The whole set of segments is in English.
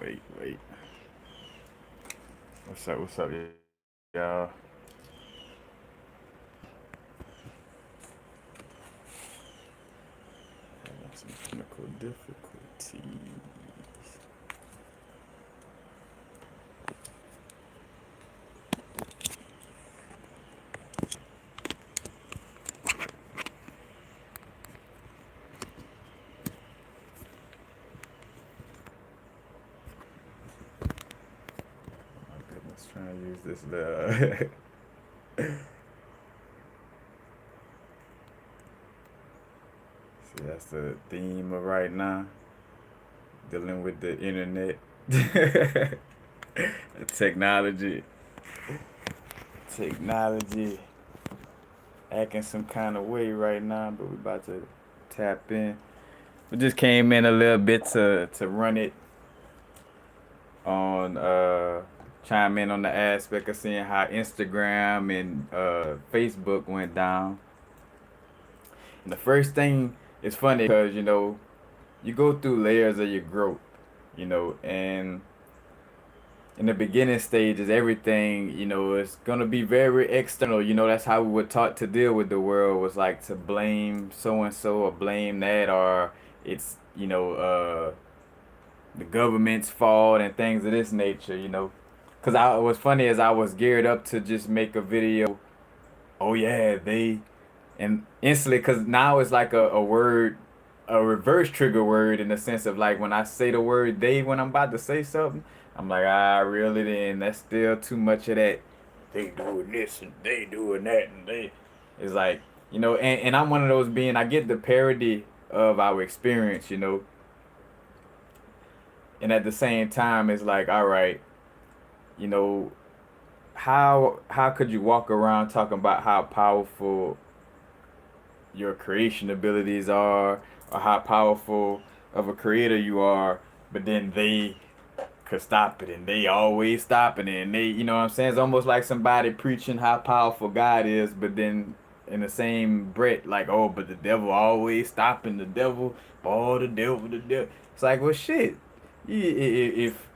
Wait. What's up, y'all? Having some technical difficulties. My goodness, trying to use this little. See, that's the theme of right now. Dealing with the internet, technology, technology, acting some kind of way right now. But we about to tap in. We just came in a little bit to run it on chime in on the aspect of seeing how Instagram and Facebook went down. And the first thing is funny because you go through layers of your growth, and in the beginning stages, everything is gonna be very external. That's how we were taught to deal with the world, was like to blame so and so or blame that, or it's the government's fault and things of this nature. Because what's funny is I was geared up to just make a video. Oh yeah, they, and instantly, because now it's like a word, a reverse trigger word, in the sense of like when I say the word they when I'm about to say something, I'm like, really, then that's still too much of that. They doing this and they doing that and they. It's like, and I'm one of those being, I get the parody of our experience. And at the same time, it's like, all right, you know, how could you walk around talking about how powerful your creation abilities are, or how powerful of a creator you are, but then they could stop it and they always stopping it, and they, what I'm saying? It's almost like somebody preaching how powerful God is, but then in the same breath, like, oh, but the devil always stopping the devil, oh, the devil. It's like, well, shit. If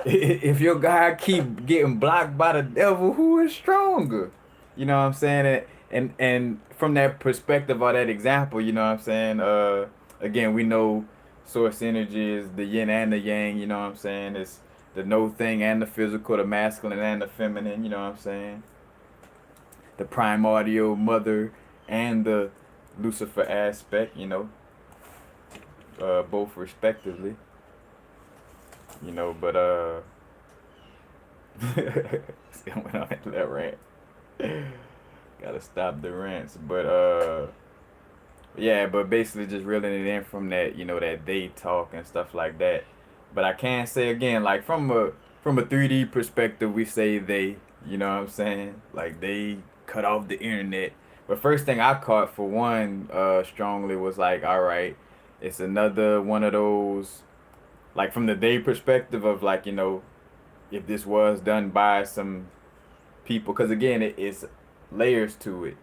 if your God keep getting blocked by the devil, who is stronger? You know what I'm saying? And from that perspective or that example, you know what I'm saying? Again, we know source energy is the yin and the yang, you know what I'm saying? It's the no thing and the physical, the masculine and the feminine, you know what I'm saying? The primordial mother and the Lucifer aspect, both respectively. But still went on that rant. Gotta stop the rants. But yeah, but basically just reeling it in from that, that they talk and stuff like that. But I can say again, like from a 3D perspective, we say they, you know what I'm saying? Like they cut off the internet. But first thing I caught for one, strongly, was like, all right, it's another one of those, like from the day perspective of like, if this was done by some people, because again, it's layers to it,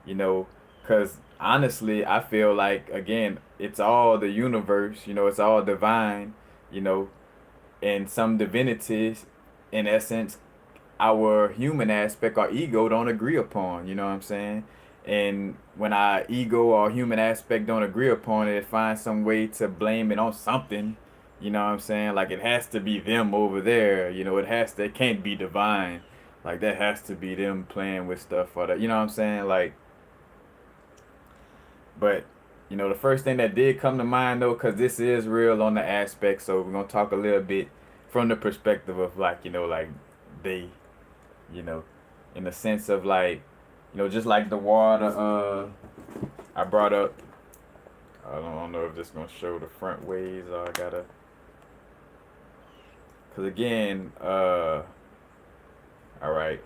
you know because honestly, I feel like, again, it's all the universe, it's all divine, you know and some divinities, in essence, our human aspect, our ego, don't agree upon, you know what I'm saying? And when our ego or human aspect don't agree upon it, it finds some way to blame it on something, you know what I'm saying? Like, it has to be them over there, it can't be divine. Like, that has to be them playing with stuff, or that, you know what I'm saying? Like, but the first thing that did come to mind, though, because this is real on the aspect, so we're gonna talk a little bit from the perspective of, like, like they, you know, in the sense of, like, just like the water I brought up. I don't know if this gonna show the front ways, or I gotta, cause again, all right,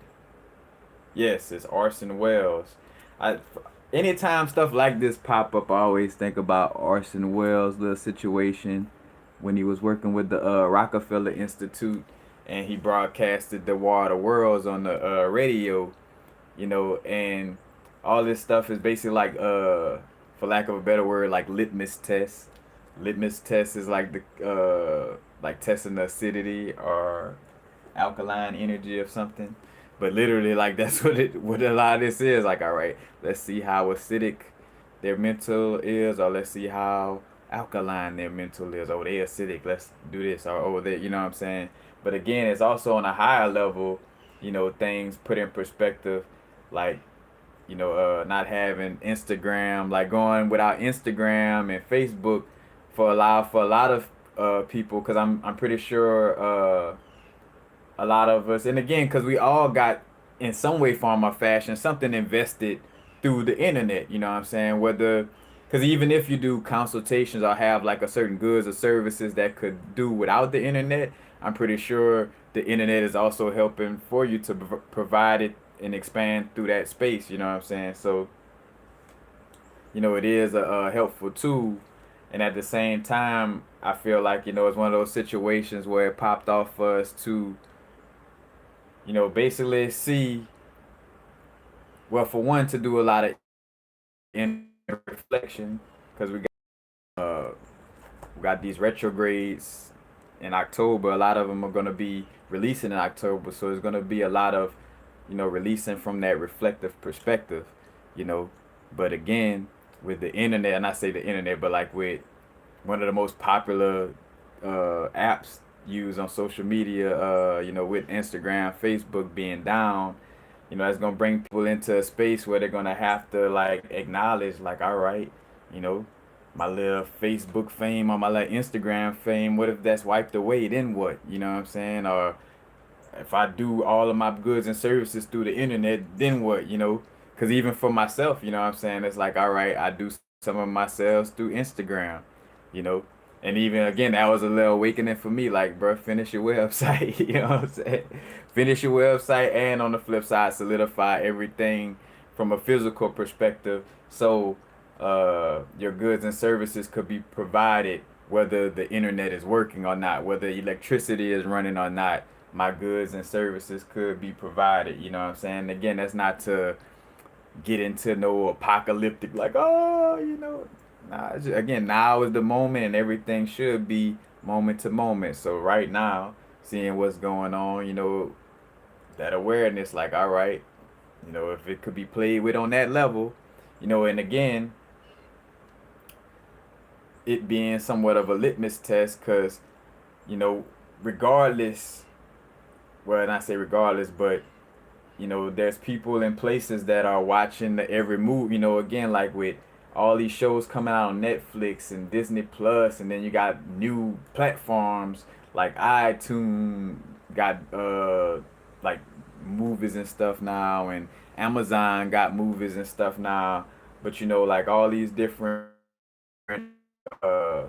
yes, it's Orson Welles. I Anytime stuff like this pop up, I always think about Orson Welles' little situation when he was working with the Rockefeller Institute, and he broadcasted the War of the Worlds on the radio, and all this stuff is basically like, for lack of a better word, like litmus test. Litmus test is like the like testing the acidity or alkaline energy of something. But literally, like that's what a lot of this is. Like, all right, let's see how acidic their mental is, or let's see how alkaline their mental is. Oh, they acidic. Let's do this. Or oh, they, you know what I'm saying. But again, it's also on a higher level. Things put in perspective, like not having Instagram, like going without Instagram and Facebook for a lot of people, because I'm pretty sure a lot of us, and again, because we all got in some way, form, or fashion something invested through the internet. You know what I'm saying? Whether, because even if you do consultations or have like a certain goods or services that could do without the internet, I'm pretty sure the internet is also helping for you to provide it and expand through that space. You know what I'm saying? So it is a helpful tool, and at the same time, I feel like it's one of those situations where it popped off for us to basically see, well, for one, to do a lot of inner reflection, because we got these retrogrades in October. A lot of them are going to be releasing in October, so it's going to be a lot of releasing from that reflective perspective, you know. But again, with the internet, and I say the internet, but like with one of the most popular apps used on social media, with Instagram, Facebook being down, that's gonna bring people into a space where they're gonna have to like acknowledge, like, all right, you know, my little Facebook fame or my little Instagram fame, what if that's wiped away? Then what? You know what I'm saying? Or if I do all of my goods and services through the internet, then what? Because even for myself, you know what I'm saying? It's like, all right, I do some of my sales through Instagram, you know. And even again, that was a little awakening for me. Like, bro, finish your website. You know what I'm saying? Finish your website, and on the flip side, solidify everything from a physical perspective. So, your goods and services could be provided whether the internet is working or not, whether electricity is running or not. My goods and services could be provided. You know what I'm saying? Again, that's not to get into no apocalyptic, like, oh, nah, again, now is the moment, and everything should be moment to moment. So right now, seeing what's going on, that awareness, like, all right, if it could be played with on that level, and again, it being somewhat of a litmus test, because you know regardless, well, not say regardless, but there's people in places that are watching the every move. Again, like with all these shows coming out on Netflix and Disney Plus, and then you got new platforms like iTunes got like movies and stuff now, and Amazon got movies and stuff now. But like all these different uh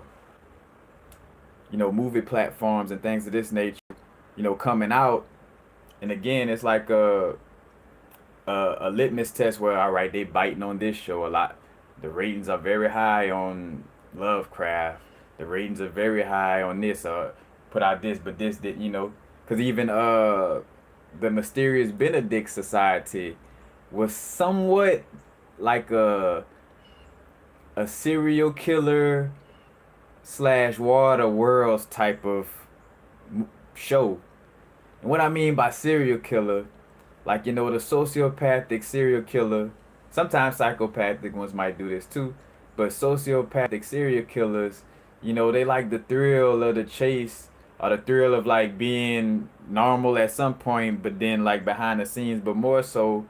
movie platforms and things of this nature, coming out. And again, it's like a litmus test where, all right, they biting on this show a lot. The ratings are very high on Lovecraft. The ratings are very high on this. Put out this, but this did, because even the Mysterious Benedict Society was somewhat like a serial killer slash Water Worlds type of show. And what I mean by serial killer, like, the sociopathic serial killer, sometimes psychopathic ones might do this too, but sociopathic serial killers, they like the thrill of the chase, or the thrill of like being normal at some point, but then like behind the scenes. But more so,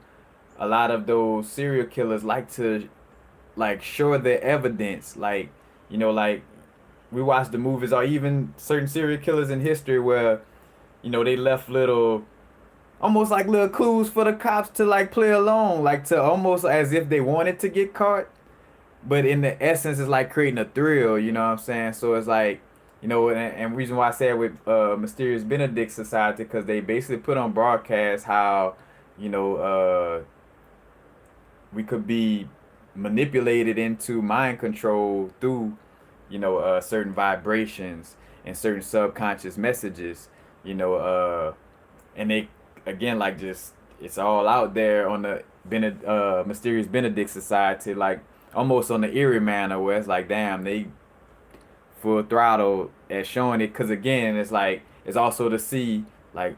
a lot of those serial killers like to like show their evidence, like we watch the movies, or even certain serial killers in history where they left little, almost like little clues for the cops to like play along, like to almost as if they wanted to get caught, but in the essence, it's like creating a thrill. You know what I'm saying? So it's like, and reason why I said with Mysterious Benedict Society, because they basically put on broadcast how you know we could be manipulated into mind control through certain vibrations and certain subconscious messages. you know and they, again, like, just it's all out there on the Mysterious Benedict Society, like almost on the eerie manner, where it's like, damn, they full throttle at showing it. Because again, it's like it's also to see like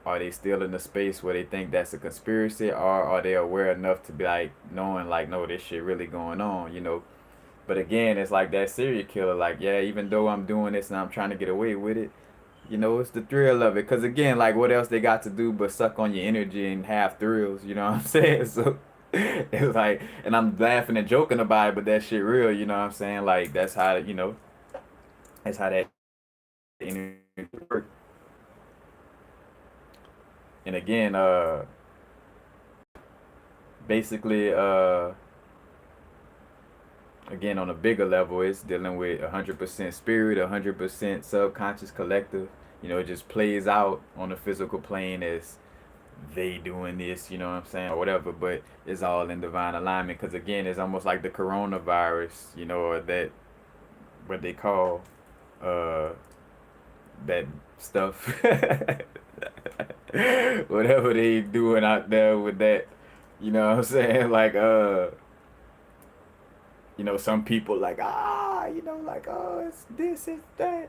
are they still in the space where they think that's a conspiracy, or are they aware enough to be like knowing like no, this shit really going on. But again, it's like that serial killer. Like, yeah, even though I'm doing this and I'm trying to get away with it, it's the thrill of it. Cause again, like, what else they got to do but suck on your energy and have thrills? You know what I'm saying? So it's like, and I'm laughing and joking about it, but that shit real. You know what I'm saying? Like, that's how that energy works. And again, basically, again on a bigger level, it's dealing with 100% spirit, 100% subconscious collective. It just plays out on the physical plane as they doing this, you know what I'm saying, or whatever, but it's all in divine alignment. Because again, it's almost like the coronavirus, or that what they call uh that stuff, whatever they doing out there with that, you know what I'm saying, like some people like like it's this, it's that.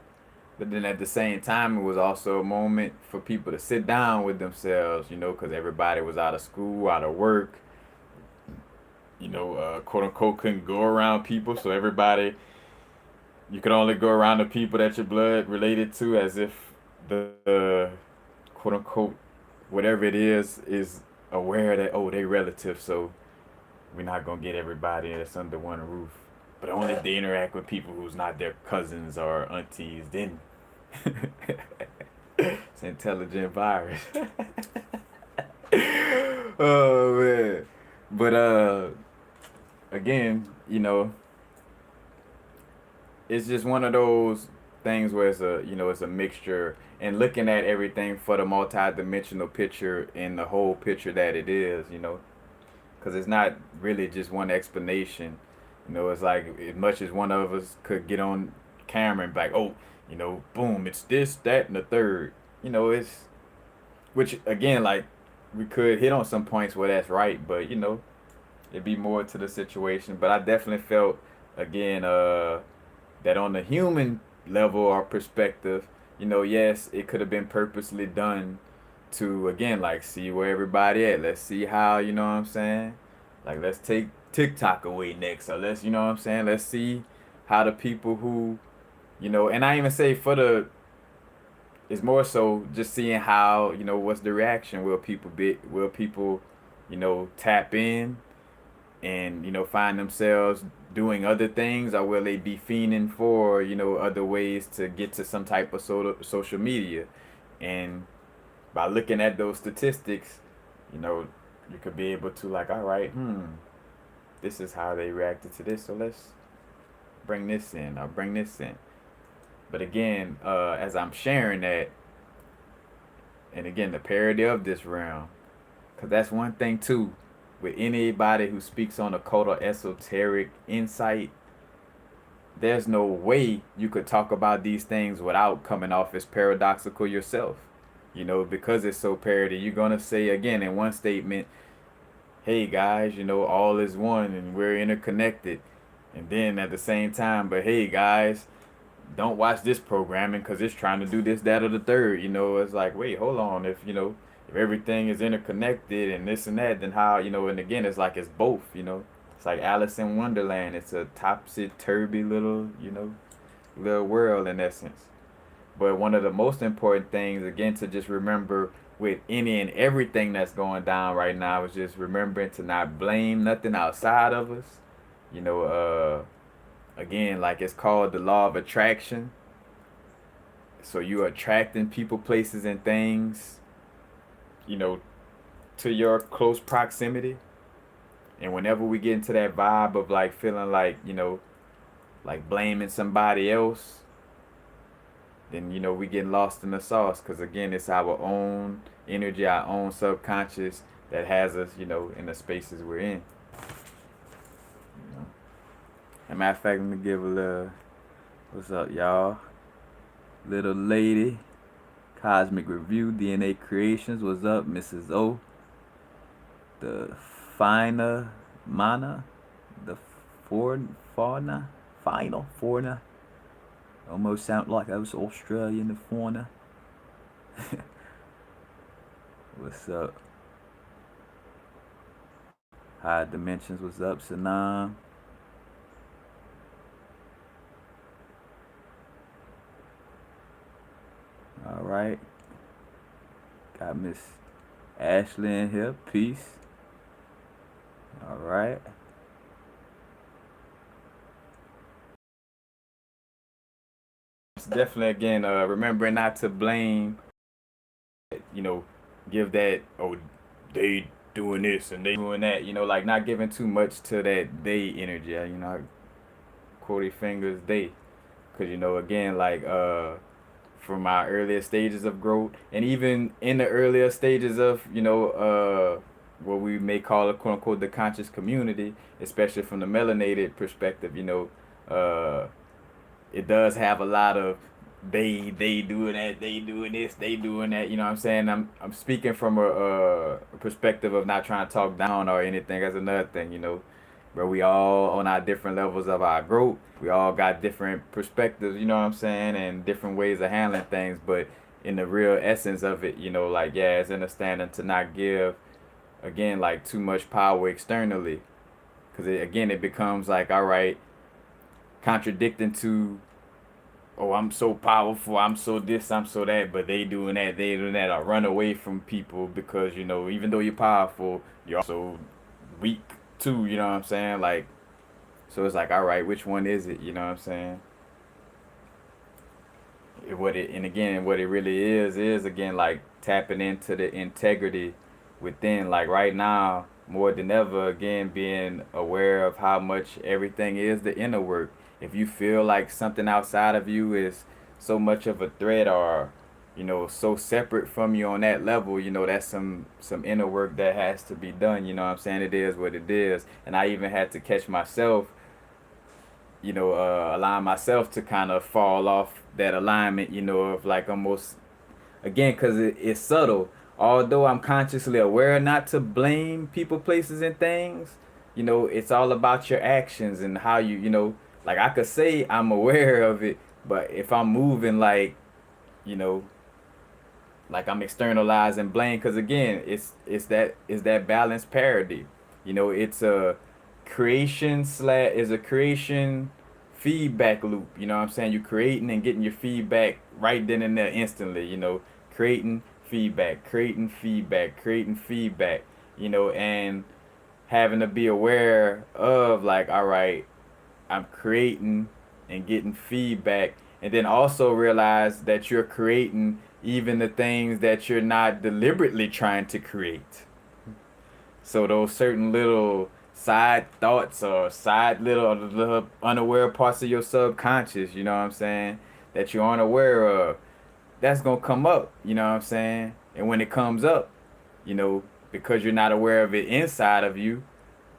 But then at the same time, it was also a moment for people to sit down with themselves, because everybody was out of school, out of work, quote unquote, couldn't go around people. So everybody, you could only go around the people that your blood related to, as if the quote unquote, whatever it is aware that, oh, they relative. So we're not going to get everybody that's under one roof. But only if they interact with people who's not their cousins or aunties, then it's an intelligent virus. Oh man. But again, it's just one of those things where it's a mixture, and looking at everything for the multi-dimensional picture and the whole picture that it is, because it's not really just one explanation. It's like as much as one of us could get on camera and be like, oh, boom, it's this, that, and the third. It's which again, like we could hit on some points where that's right, but it'd be more to the situation. But I definitely felt again, that on the human level or perspective, yes, it could have been purposely done to again like see where everybody at. Let's see how, you know what I'm saying? Like let's take TikTok away next. So let's, you know what I'm saying? Let's see how the people who, and I even say for the, it's more so just seeing how, what's the reaction? Will people, tap in and, find themselves doing other things, or will they be fiending for, other ways to get to some type of social media? And by looking at those statistics, you could be able to like, all right, this is how they reacted to this, so let's bring this in or bring this in. But again, as I'm sharing that, and again, the parody of this realm, because that's one thing too, with anybody who speaks on occult or esoteric insight, there's no way you could talk about these things without coming off as paradoxical yourself. Because it's so parody, you're going to say again in one statement, hey guys, all is one and we're interconnected. And then at the same time, but hey guys, don't watch this programming because it's trying to do this, that, or the third. It's like, wait, hold on. If everything is interconnected and this and that, then how, and again, it's like it's both, It's like Alice in Wonderland. It's a topsy-turvy little world in essence. But one of the most important things, again, to just remember with any and everything that's going down right now is just remembering to not blame nothing outside of us. You know, again, like it's called the law of attraction. So you're attracting people, places, and things, to your close proximity. And whenever we get into that vibe of like feeling like, like blaming somebody else, then, we get lost in the sauce. Because again, it's our own energy, our own subconscious that has us, in the spaces we're in. As a matter of fact, let me give a little, what's up, y'all? Little lady, Cosmic Review, DNA Creations, what's up, Mrs. O? The Fina Mana, the Fauna, Final Fauna, Almost sound like I was Australian fauna. What's up? High Dimensions, what's up, Sanam? All right. Got Miss Ashley in here. Peace. All right. It's definitely, again, remembering not to blame, you know, give that, oh, they doing this and they doing that, like not giving too much to that they energy, quoted fingers, they. Because, again, like, from my earlier stages of growth and even in the earlier stages of what we may call, quote unquote, the conscious community, especially from the melanated perspective, uh it does have a lot of they doing that, they doing this, they doing that. You know what I'm saying? I'm speaking from a perspective of not trying to talk down or anything. That's another thing, where we all on our different levels of our growth. We all got different perspectives, you know what I'm saying, and different ways of handling things. But in the real essence of it, like, yeah, it's understanding to not give, again, like too much power externally, because again it becomes like, all right, contradicting to, oh, I'm so powerful, I'm so this, I'm so that, but they doing that, or run away from people because, even though you're powerful, you're also weak too, you know what I'm saying? Like, so it's like, all right, which one is it, you know what I'm saying? And again, what it really is again, like tapping into the integrity within, like right now, more than ever, again, being aware of how much everything is the inner work. If you feel like something outside of you is so much of a threat, or so separate from you on that level, that's some inner work that has to be done, you know what I'm saying? It is what it is. And I even had to catch myself, allowing myself to kind of fall off that alignment, of like almost, again, because it's subtle. Although I'm consciously aware not to blame people, places, and things, it's all about your actions and how like I could say I'm aware of it, but if I'm moving you know, like I'm externalizing blame, because again, it's that balanced parody. It's a creation feedback loop. You know what I'm saying? You're creating and getting your feedback right then and there instantly. Creating feedback, creating feedback. And having to be aware of, like, all right, I'm creating and getting feedback, and then also realize that you're creating even the things that you're not deliberately trying to create. So those certain little side thoughts or side little unaware parts of your subconscious, you know what I'm saying, that you're unaware of, that's gonna come up, you know what I'm saying? And when it comes up, you know, because you're not aware of it inside of you,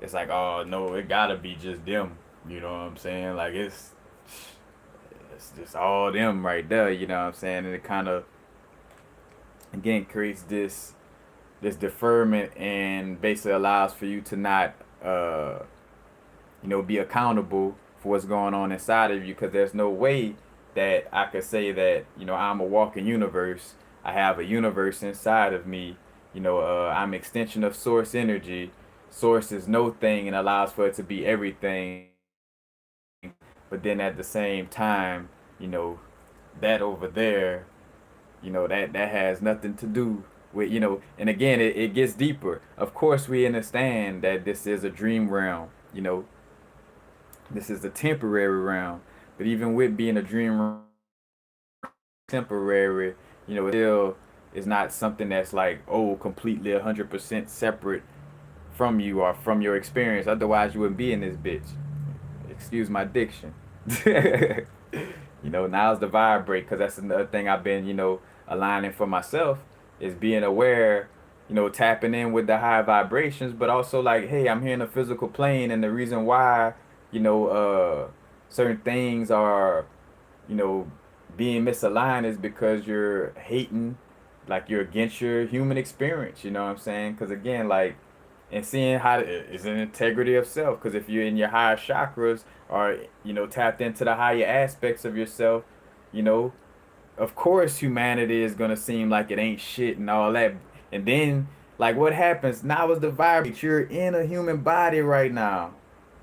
it's like, oh no, it gotta be just them. You know what I'm saying? Like it's just all them right there, you know what I'm saying? And it kind of, again, creates this deferment, and basically allows for you to not be accountable for what's going on inside of you, because there's no way that I could say that, I'm a walking universe. I have a universe inside of me. I'm an extension of source energy. Source is no thing and allows for it to be everything. But then at the same time, you know, that over there, that has nothing to do with, and again, it gets deeper. Of course, we understand that this is a dream realm, this is a temporary realm. But even with being a dream realm, temporary, it still is not something that's like, oh, completely 100% separate from you or from your experience. Otherwise, you wouldn't be in this bitch. Excuse my diction. Now's the vibrate, because that's another thing I've been, aligning for myself, is being aware, tapping in with the high vibrations, but also like, hey, I'm here in a physical plane, and the reason why, certain things are, you know, being misaligned is because you're hating, like you're against your human experience, you know what I'm saying? Because again, like, and seeing how it's an integrity of self. Because if you're in your higher chakras, or tapped into the higher aspects of yourself, you know, of course humanity is gonna seem like it ain't shit and all that. And then like what happens now is the virus. You're in a human body right now.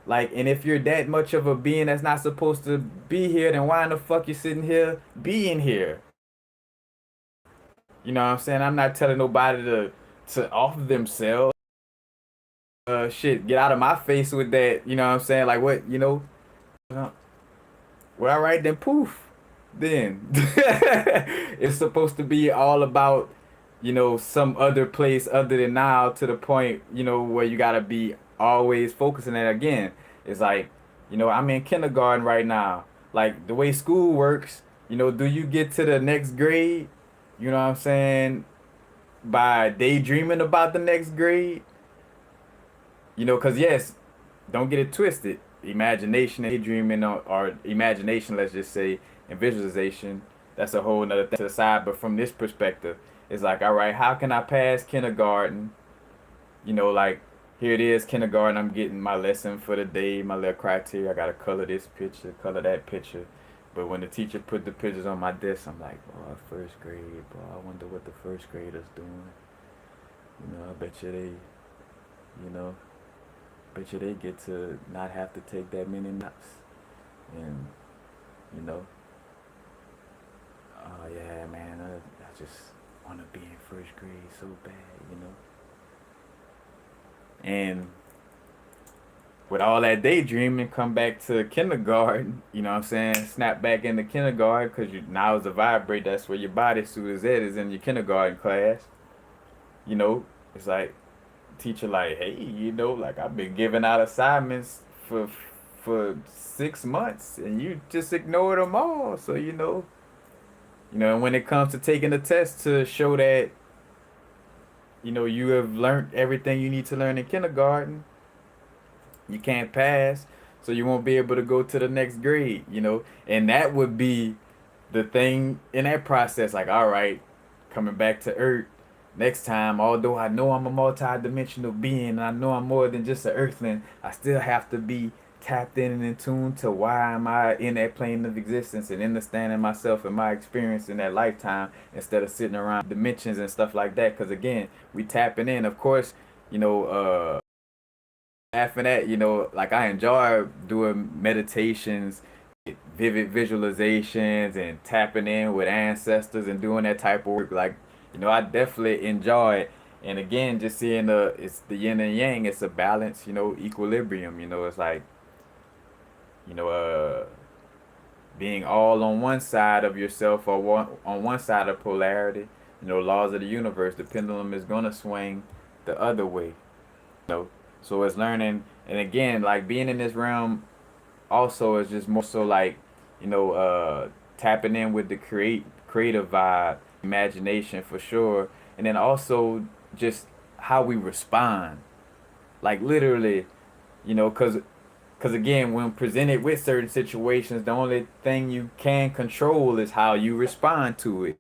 Like, and if you're that much of a being that's not supposed to be here, then why in the fuck you sitting here being here? You know what I'm saying? I'm not telling nobody to off themselves. Shit, get out of my face with that. You know what I'm saying? Like what? Uh, Well, all right, then poof. Then it's supposed to be all about, some other place other than now to the point, where you gotta be always focusing it again. It's like, I'm in kindergarten right now. Like the way school works, do you get to the next grade? You know what I'm saying? By daydreaming about the next grade? Because yes, don't get it twisted. Imagination and daydreaming or imagination, let's just say, and visualization, that's a whole nother thing to the side. But from this perspective, it's like, all right, how can I pass kindergarten? Like here it is, kindergarten. I'm getting my lesson for the day, my little criteria. I gotta color this picture, color that picture. But when the teacher put the pictures on my desk, I'm like, oh, first grade, bro. I wonder what the first graders doing. I bet you they, you know, bet you they get to not have to take that many naps. And, you know, oh yeah, man, I just want to be in first grade so bad. And with all that daydreaming, come back to kindergarten, you know what I'm saying? Snap back into kindergarten because now it's a vibrate. That's where your bodysuit is at, is in your kindergarten class. You know, it's like, teacher like, hey, like I've been giving out assignments for 6 months and you just ignored them all. So and when it comes to taking the test to show that you have learned everything you need to learn in kindergarten, you can't pass, so you won't be able to go to the next grade. And that would be the thing in that process. Like, all right, coming back to Earth next time, although I know I'm a multi-dimensional being and I know I'm more than just an earthling, I still have to be tapped in and in tune to why am I in that plane of existence and understanding myself and my experience in that lifetime instead of sitting around dimensions and stuff like that. Because again, we tapping in. Of course, you know, laughing at, like I enjoy doing meditations, vivid visualizations, and tapping in with ancestors and doing that type of work. Like, I definitely enjoy it. And again, just seeing it's the yin and yang. It's a balance, equilibrium. It's like, you know, uh, being all on one side of yourself or on one side of polarity. Laws of the universe. The pendulum is gonna swing the other way. So it's learning, and again, like being in this realm also is just more so like, tapping in with the creative vibe, imagination for sure, and then also just how we respond, like literally, cause again, when presented with certain situations, the only thing you can control is how you respond to it.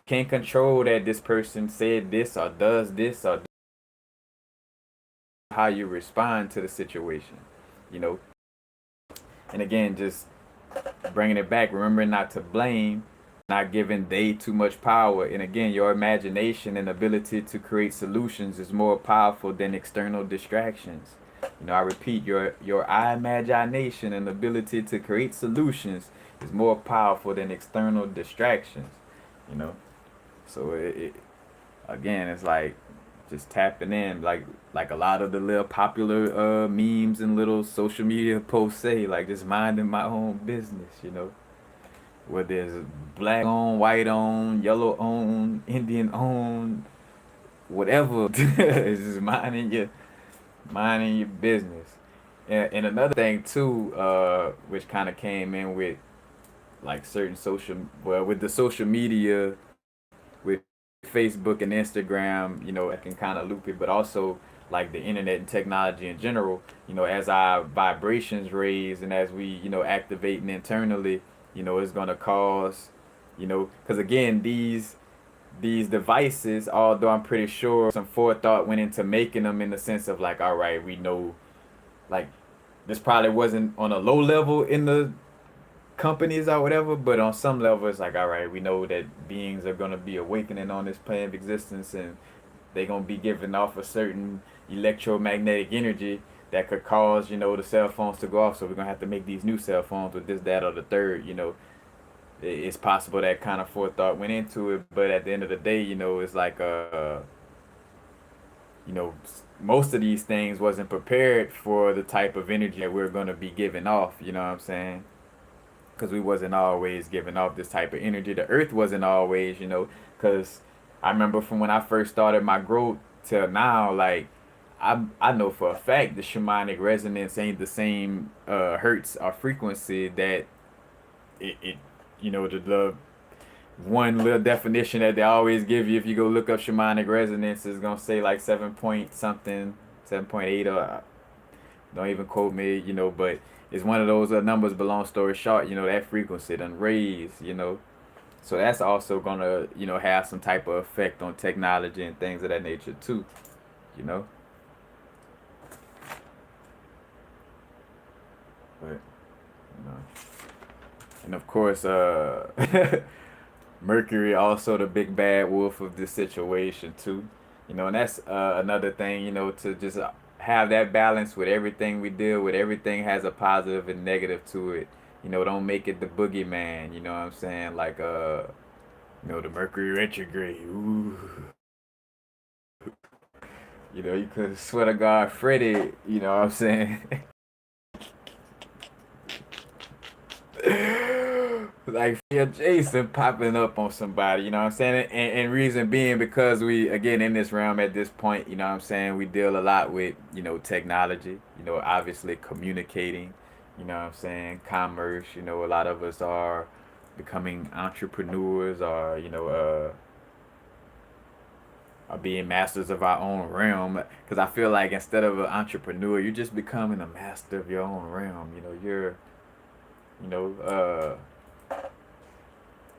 Can't control that this person said this or does this or how you respond to the situation, you know. And again, just bringing it back, remembering not to blame, not giving they too much power. And again, your imagination and ability to create solutions is more powerful than external distractions. I repeat, your imagination and ability to create solutions is more powerful than external distractions. You know, so again, it's like just tapping in, like a lot of the little popular memes and little social media posts say, like just minding my own business. Whether it's black on, white on, yellow on, Indian on, whatever. It's just minding your business. And another thing too, which kind of came in with like certain with the social media, with Facebook and Instagram, I can kind of loop it, but also like the internet and technology in general, as our vibrations raise and as we, activating internally, it's gonna cause, because again, these devices, although I'm pretty sure some forethought went into making them in the sense of like, all right, we know, like, this probably wasn't on a low level in the companies or whatever, but on some level it's like, all right, we know that beings are gonna be awakening on this plane of existence, and they're gonna be giving off a certain electromagnetic energy that could cause, the cell phones to go off. So we're gonna have to make these new cell phones with this, that, or the third. It's possible that kind of forethought went into it, but at the end of the day, it's like most of these things wasn't prepared for the type of energy that we're gonna be giving off. You know what I'm saying? Because we wasn't always giving off this type of energy. The earth wasn't always, because I remember from when I first started my growth till now, like I know for a fact the shamanic resonance ain't the same hertz or frequency that it the one little definition that they always give you if you go look up shamanic resonance is gonna say like 7 point something, 7.8, or don't even quote me, but it's one of those numbers. But long story short, that frequency done raised, so that's also gonna have some type of effect on technology and things of that nature too, you know. But and of course, Mercury also the big bad wolf of this situation too, and that's another thing, to just have that balance with everything we deal with. Everything has a positive and negative to it. Don't make it the boogeyman. You know what I'm saying? Like the Mercury retrograde. Ooh. You could swear to God, Freddie. You know what I'm saying? Like Jason popping up on somebody, you know what I'm saying? And reason being because we, again, in this realm at this point, you know what I'm saying, we deal a lot with, technology, obviously communicating, you know what I'm saying, commerce, a lot of us are becoming entrepreneurs, or, are being masters of our own realm. Because I feel like instead of an entrepreneur, you're just becoming a master of your own realm. You're, you know,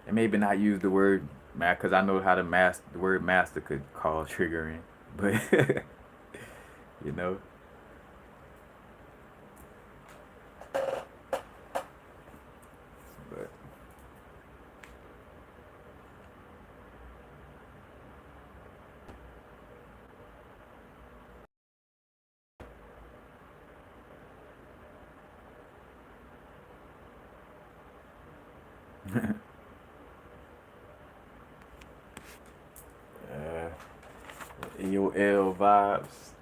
and maybe not use the word man, because I know how the word master could cause triggering, but you know, but uh, EOL vibes.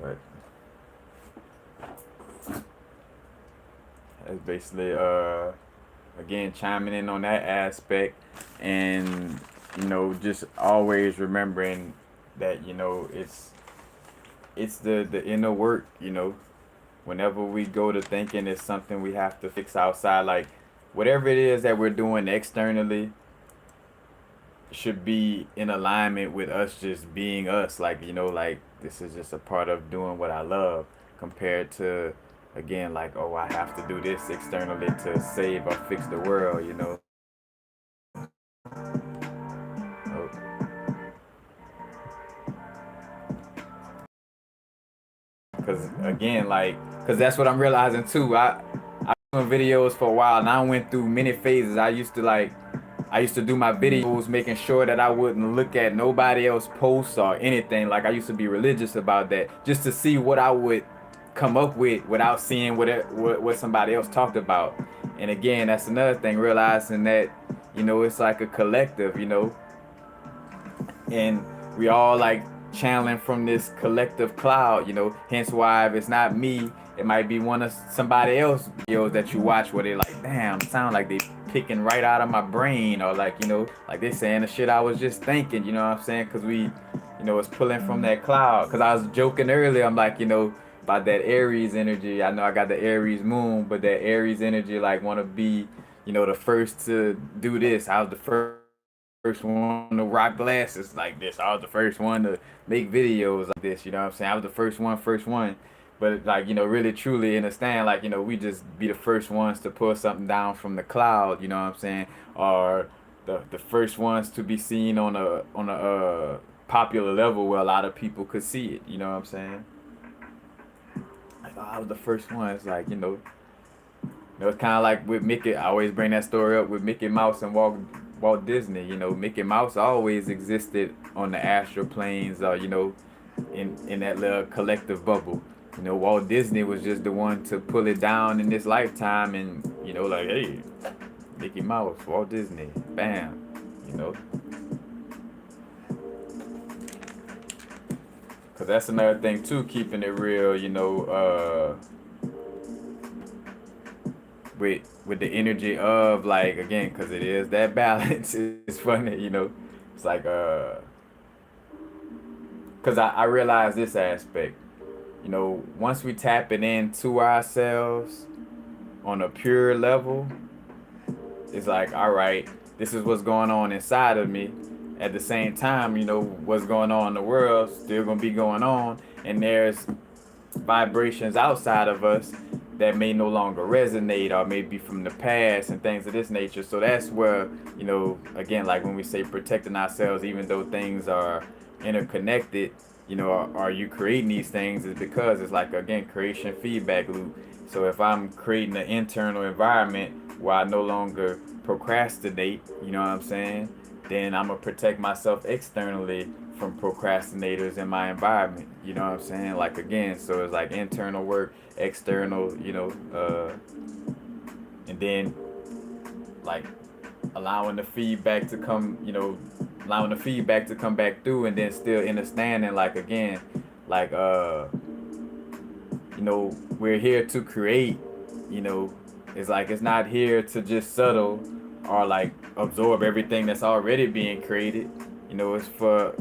But that's basically again chiming in on that aspect, and just always remembering that it's the inner work. Whenever we go to thinking it's something we have to fix outside, like whatever it is that we're doing externally should be in alignment with us just being us. Like, like this is just a part of doing what I love, compared to, again, like, oh, I have to do this externally to save or fix the world. Because again, like, because that's what I'm realizing too. I doing videos for a while, and I went through many phases. I used to do my videos making sure that I wouldn't look at nobody else posts or anything. Like, I used to be religious about that, just to see what I would come up with without seeing what somebody else talked about. And again, that's another thing, realizing that it's like a collective, and we all like channeling from this collective cloud, hence why if it's not me, it might be one of somebody else videos that you watch where they like, damn, sound like they picking right out of my brain, or like, like they saying the shit I was just thinking, you know what I'm saying? Because we, it's pulling from that cloud. Because I was joking earlier, I'm like, about that Aries energy. I know I got the Aries moon, but that Aries energy, like, want to be, the first to do this. I was the first one to rock glasses like this. I was the first one to make videos like this. You know what I'm saying? I was the first one. But like, really truly understand, like, we just be the first ones to pull something down from the cloud, you know what I'm saying? Or the first ones to be seen on a popular level where a lot of people could see it, you know what I'm saying? like, oh, I was the first one. It's like, it's kind of like with Mickey. I always bring that story up with Mickey Mouse and Walt Disney. Mickey Mouse always existed on the astral planes, in that little collective bubble. Walt Disney was just the one to pull it down in this lifetime, and like, hey, Mickey Mouse, Walt Disney, bam, you know. Cause that's another thing too, keeping it real, with the energy of, like, again, cause it is that balance. It's funny, It's like cause I realize this aspect, once we tap it into ourselves on a pure level, it's like, all right, this is what's going on inside of me. At the same time, what's going on in the world still gonna be going on, and there's vibrations outside of us that may no longer resonate or may be from the past and things of this nature. So that's where, again, like when we say protecting ourselves, even though things are interconnected, are you creating these things, is because it's like, again, creation feedback loop. So if I'm creating an internal environment where I no longer procrastinate, you know what I'm saying, then I'm gonna protect myself externally from procrastinators in my environment. You know what I'm saying? Like, again, so it's like internal work, external, and then like allowing the feedback to come, back through, and then still understanding, like, again, like we're here to create, it's like, it's not here to just settle or like absorb everything that's already being created. It's for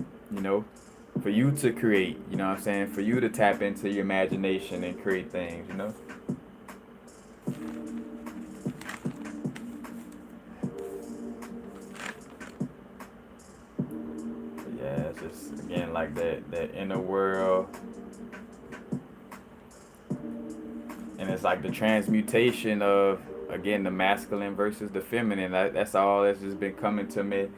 you to create, what I'm saying, for you to tap into your imagination and create things. But yeah, it's just, again, like that inner world. And it's like the transmutation of, again, the masculine versus the feminine. That's all that's just been coming to me.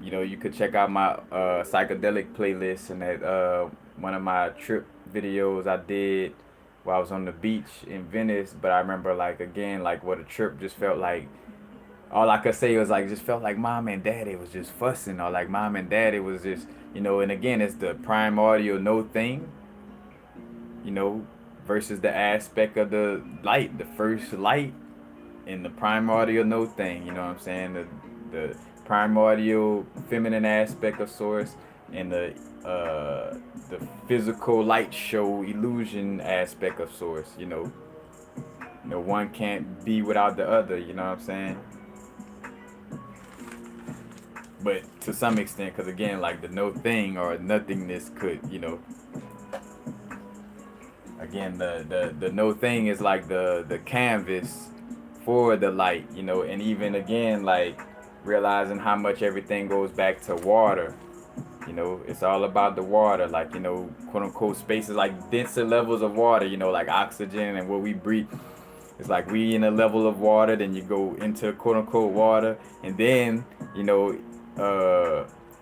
You could check out my psychedelic playlist, and that one of my trip videos I did while I was on the beach in Venice. But I remember, like, again, like, what a trip just felt like. All I could say was, like, just felt like mom and daddy was just fussing, or like mom and daddy was just, and again, it's the primordial no thing, versus the aspect of the light, the first light, and the primordial no thing, you know what I'm saying? The primordial feminine aspect of source, and the physical light show illusion aspect of source, one can't be without the other, you know what I'm saying? But to some extent, because, again, like, the no thing or nothingness could, again, the no thing is like the canvas for the light, and even, again, like, realizing how much everything goes back to water. It's all about the water, like, quote unquote, spaces like denser levels of water, like oxygen and what we breathe. It's like we in a level of water, then you go into quote unquote water, and then,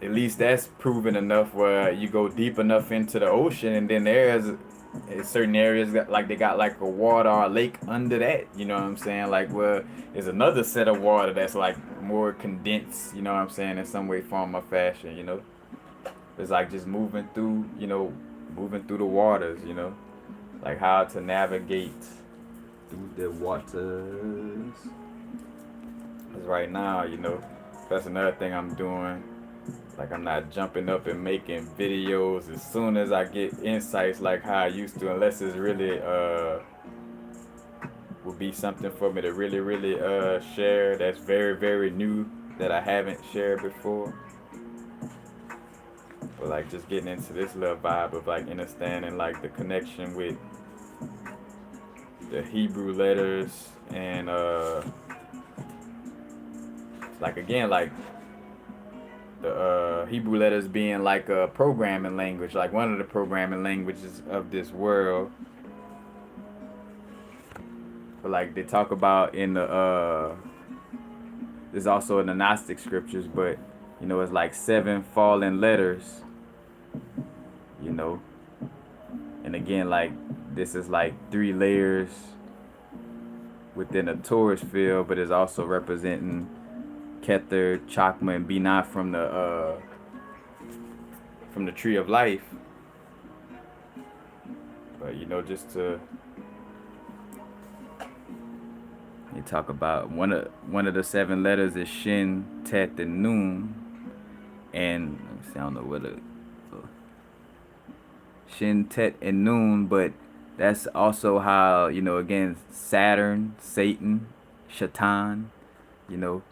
at least that's proven enough where you go deep enough into the ocean, and then there's certain areas that, like, they got like a water or a lake under that, you know what I'm saying, like, where there's another set of water that's like more condensed, you know what I'm saying, in some way, form, or fashion. It's like just moving through the waters, like how to navigate through the waters. Because right now, that's another thing I'm doing. Like, I'm not jumping up and making videos as soon as I get insights like how I used to, unless it's really would be something for me to really, really share that's very, very new that I haven't shared before. But, like, just getting into this little vibe of, like, understanding, like, the connection with the Hebrew letters, and like, again, like, the Hebrew letters being like a programming language, like one of the programming languages of this world. But, like, they talk about in the there's also in the Gnostic scriptures, but it's like 7 fallen letters, and again, like, this is like 3 layers within a Taurus field, but it's also representing Kether, Chakma, and Binah from the tree of life. But just to you talk about one of the 7 letters is Shin, Tet, and Nun, and let me see, I don't know what Shin, Tet, and Nun, but that's also how again Saturn, Satan, Shaitan, you know,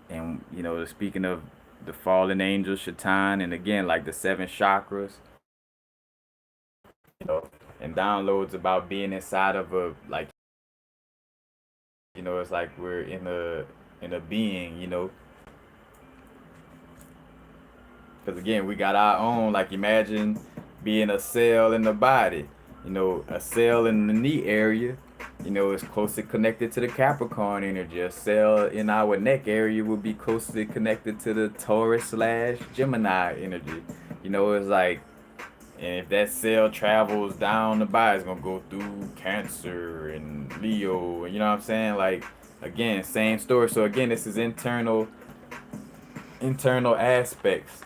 and speaking of the fallen angel Shaitan, and again like the 7 chakras, and downloads about being inside of a like it's like we're in a being, because again we got our own, like imagine being a cell in the body, a cell in the knee area, is closely connected to the Capricorn energy. A cell in our neck area would be closely connected to the Taurus / Gemini energy. It's like, and if that cell travels down the body, it's gonna go through Cancer and Leo, and you know what I'm saying? Like, again, same story. So again, this is internal aspects.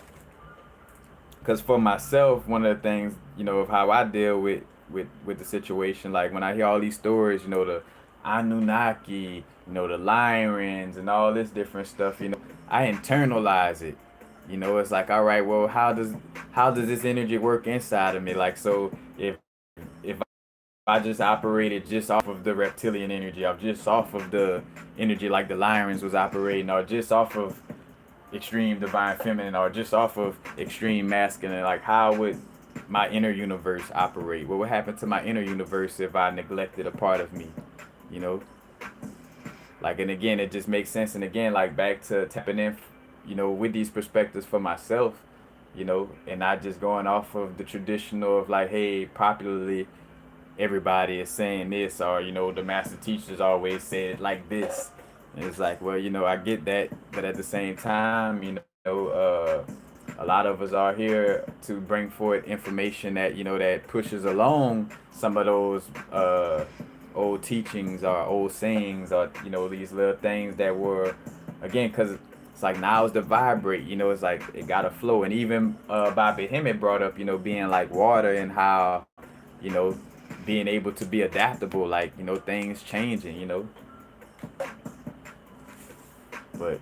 Because for myself, one of the things, of how I deal with the situation, like when I hear all these stories, the Anunnaki, the Lyrians, and all this different stuff, I internalize it. It's like, all right, well, how does this energy work inside of me? Like, so if I just operated just off of the reptilian energy, or just off of the energy like the Lyrians was operating, or just off of extreme divine feminine, or just off of extreme masculine, like how would my inner universe operate? What would happen to my inner universe if I neglected a part of me? Like, and again, it just makes sense. And again, like back to tapping in, with these perspectives for myself, and not just going off of the traditional of like, hey, popularly everybody is saying this, or the master teachers always said it like this. And it's like, well, I get that, but at the same time, a lot of us are here to bring forth information that that pushes along some of those old teachings or old sayings, or these little things that were, again, because it's like now it's the vibrate, it's like it gotta flow. And even Bobby Hemmett brought up being like water, and how being able to be adaptable, like things changing, but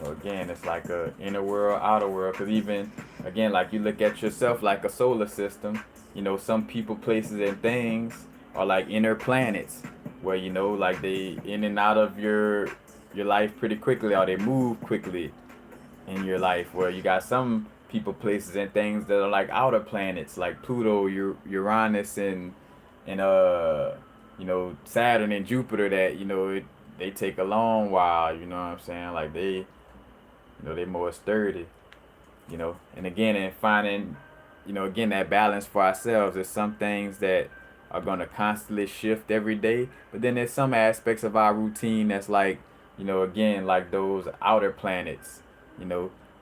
again, it's like a inner world, outer world. Because even again, like you look at yourself like a solar system. Some people, places, and things are like inner planets, where like they in and out of your life pretty quickly, or they move quickly in your life. Where you got some people, places, and things that are like outer planets, like Pluto, Uranus, and Saturn and Jupiter, that they take a long while. You know what I'm saying? Like they more sturdy. And again, and finding again that balance for ourselves. There's some things that are going to constantly shift every day, but then there's some aspects of our routine that's like again, like those outer planets.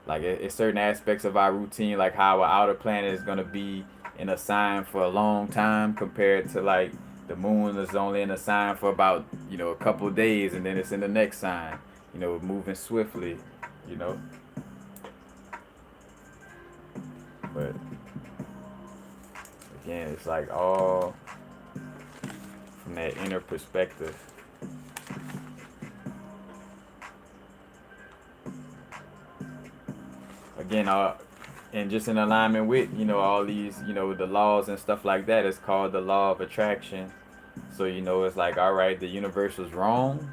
Like it's certain aspects of our routine, like how our outer planet is going to be in a sign for a long time, compared to like the moon is only in a sign for about a couple of days, and then it's in the next sign, moving swiftly. you know. But again, it's like all from that inner perspective. Again, and just in alignment with, all these, the laws and stuff like that, it's called the law of attraction. So, it's like, all right, the universe was wrong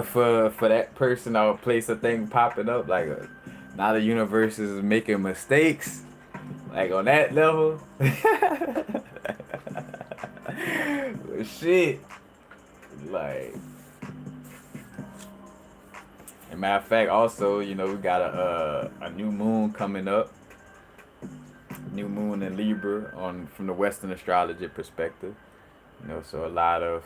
for that person or place or thing popping up. Like, now the universe is making mistakes, like on that level. Shit. Like, and matter of fact, also, we got a new moon coming up. New moon in Libra from the Western astrology perspective. So a lot of,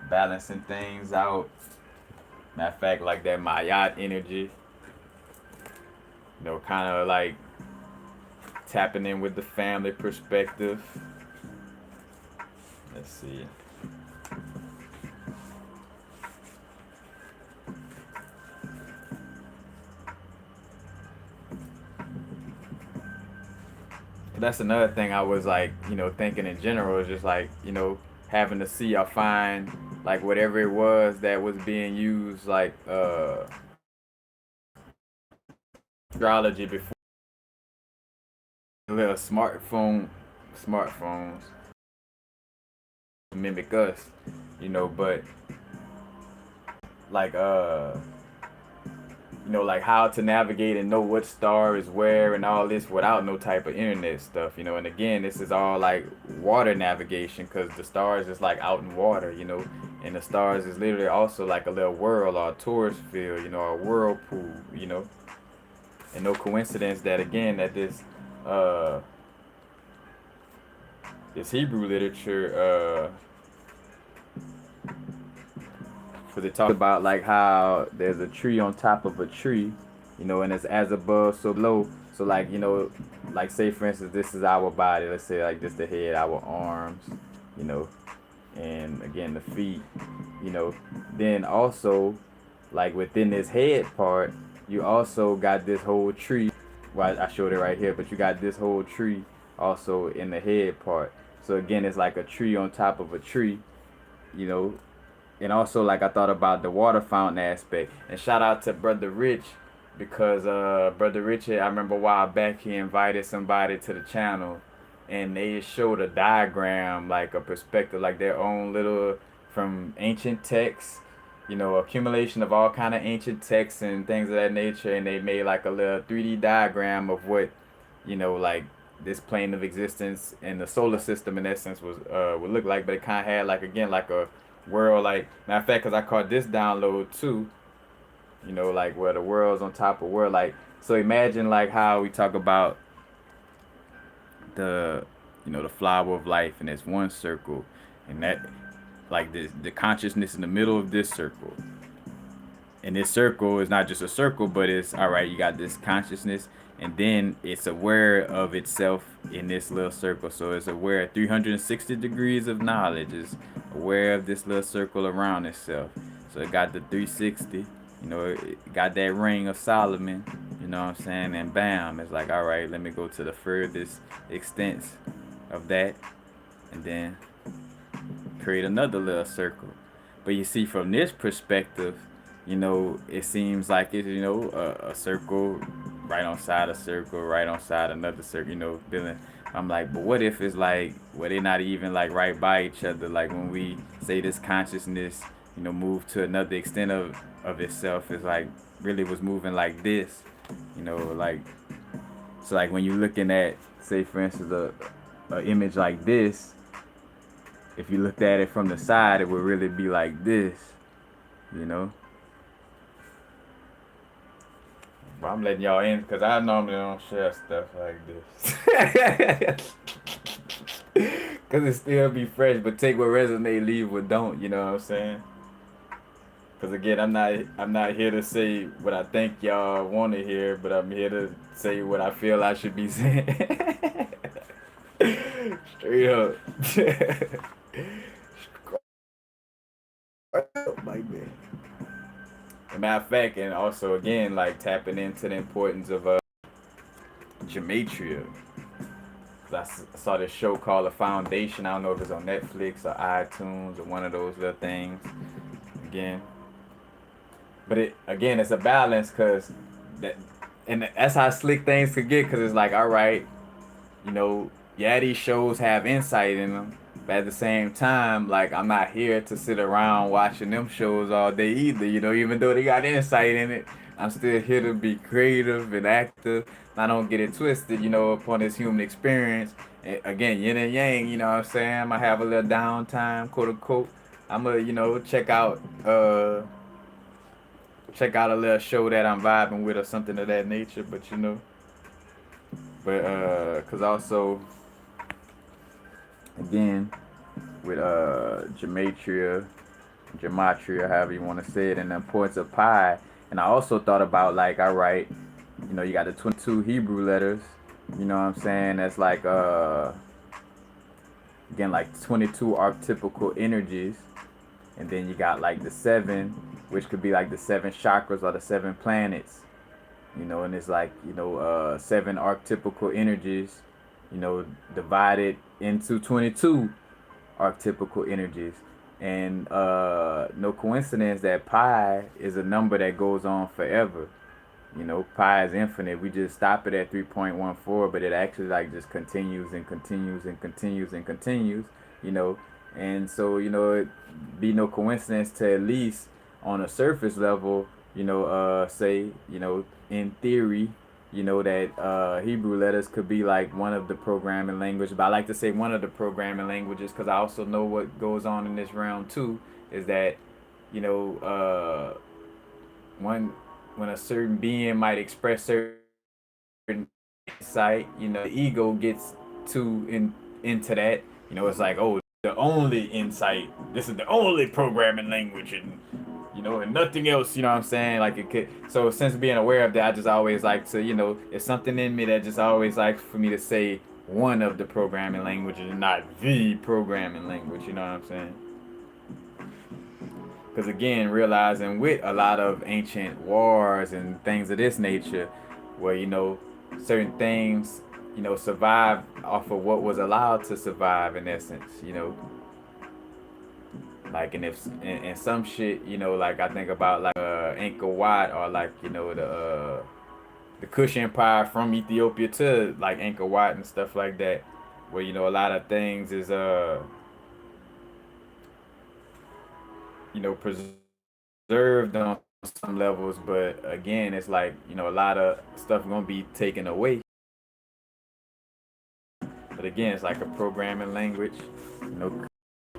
balancing things out. Matter of fact, like that Mayat energy. kind of like tapping in with the family perspective. Let's see. That's another thing I was like, thinking in general is just like, having to see or find like whatever it was that was being used like astrology before little smartphones mimic us, but like like how to navigate and know what star is where and all this without no type of internet stuff, and again, this is all like water navigation because the stars is like out in water, and the stars is literally also like a little whirl or a tourist field, or a whirlpool, and no coincidence that again that uh this Hebrew literature because it talks about like how there's a tree on top of a tree, and it's as above so below. So like like say for instance, this is our body. Let's say like this the head, our arms, you know, and again the feet, you know. Then also, like within this head part, you also got this whole tree. Well, I showed it right here, but you got this whole tree also in the head part. So again, it's like a tree on top of a tree, you know, and also like I thought about the water fountain aspect. And shout out to Brother Rich because Brother Rich, I remember a while back he invited somebody to the channel and they showed a diagram, like a perspective, like their own little from ancient texts, accumulation of all kind of ancient texts and things of that nature, and they made like a little 3D diagram of what, like this plane of existence and the solar system in essence was would look like, but it kind of had like again like a world, like matter of fact, because I caught this download too, like where the world's on top of world, like so imagine like how we talk about the the flower of life and it's one circle, and that like the consciousness in the middle of this circle, and this circle is not just a circle, but it's all right, you got this consciousness, and then it's aware of itself in this little circle, so it's aware of 360 degrees of knowledge, is aware of this little circle around itself. So it got the 360, it got that ring of Solomon, you know what I'm saying, and bam, it's like all right, let me go to the furthest extent of that, and then create another little circle. But you see, from this perspective, it seems like it's, a circle right on side a circle, right on side another circle, building. I'm like, but what if it's like, well, they're not even like right by each other? Like when we say this consciousness, move to another extent of itself, it's like really was moving like this, like, so like when you're looking at, say for instance, a image like this, if you looked at it from the side, it would really be like this, you know. But I'm letting y'all in because I normally don't share stuff like this. Cause it still be fresh, but take what resonate, leave what don't. You know what I'm saying? Cause again, I'm not here to say what I think y'all want to hear, but I'm here to say what I feel I should be saying. Straight up. Like man. As a matter of fact, and also again, like tapping into the importance of gematria. I saw this show called The Foundation. I don't know if it's on Netflix or iTunes or one of those little things. Again, but it's a balance, cause that, and that's how slick things could get. Cause it's like, all right, yeah, these shows have insight in them, but at the same time, like I'm not here to sit around watching them shows all day either. Even though they got insight in it, I'm still here to be creative and active. I don't get it twisted, upon this human experience. And again, yin and yang, you know what I'm saying? I'm gonna have a little downtime, quote unquote. I'm gonna, check out a little show that I'm vibing with or something of that nature, cause also again with gematria, however you want to say it, and the importance of pi. And I also thought about like, all right, You know, you got the 22 Hebrew letters. You know what I'm saying? That's like again like 22 archetypical energies, and then you got like the seven, which could be like the seven chakras or the seven planets. You know, and it's like seven archetypical energies. You know, divided into 22 archetypical energies. And no coincidence that pi is a number that goes on forever. You know, pi is infinite. We just stop it at 3.14, but it actually like just continues and continues and continues and continues, you know. And so, it be no coincidence to at least on a surface level, say, in theory, that Hebrew letters could be like one of the programming languages. But I like to say one of the programming languages because I also know what goes on in this realm too. Is that, you know, one when a certain being might express certain insight, the ego gets into that. It's like, oh, the only insight. This is the only programming language, and and nothing else. You know what I'm saying? Like it could. So since being aware of that, I just always like to, it's something in me that just always likes for me to say one of the programming languages and not the programming language. You know what I'm saying? Because again, realizing with a lot of ancient wars and things of this nature, where certain things survive off of what was allowed to survive in essence, like and if and some shit, like I think about like Angkor Wat or like the Kush Empire from Ethiopia to like Angkor Wat and stuff like that, where a lot of things is preserved on some levels, but again, it's like a lot of stuff gonna be taken away. But again, it's like a programming language,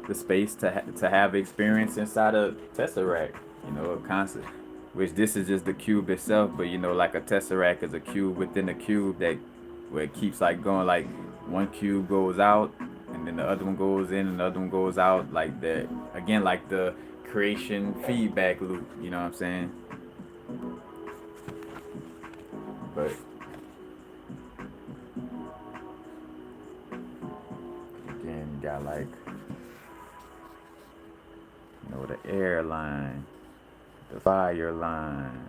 the space to have experience inside a tesseract, a concept. Which this is just the cube itself, but like a tesseract is a cube within a cube that where it keeps like going like one cube goes out and then the other one goes in and the other one goes out like that. Again, like the creation feedback loop. You know what I'm saying? But again, you got like the air line, the fire line,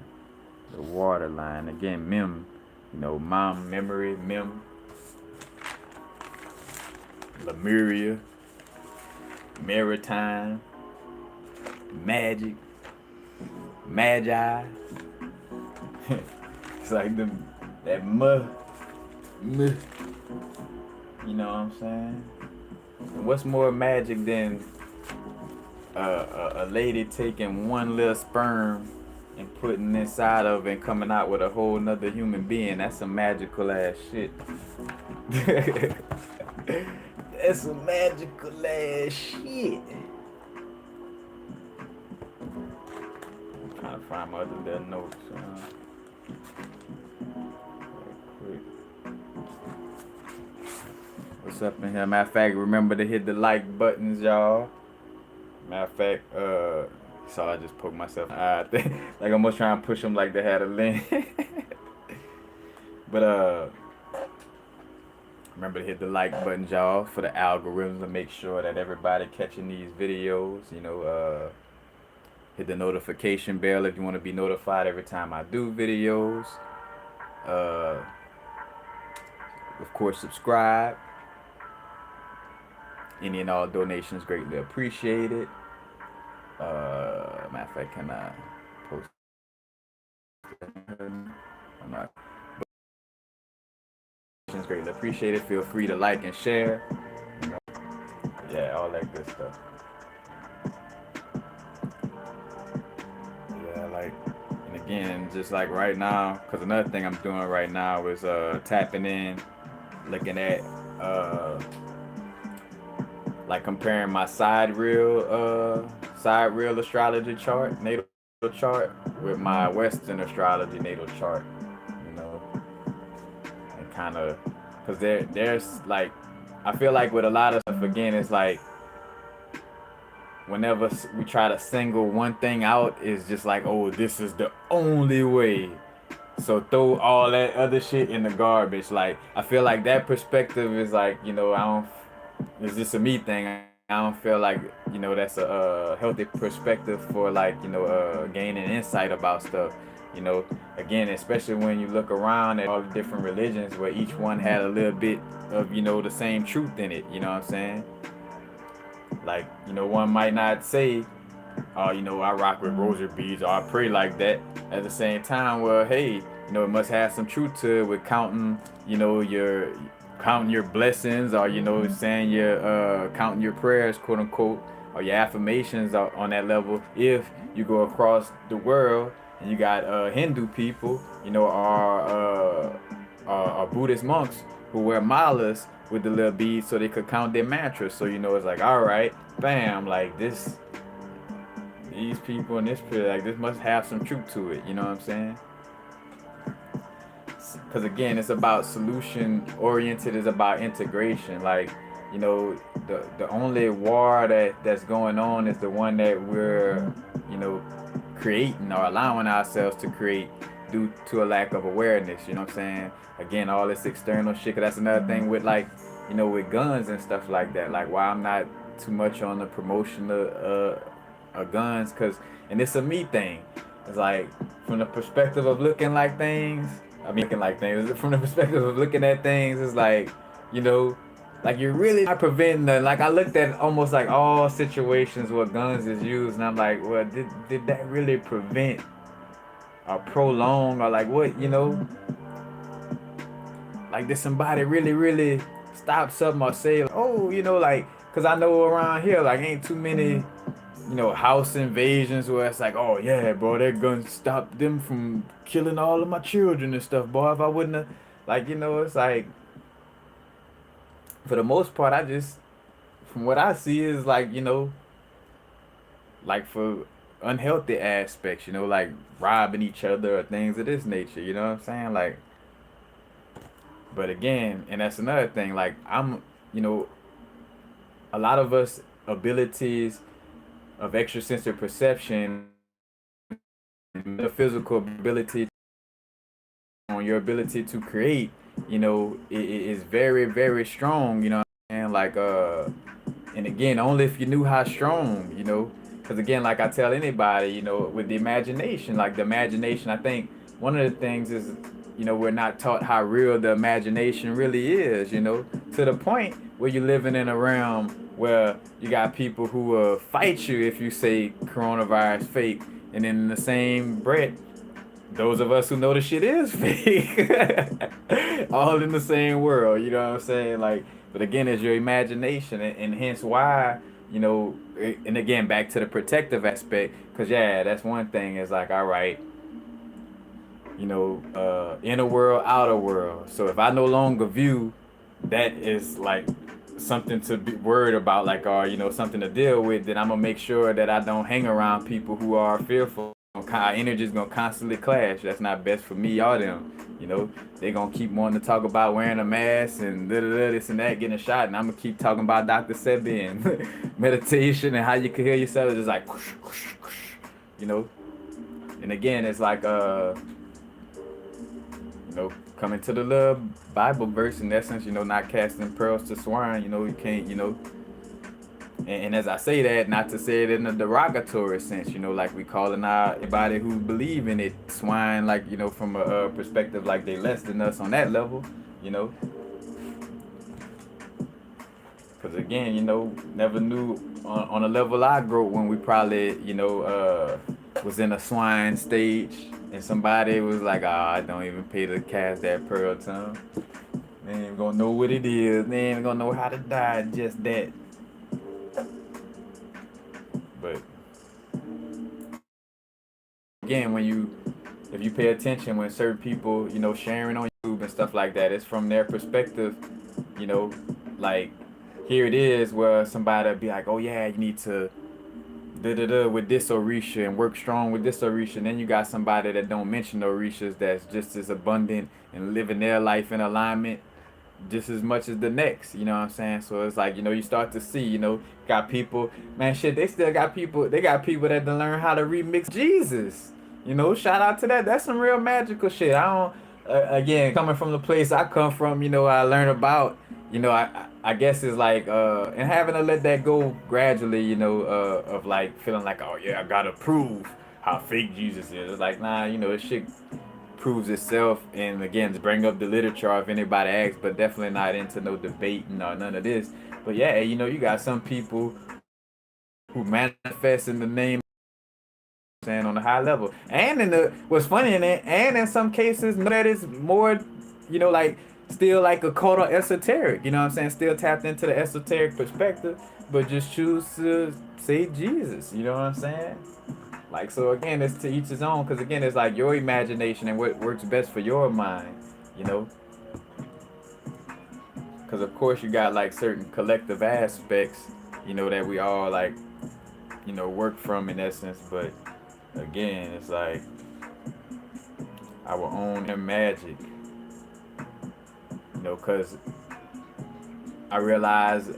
the water line. Again, mem, mom, memory, mem, Lemuria, maritime, magic, magi. It's like that muh, you know what I'm saying? And what's more magic than a lady taking one little sperm and putting inside of it and coming out with a whole nother human being? That's some magical ass shit. That's some magical ass shit. I'm trying to find my other little notes. Quick. What's up in here? Matter of fact, remember to hit the like buttons, y'all. Matter of fact, so I just poked myself. Like I'm almost trying to push them like they had a link. But remember to hit the like button, y'all, for the algorithms to make sure that everybody catching these videos. Hit the notification bell if you want to be notified every time I do videos. Of course, subscribe. Any and all donations greatly appreciated. Matter of fact, can I post? I'm not. Donations greatly appreciated. Feel free to like and share. Yeah, all that good stuff. Yeah, like, and again, just like right now, because another thing I'm doing right now is tapping in, looking at like comparing my sidereal astrology chart, natal chart, with my Western astrology natal chart, and kind of, because there's like, I feel like with a lot of stuff, again, it's like, whenever we try to single one thing out, it's just like, oh, this is the only way. So throw all that other shit in the garbage. Like I feel like that perspective is like, I don't. It's just a me thing. I don't feel like that's a healthy perspective for like gaining insight about stuff. You know, again, especially when you look around at all the different religions where each one had a little bit of the same truth in it. You know what I'm saying? Like one might not say I rock with rosary beads or I pray like that. At the same time, well, hey, it must have some truth to it with counting, your counting your blessings or saying your counting your prayers, quote unquote, or your affirmations on that level. If you go across the world and you got Hindu people, or Buddhist monks who wear malas with the little beads so they could count their mantras. So it's like, all right, bam, like these people in this period, like this must have some truth to it. You know what I'm saying? Because again, it's about solution oriented. It's about integration. Like the only war that's going on is the one that we're creating or allowing ourselves to create due to a lack of awareness. You know what I'm saying? Again, all this external shit. 'Cause that's another thing with like with guns and stuff like that. Like why I'm not too much on the promotion of guns, and it's a me thing. It's like from the perspective of looking like things. I mean, looking like things. From the perspective of looking at things, it's like you know, like you're really not preventing the. Like I looked at almost like all situations where guns is used, and I'm like, well, did that really prevent or prolong or like what like did somebody really stop something or say like, oh like because I know around here like ain't too many house invasions where it's like, oh yeah, bro, they're gonna stop them from killing all of my children and stuff, boy. If I wouldn't have, like, it's like, for the most part, I just, from what I see, is like, like for unhealthy aspects, like robbing each other or things of this nature, you know what I'm saying? Like, but again, and that's another thing, like, you know, a lot of us abilities of extrasensory perception, metaphysical ability on your ability to create, it is very, very strong, and like and again, only if you knew how strong, because again, like I tell anybody, with the imagination, like the imagination, I think one of the things is, we're not taught how real the imagination really is, to the point where you're living in a realm where you got people who will fight you if you say coronavirus fake, and in the same breath, those of us who know the shit is fake, all in the same world. You know what I'm saying? Like, but again, it's your imagination, and hence why and again, back to the protective aspect, because yeah, that's one thing. Is like, all right, inner world, outer world. So if I no longer view that is like something to be worried about, like, or something to deal with, then I'm gonna make sure that I don't hang around people who are fearful. Our energy is gonna constantly clash. That's not best for me or them. They gonna keep wanting to talk about wearing a mask and this and that, getting a shot, and I'm gonna keep talking about Dr. Sebi and meditation and how you can heal yourself. It's just like, whoosh, whoosh, whoosh, you know. And again, it's like coming to the little Bible verse in essence, not casting pearls to swine. You can't, and as I say that, not to say it in a derogatory sense, like we calling out everybody who believe in it swine, like, from a perspective like they less than us on that level, because again, never knew on a level I grew when we probably, was in a swine stage and somebody was like, I don't even pay to cast that pearl to them. They ain't gonna know what it is. They ain't gonna know how to die just that. But again, if you pay attention when certain people, sharing on YouTube and stuff like that, it's from their perspective, like here it is where somebody be like, oh yeah, you need to da da da with this Orisha and work strong with this Orisha. And then you got somebody that don't mention Orishas that's just as abundant and living their life in alignment just as much as the next, you know what I'm saying? So it's like, you start to see, got people, man, shit, they still got people, they got people that done learn how to remix Jesus. You know, shout out to that. That's some real magical shit. I don't. Again, coming from the place I come from, you know, I learned about. You know, I guess it's like and having to let that go gradually. You know, of like feeling like, oh yeah, I gotta prove how fake Jesus is. It's like, nah, you know, this shit proves itself. And again, to bring up the literature if anybody asks, but definitely not into no debating or none of this. But yeah, you know, you got some people who manifest in the name saying on a high level. And in the what's funny in it, and in some cases know that it's more, you know, like still like a cult or esoteric, you know what I'm saying? Still tapped into the esoteric perspective, but just choose to say Jesus, you know what I'm saying? Like so again, it's to each his own, because again, it's like your imagination and what works best for your mind, you know? Because of course you got like certain collective aspects, you know, that we all like, you know, work from in essence, but again, it's like our own inner magic, you know, because I realized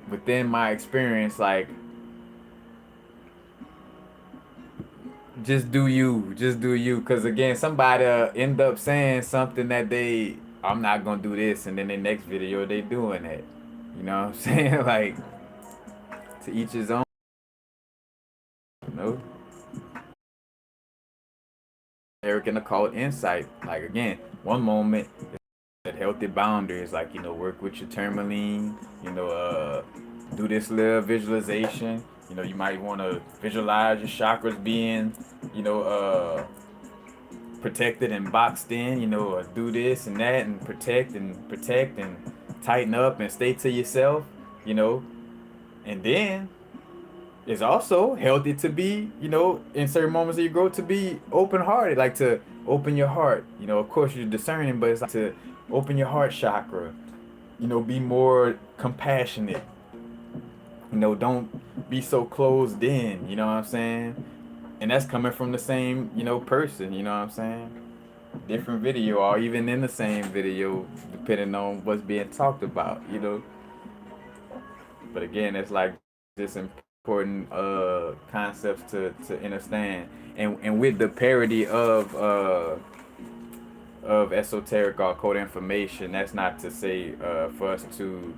within my experience, like, just do you, because again, somebody end up saying something that they, I'm not gonna do this, and then the next video they doing it, you know what I'm saying? Like, to each his own, you know. Eric and occult insight, like again, one moment set healthy boundaries, like, you know, work with your tourmaline, you know, do this little visualization. You know, you might want to visualize your chakras being, you know, protected and boxed in, you know, do this and that and protect and tighten up and stay to yourself, you know. And then it's also healthy to be, you know, in certain moments of your growth to be open hearted, like to open your heart. You know, of course you're discerning, but it's like to open your heart chakra, you know, be more compassionate. You know, don't be so closed in, you know what I'm saying? And that's coming from the same, you know, person, you know what I'm saying? Different video or even in the same video, depending on what's being talked about, you know. But again, it's like this important concepts to understand. And with the parody of esoteric or code information, that's not to say for us to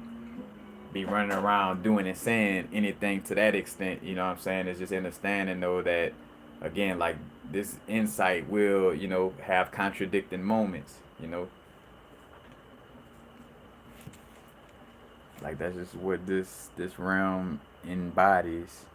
be running around doing and saying anything to that extent, you know what I'm saying? It's just understand and know that again, like this insight will, you know, have contradicting moments, you know. Like that's just what this realm embodies.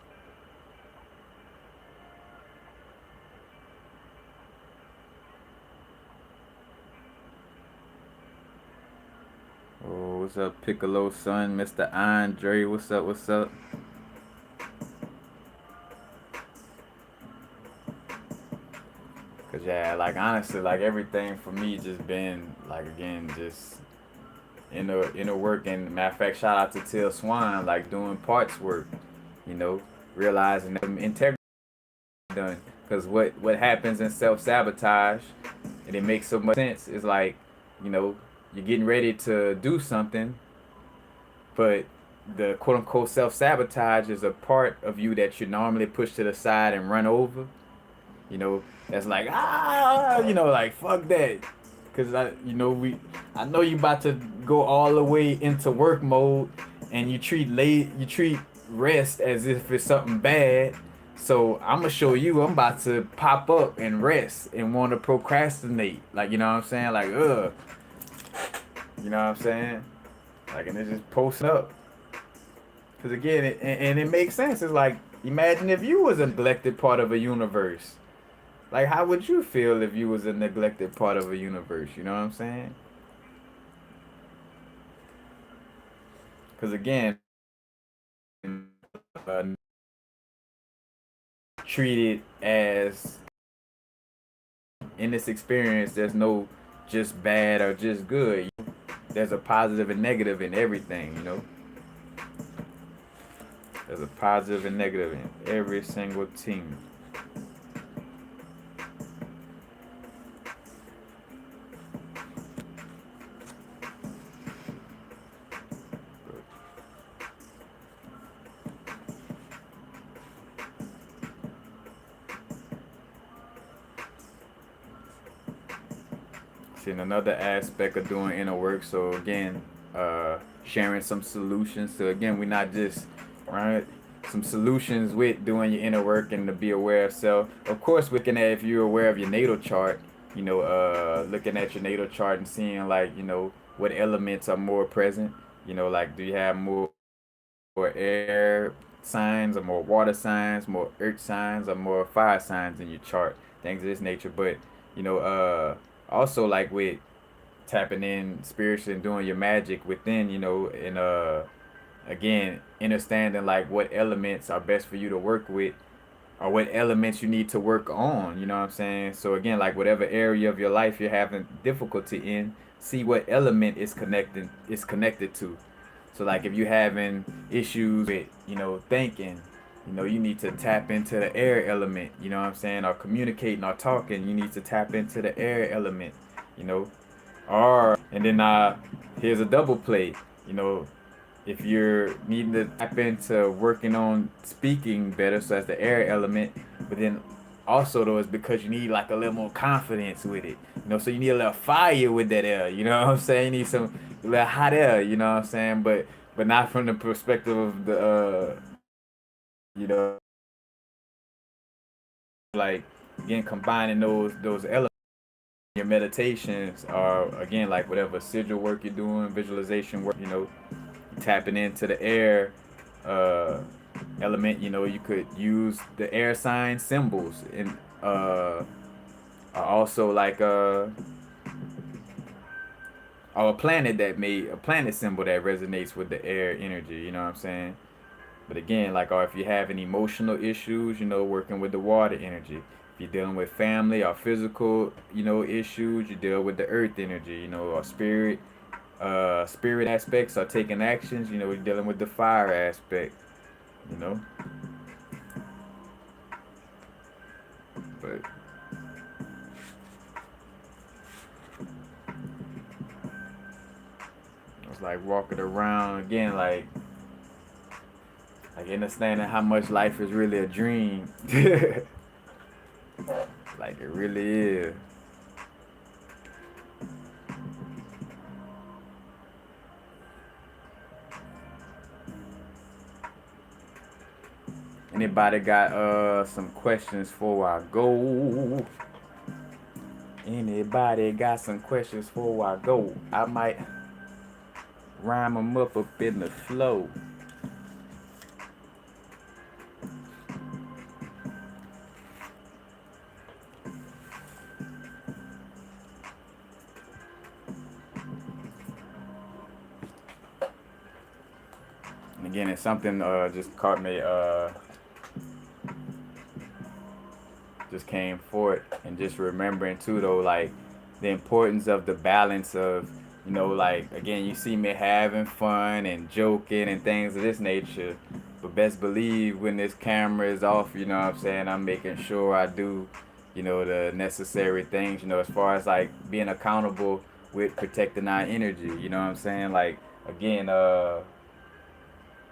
Oh, what's up, Piccolo son, Mr. Andre? What's up? What's up? Cause yeah, like honestly, like everything for me just been like again just inner work. And matter of fact, shout out to Till Swan, like doing parts work, you know, realizing them integrity done. Cause what happens in self sabotage, and it makes so much sense. Is like, you know, you're getting ready to do something, but the quote unquote self sabotage is a part of you that you normally push to the side and run over. You know, that's like you know, like fuck that, cause you know, I know you about to go all the way into work mode, and you treat rest as if it's something bad. So I'm gonna show you, I'm about to pop up and rest and want to procrastinate, like you know what I'm saying, like you know what I'm saying, like and it's just posting up. Cause again, and it makes sense. It's like imagine if you was a neglected part of a universe. Like, how would you feel if you was a neglected part of a universe? You know what I'm saying? Because again, uh, treated as in this experience, there's no just bad or just good. There's a positive and negative in everything. You know, there's a positive and negative in every single team. meditation, another aspect of doing inner work. So again, sharing some solutions. So again, we're not just right some solutions with doing your inner work and to be aware of self. Of course, looking at if you're aware of your natal chart, looking at your natal chart and seeing like what elements are more present. Like do you have more air signs or more water signs, more earth signs or more fire signs in your chart, things of this nature. But you know, also like with tapping in spiritually and doing your magic within, and again understanding like what elements are best for you to work with or what elements you need to work on, you know what I'm saying? So again, like whatever area of your life you're having difficulty in, see what element is connected to. So like if you're having issues with, thinking, you need to tap into the air element, you know what I'm saying? Or communicating or talking, you need to tap into the air element, you know. Or and then here's a double play, you know, if you're needing to tap into working on speaking better, so that's the air element, but then also though it's because you need like a little more confidence with it, so you need a little fire with that air, you know what I'm saying? You need some a little hot air, you know what I'm saying? But not from the perspective of the you know like again combining those elements. Your meditations are again like whatever sigil work you're doing, visualization work, tapping into the air uh, element. You could use the air sign symbols and also like or a planet that made a planet symbol that resonates with the air energy. You know what I'm saying? But again, like or if you have any emotional issues, working with the water energy. If you're dealing with family or physical, issues, you deal with the earth energy, or spirit aspects or taking actions, you're dealing with the fire aspect, you know. But it's like walking around again, like understanding how much life is really a dream. Like it really is. Anybody got some questions before I go? Anybody got some questions before I go? I might rhyme them up in the flow. And again, it's something just caught me, just came forth, and just remembering too though, like the importance of the balance of, like again, you see me having fun and joking and things of this nature, but best believe when this camera is off, you know what I'm saying, I'm making sure I do, the necessary things, as far as like being accountable with protecting our energy, you know what I'm saying, like again,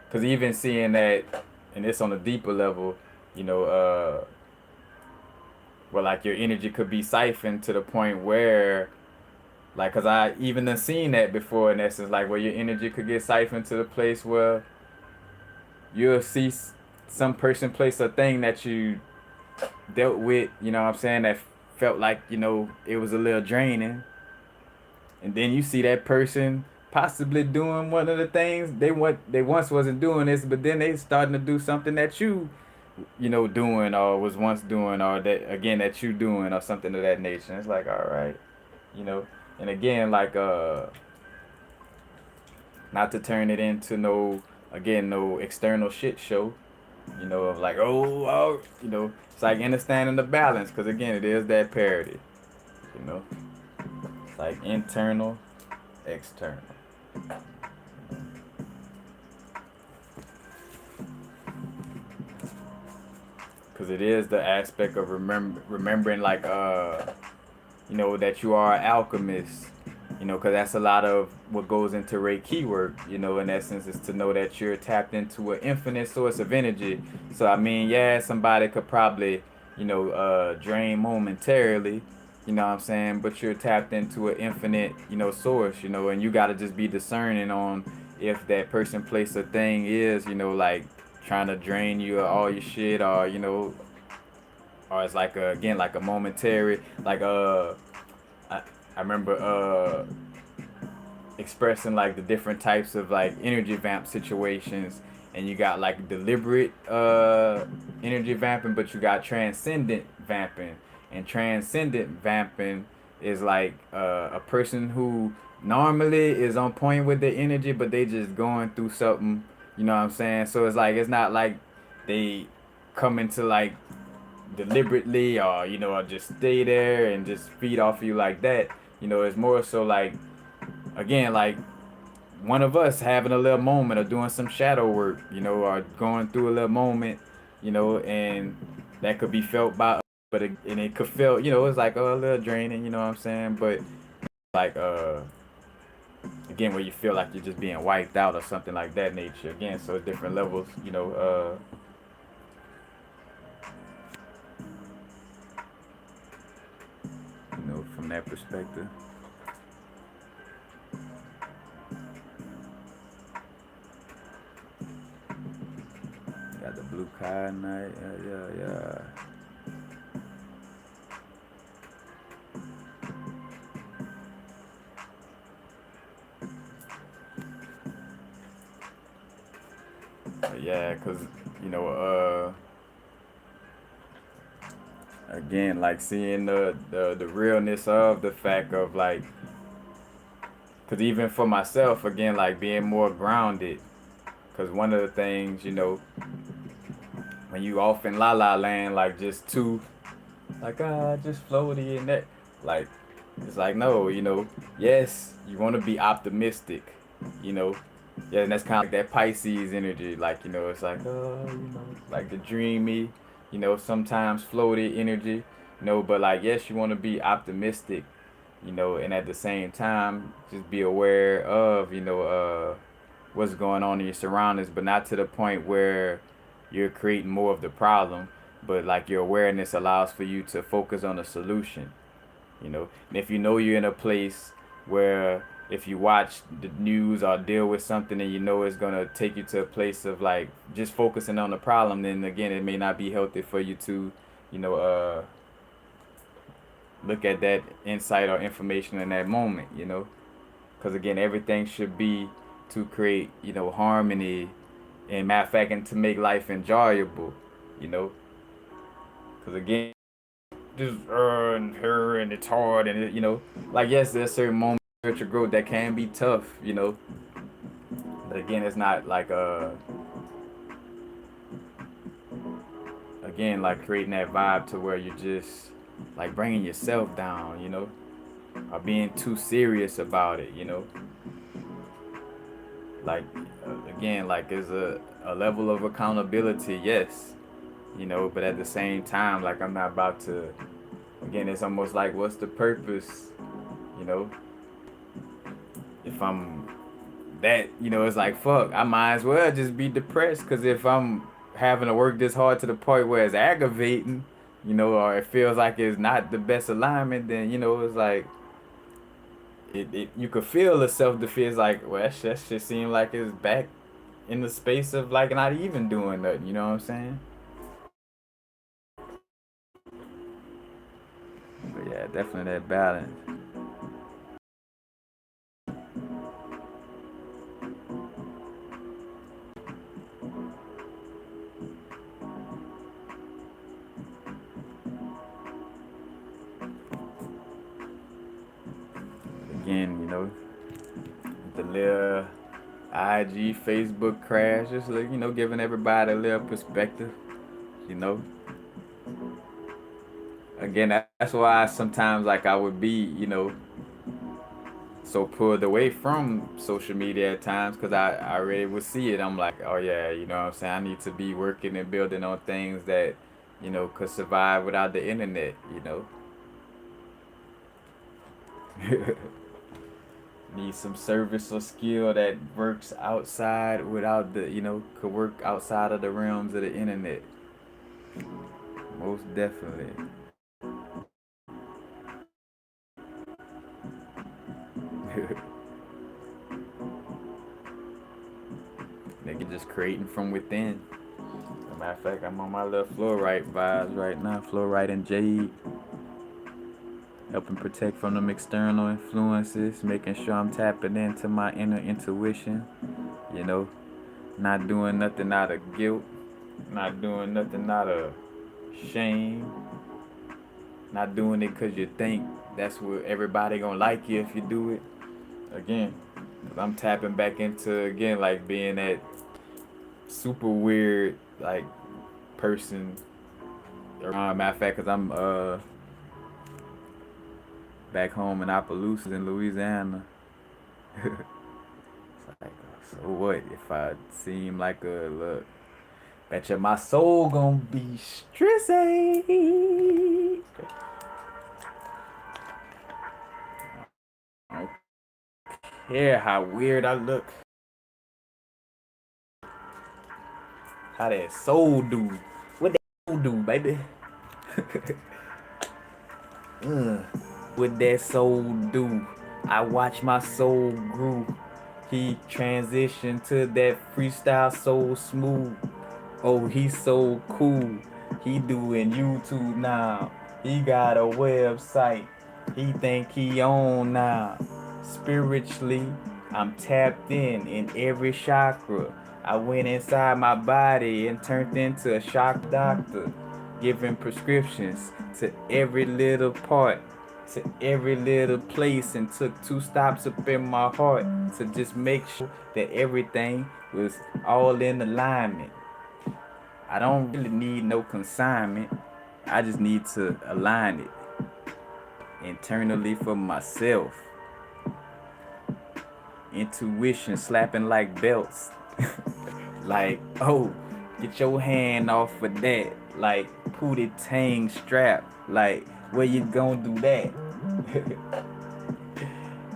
because even seeing that, and it's on a deeper level, where like your energy could be siphoned to the point where, like, cause I even done seen that before in essence, like where your energy could get siphoned to the place where you'll see some person, place, or thing that you dealt with, you know what I'm saying, that felt like, it was a little draining. And then you see that person possibly doing one of the things they once wasn't doing this, but then they starting to do something that doing or was once doing, or that again that you doing or something of that nature. It's like all right, you know. And again, like not to turn it into no external shit show, of like it's like understanding the balance, because again it is that parity, you know. It's like internal, external. Because it is the aspect of remembering like that you are an alchemist, because that's a lot of what goes into Reiki work, in essence, is to know that you're tapped into an infinite source of energy. So I mean, yeah, somebody could probably drain momentarily, you know what I'm saying, but you're tapped into an infinite, source, and you got to just be discerning on if that person, place, or thing is, like trying to drain you of all your shit, or or it's like again like a momentary, like I remember expressing like the different types of like energy vamp situations, and you got like deliberate energy vamping, but you got transcendent vamping. And transcendent vamping is like a person who normally is on point with their energy, but they just going through something, you know what I'm saying? So it's like it's not like they come into like deliberately, or or just stay there and just feed off you like that. It's more so like, again, like one of us having a little moment or doing some shadow work, or going through a little moment, and that could be felt by us, but and it could feel, it's like, a little draining, you know what I'm saying? But like again, where you feel like you're just being wiped out or something like that nature. Again, so different levels, from that perspective. Got the blue car night, yeah. Yeah, cause you know, again, like seeing the realness of the fact of like, cause even for myself, again, like being more grounded. Cause one of the things, when you off in la la land, like just too, like just floaty and that, like it's like no, yes, you want to be optimistic, you know, yeah, and that's kind of like that Pisces energy, like it's like like the dreamy, sometimes floaty energy, but like yes, you want to be optimistic, and at the same time, just be aware of, what's going on in your surroundings, but not to the point where you're creating more of the problem, but like your awareness allows for you to focus on the solution, And if you know you're in a place where if you watch the news or deal with something and it's gonna take you to a place of like just focusing on the problem, then again it may not be healthy for you to, you know, uh, look at that insight or information in that moment, because again everything should be to create, harmony, and matter of fact, and to make life enjoyable, you know, because again just and her and it's hard and like yes, there's certain moments of spiritual growth that can be tough, but again it's not like again like creating that vibe to where you're just like bringing yourself down, or being too serious about it, like again like there's a level of accountability, yes, but at the same time like I'm not about to, again it's almost like what's the purpose, you know if I'm that, it's like fuck, I might as well just be depressed, because if I'm having to work this hard to the point where it's aggravating, or it feels like it's not the best alignment, then it's like you could feel the self defeat. It's like, well, that shit seem like it's back in the space of like not even doing nothing, you know what I'm saying? But yeah, definitely that balance. Again, the little IG, Facebook crash, just like, giving everybody a little perspective, you know. Again, that's why sometimes like I would be, so pulled away from social media at times, because I really would see it. I'm like, oh yeah, you know what I'm saying? I need to be working and building on things that, could survive without the internet, Need some service or skill that works outside without the, could work outside of the realms of the internet. Most definitely. Nigga just creating from within. As a matter of fact, I'm on my little fluorite vibes right now. Fluorite and jade. Helping protect from them external influences. Making sure I'm tapping into my inner intuition. You know, not doing nothing out of guilt. Not doing nothing out of shame. Not doing it because you think that's what everybody gonna like you if you do it. Again, because I'm tapping back into, again, like being that super weird, like, person. Matter of fact, because I'm back home in Opelousas in Louisiana. It's like, so what if I seem like a look? Betcha my soul gonna be stressy. I don't care how weird I look. How that soul do? What that soul do, baby? uh, what that soul do? I watch my soul grow. He transitioned to that freestyle so smooth. Oh, he's so cool. He doing YouTube now. He got a website. He think he on now. Spiritually, I'm tapped in every chakra. I went inside my body and turned into a shock doctor, giving prescriptions to every little part, to every little place, and took 2 stops up in my heart to just make sure that everything was all in alignment. I don't really need no consignment. I just need to align it internally for myself. Intuition slapping like belts. Like, oh, get your hand off of that. Like, Pootie Tang strap. Like, where you gonna do that?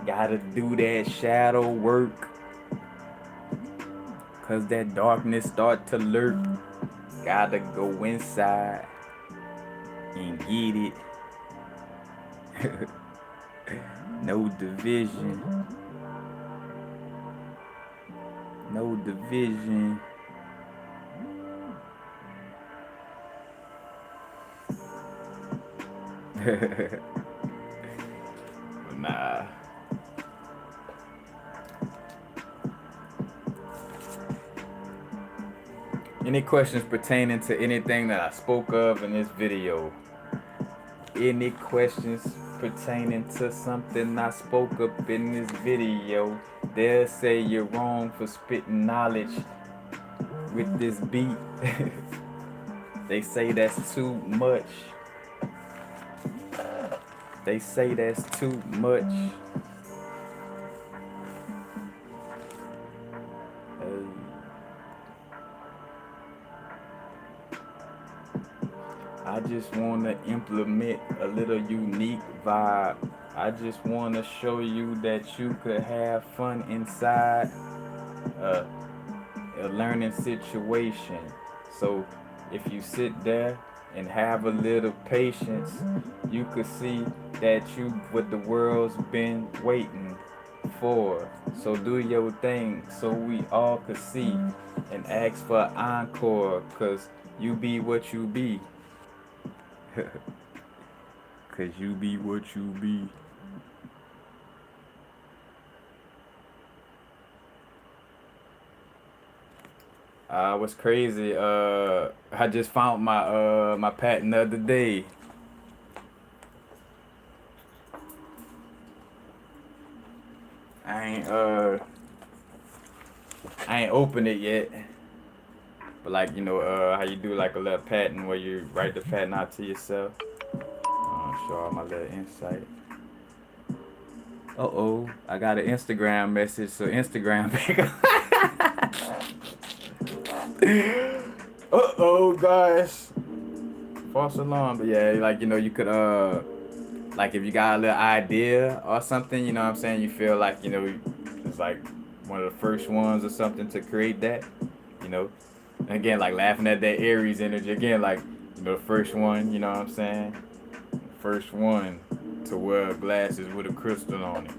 Gotta do that shadow work. Cause that darkness start to lurk. Gotta go inside and get it. No division. No division. Nah. Any questions pertaining to anything that I spoke of in this video? Any questions pertaining to something I spoke up in this video? They'll say you're wrong for spitting knowledge with this beat. They say that's too much. They say that's too much. I just want to implement a little unique vibe. I just want to show you that you could have fun inside a learning situation. So if you sit there and have a little patience, you could see that you what the world's been waiting for. So do your thing so we all could see and ask for encore, cause you be what you be. Cause you be what you be. What's crazy, I just found my patent the other day. I ain't opened it yet. But like, how you do like a little patent where you write the patent out to yourself. Show all my little insight. Uh-oh, I got an Instagram message, so Instagram pick up. Uh-oh, guys. False alarm. But yeah, like, you could, like if you got a little idea or something, you know what I'm saying? You feel like, it's like one of the first ones or something to create that, you know? And again, like laughing at that Aries energy. Again, like, the first one, you know what I'm saying? First one to wear glasses with a crystal on it.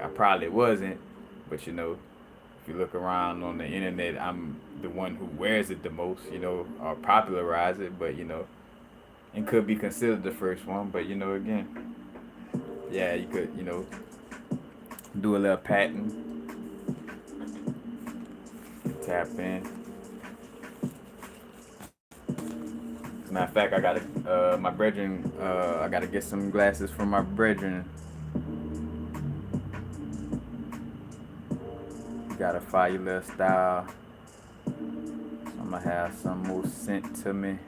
I probably wasn't, but you look around on the internet, I'm the one who wears it the most, or popularize it, but and could be considered the first one. But again, yeah, you could, do a little patent, tap in. As a matter of fact, I gotta, my brethren, I gotta get some glasses from my brethren. Got a fire little style. So I'm gonna have some more sent to me.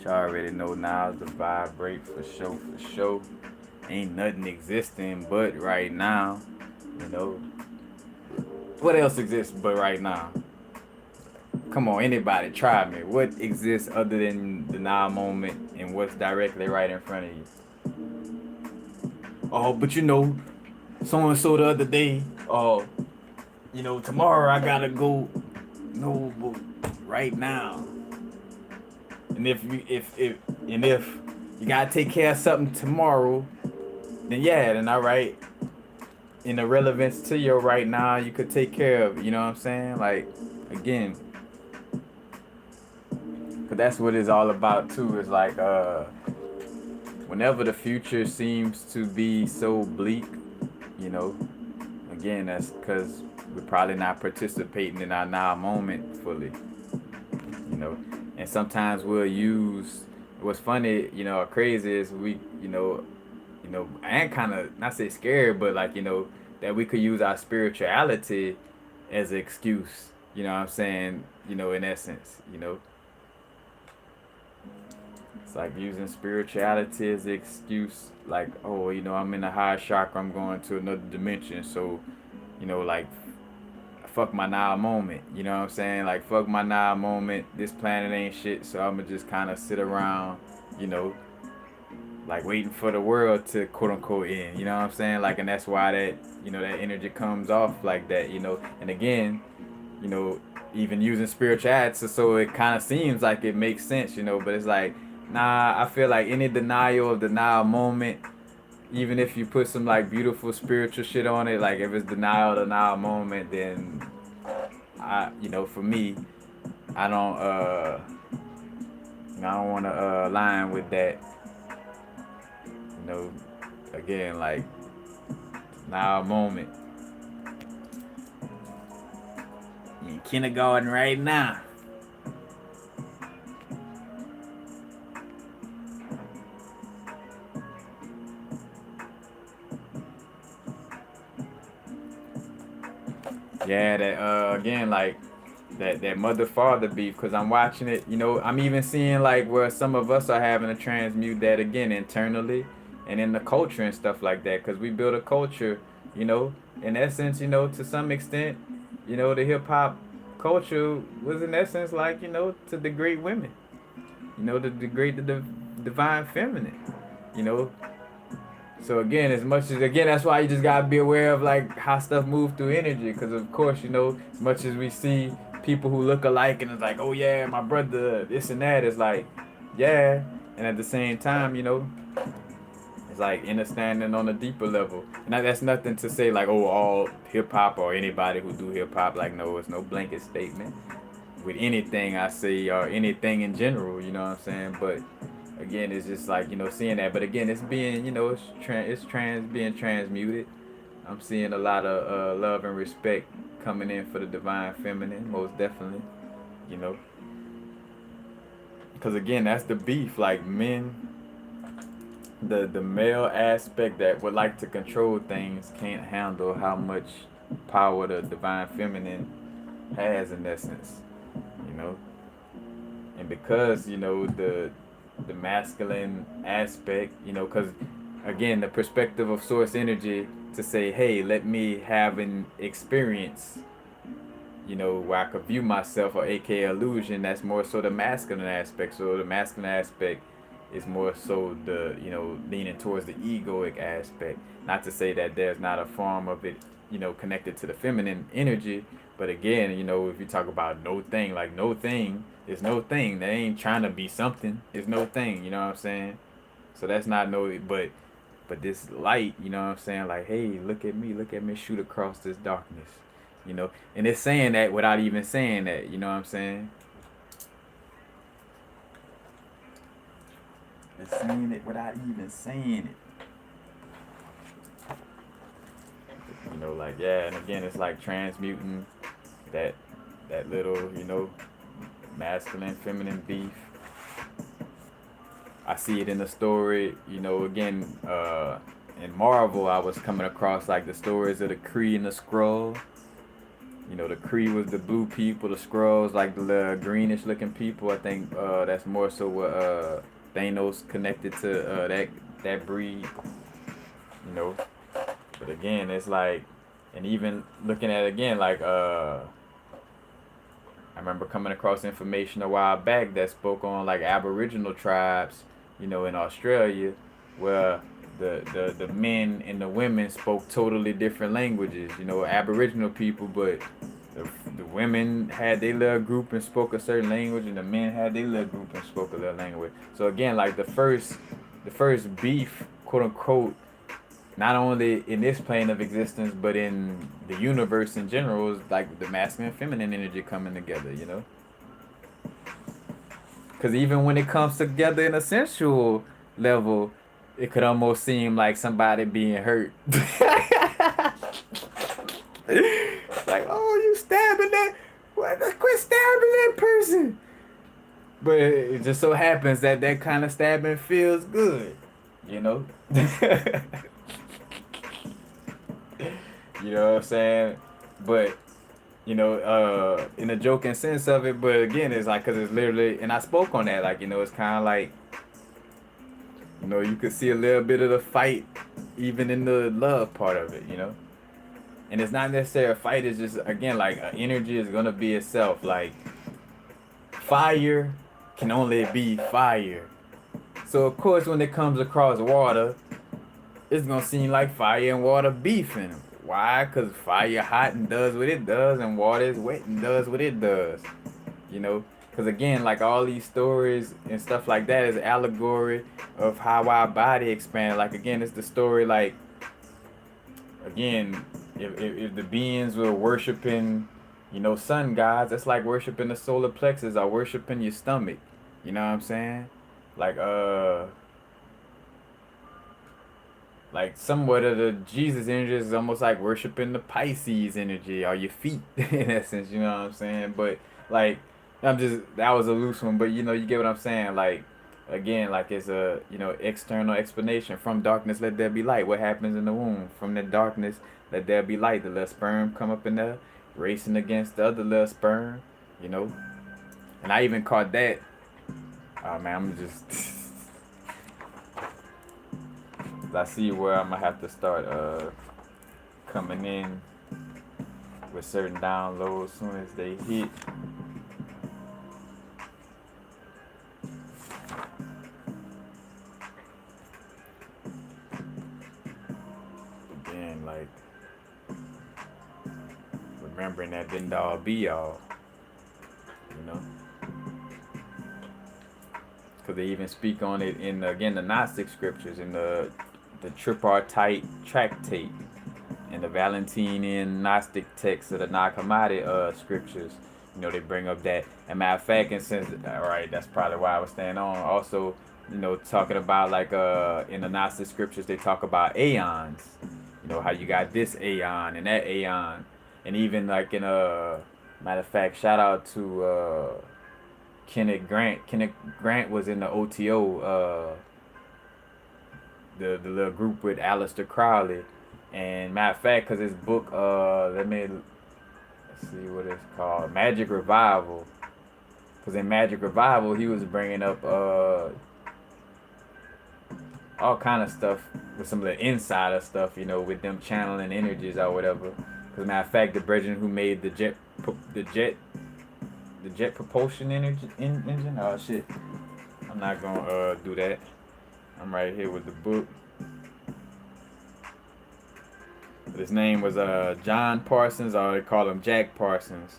Y'all already know now the vibrate for sure. Ain't nothing existing but right now. You know. What else exists but right now? Come on, anybody, try me. What exists other than the now moment and what's directly right in front of you? Oh, but so and so the other day, tomorrow I gotta go. No, but right now. And if you gotta take care of something tomorrow, then yeah, then all right. In the relevance to your right now, you could take care of. You know what I'm saying? Like, again, cause that's what it's all about too. Is like whenever the future seems to be so bleak, you know, again, that's because we're probably not participating in our now moment fully, you know. And sometimes we'll use what's funny, or crazy is I ain't kind of not say scared, but like that we could use our spirituality as an excuse. You know what I'm saying? In essence, it's like using spirituality as an excuse. Like, oh, I'm in a higher chakra. I'm going to another dimension. So, like fuck my now moment. You know what I'm saying? Like fuck my now moment. This planet ain't shit. So I'ma just kind of sit around, like waiting for the world to quote unquote end. You know what I'm saying? Like, and that's why that that energy comes off like that. And again, you know, even using spirituality, so it kind of seems like it makes sense. But it's like, nah. I feel like any denial of the now moment, even if you put some like beautiful spiritual shit on it, like if it's denial of the now moment, then for me, I don't I don't want to align with that. Again, like now moment. You in kindergarten right now. Yeah, that again, like that mother father beef, because I'm watching it. I'm even seeing like where some of us are having to transmute that again internally and in the culture and stuff like that, because we build a culture, in essence, to some extent, the hip hop culture was in essence like, to degrade women, to degrade the divine feminine, you know. So again, as much as again, that's why you just gotta be aware of like how stuff moves through energy, because of course, as much as we see people who look alike and it's like, oh yeah, my brother, this and that, it's like, yeah, and at the same time, it's like understanding on a deeper level. And that's nothing to say like, oh, all hip hop or anybody who do hip hop, like, no, it's no blanket statement with anything I say or anything in general. You know what I'm saying? But again, it's just like seeing that. But again, it's being it's being transmuted. I'm seeing a lot of love and respect coming in for the divine feminine, most definitely. You know, because again, that's the beef. Like men, the male aspect that would like to control things can't handle how much power the divine feminine has in essence. You know, and because the masculine aspect, because again, the perspective of source energy to say, hey, let me have an experience, where I could view myself, or aka illusion, that's more so the masculine aspect. So the masculine aspect is more so the, leaning towards the egoic aspect. Not to say that there's not a form of it, connected to the feminine energy, but again, if you talk about no thing, like no thing is no thing. They ain't trying to be something. It's no thing, you know what I'm saying? So that's not no, but But this light, you know what I'm saying? Like, hey, look at me shoot across this darkness. You know? And it's saying that without even saying that, you know what I'm saying? It's saying it without even saying it. You know, like, yeah, and again it's like transmuting that little, you know, masculine, feminine beef. I see it in the story, you know, again, in Marvel, I was coming across like the stories of the Kree and the Skrull. You know, the Kree was the blue people, the Skrulls like the little greenish looking people. I think that's more so what Thanos connected to that breed. You know, but again, it's like, and even looking at it again, like I remember coming across information a while back that spoke on like Aboriginal tribes, you know, in Australia, where the men and the women spoke totally different languages. You know, Aboriginal people, but the women had their little group and spoke a certain language, and the men had their little group and spoke a little language. So again, like the first beef, quote unquote, not only in this plane of existence, but in the universe in general, is like the masculine and feminine energy coming together, you know? Because even when it comes together in a sensual level, it could almost seem like somebody being hurt. Like, oh, you stabbing that? What? Quit stabbing that person. But it just so happens that that kind of stabbing feels good, you know? You know what I'm saying? But you know, in a joking sense of it. But again, it's like, cause it's literally, and I spoke on that. Like, you know, it's kind of like, you know, you could see a little bit of the fight, even in the love part of it. You know, and it's not necessarily a fight. It's just again like energy is gonna be itself. Like fire can only be fire. So of course, when it comes across water, it's gonna seem like fire and water beefing. Why? Cause fire hot and does what it does, and water is wet and does what it does. You know, because again, like all these stories and stuff like that is allegory of how our body expands. Like again, it's the story. Like again, if the beings were worshiping, you know, sun gods, that's like worshiping the solar plexus or worshiping your stomach. You know what I'm saying? Like like somewhat of the Jesus energy is almost like worshiping the Pisces energy or your feet in essence, you know what I'm saying? But like I'm just that was a loose one, but you know, you get what I'm saying? Like again, like it's a, you know, external explanation. From darkness let there be light. What happens in the womb? From the darkness let there be light. The little sperm come up in there, racing against the other little sperm, you know? And I even caught that. Oh man, I'm just I see where I'm gonna have to start coming in with certain downloads as soon as they hit. Again, like remembering that didn't all be all, you know, because they even speak on it in again the Gnostic scriptures, in the tripartite tractate, in the Valentinian Gnostic text of the Nag Hammadi scriptures. You know, they bring up that. And matter of fact, and since all right, that's probably why I was staying on. Also, you know, talking about like in the Gnostic scriptures, they talk about aeons. You know how you got this aeon and that aeon, and even like in matter of fact, shout out to Kenneth Grant. Kenneth Grant was in the OTO. The little group with Aleister Crowley, and matter of fact, cause his book, let's see what it's called, Magic Revival. Cause in Magic Revival, he was bringing up all kind of stuff with some of the insider stuff, you know, with them channeling energies or whatever. Cause matter of fact, the brethren who made the jet propulsion engine. Oh shit, I'm not gonna do that. I'm right here with the book. But his name was John Parsons, or they call him Jack Parsons.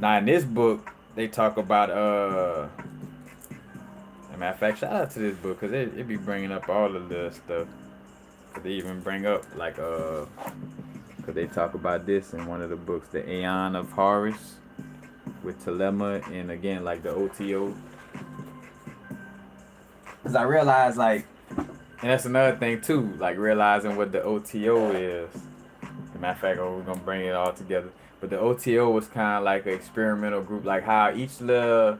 Now in this book, they talk about matter of fact, shout out to this book because it be bringing up all of the stuff. Cause they even bring up like cause they talk about this in one of the books, the Aeon of Horus with Telema, and again like the OTO. Cause I realized like, and that's another thing too, like realizing what the OTO is. As a matter of fact, we're gonna bring it all together. But the OTO was kind of like an experimental group, like how each little,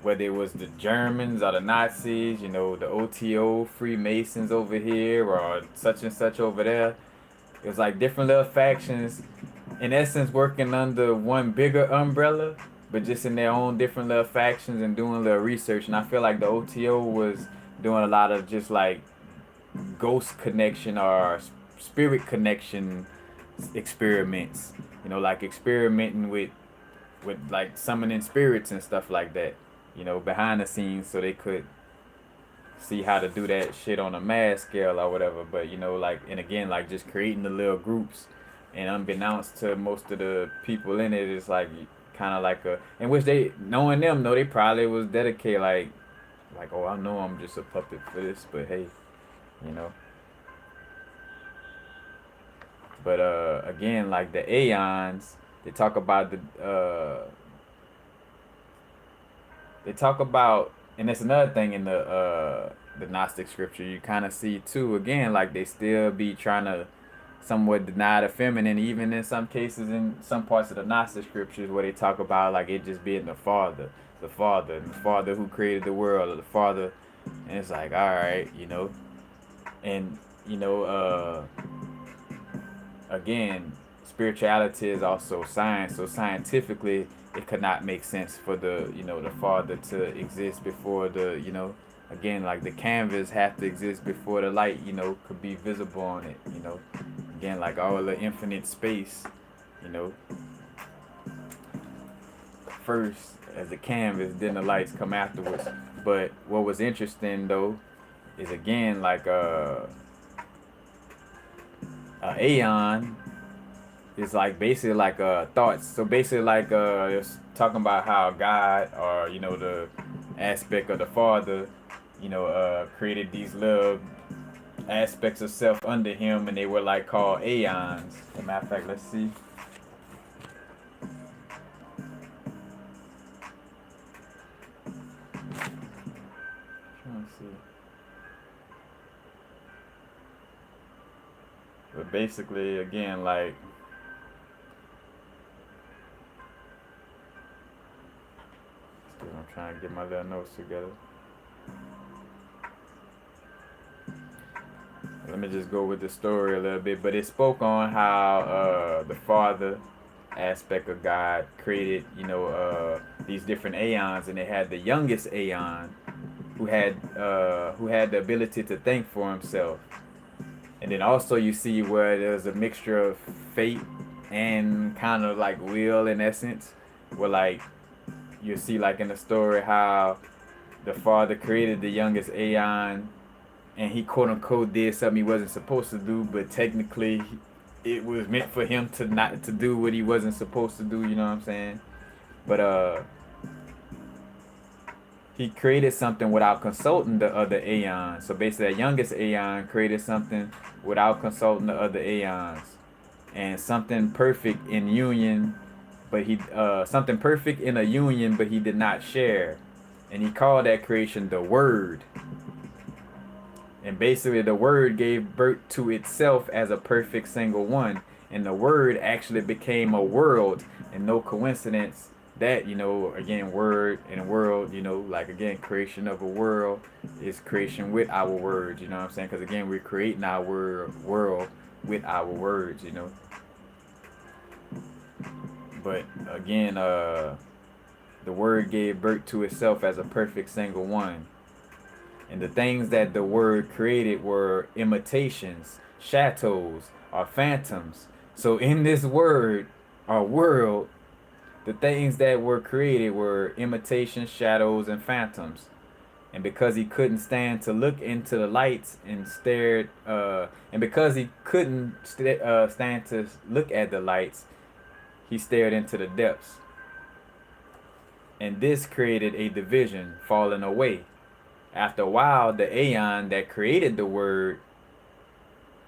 whether it was the Germans or the Nazis, you know, the OTO Freemasons over here or such and such over there. It was like different little factions, in essence, working under one bigger umbrella, but just in their own different little factions and doing a little research. And I feel like the OTO was doing a lot of just like ghost connection or spirit connection experiments. You know, like experimenting with like summoning spirits and stuff like that. You know, behind the scenes, so they could see how to do that shit on a mass scale or whatever. But you know, like, and again, like just creating the little groups, and unbeknownst to most of the people in it, it's like kind of like a, in which they, knowing them, though, they probably was dedicated, like, oh, I know I'm just a puppet for this, but hey, you know. But again, like the aeons, they talk about they talk about, and that's another thing in the Gnostic scripture you kind of see too. Again, like they still be trying to somewhat deny the feminine, even in some cases in some parts of the Gnostic scriptures where they talk about like it just being and the Father who created the world, or the Father, and it's like, all right, you know, and you know, again, spirituality is also science. So scientifically, it could not make sense for the, you know, the Father to exist before the, you know, again, like the canvas have to exist before the light, you know, could be visible on it. You know, again, like all the infinite space, you know, first as the canvas, then the lights come afterwards. But what was interesting though is again like aeon is like basically like thoughts. So basically like it's talking about how God, or you know, the aspect of the Father, you know, created these little aspects of self under him, and they were like called aeons. As a matter of fact, let's see. Trying to see. But basically, again, like I'm trying to get my little notes together. Let me just go with the story a little bit. But it spoke on how the Father aspect of God created, you know, these different aeons, and they had the youngest aeon who had the ability to think for himself. And then also you see where there's a mixture of fate and kind of like will in essence, where like you see like in the story how the Father created the youngest aeon, and he quote unquote did something he wasn't supposed to do, but technically it was meant for him to not to do what he wasn't supposed to do, you know what I'm saying? But he created something without consulting the other aeons. So basically that youngest aeon created something without consulting the other aeons. And something perfect in union, but he something perfect in a union, but he did not share. And he called that creation the Word. And basically the Word gave birth to itself as a perfect single one. And the Word actually became a world, and no coincidence that, you know, again, word and world, you know, like again, creation of a world is creation with our words, you know what I'm saying? Because again, we're creating our world with our words, you know. But again, the Word gave birth to itself as a perfect single one. And the things that the Word created were imitations, chateaus, or phantoms. So in this word, or world, the things that were created were imitations, shadows, and phantoms. And because he couldn't stand to look into the lights and stared, and because he couldn't stand to look at the lights, he stared into the depths. And this created a division, falling away. after a while, the aeon that created the word,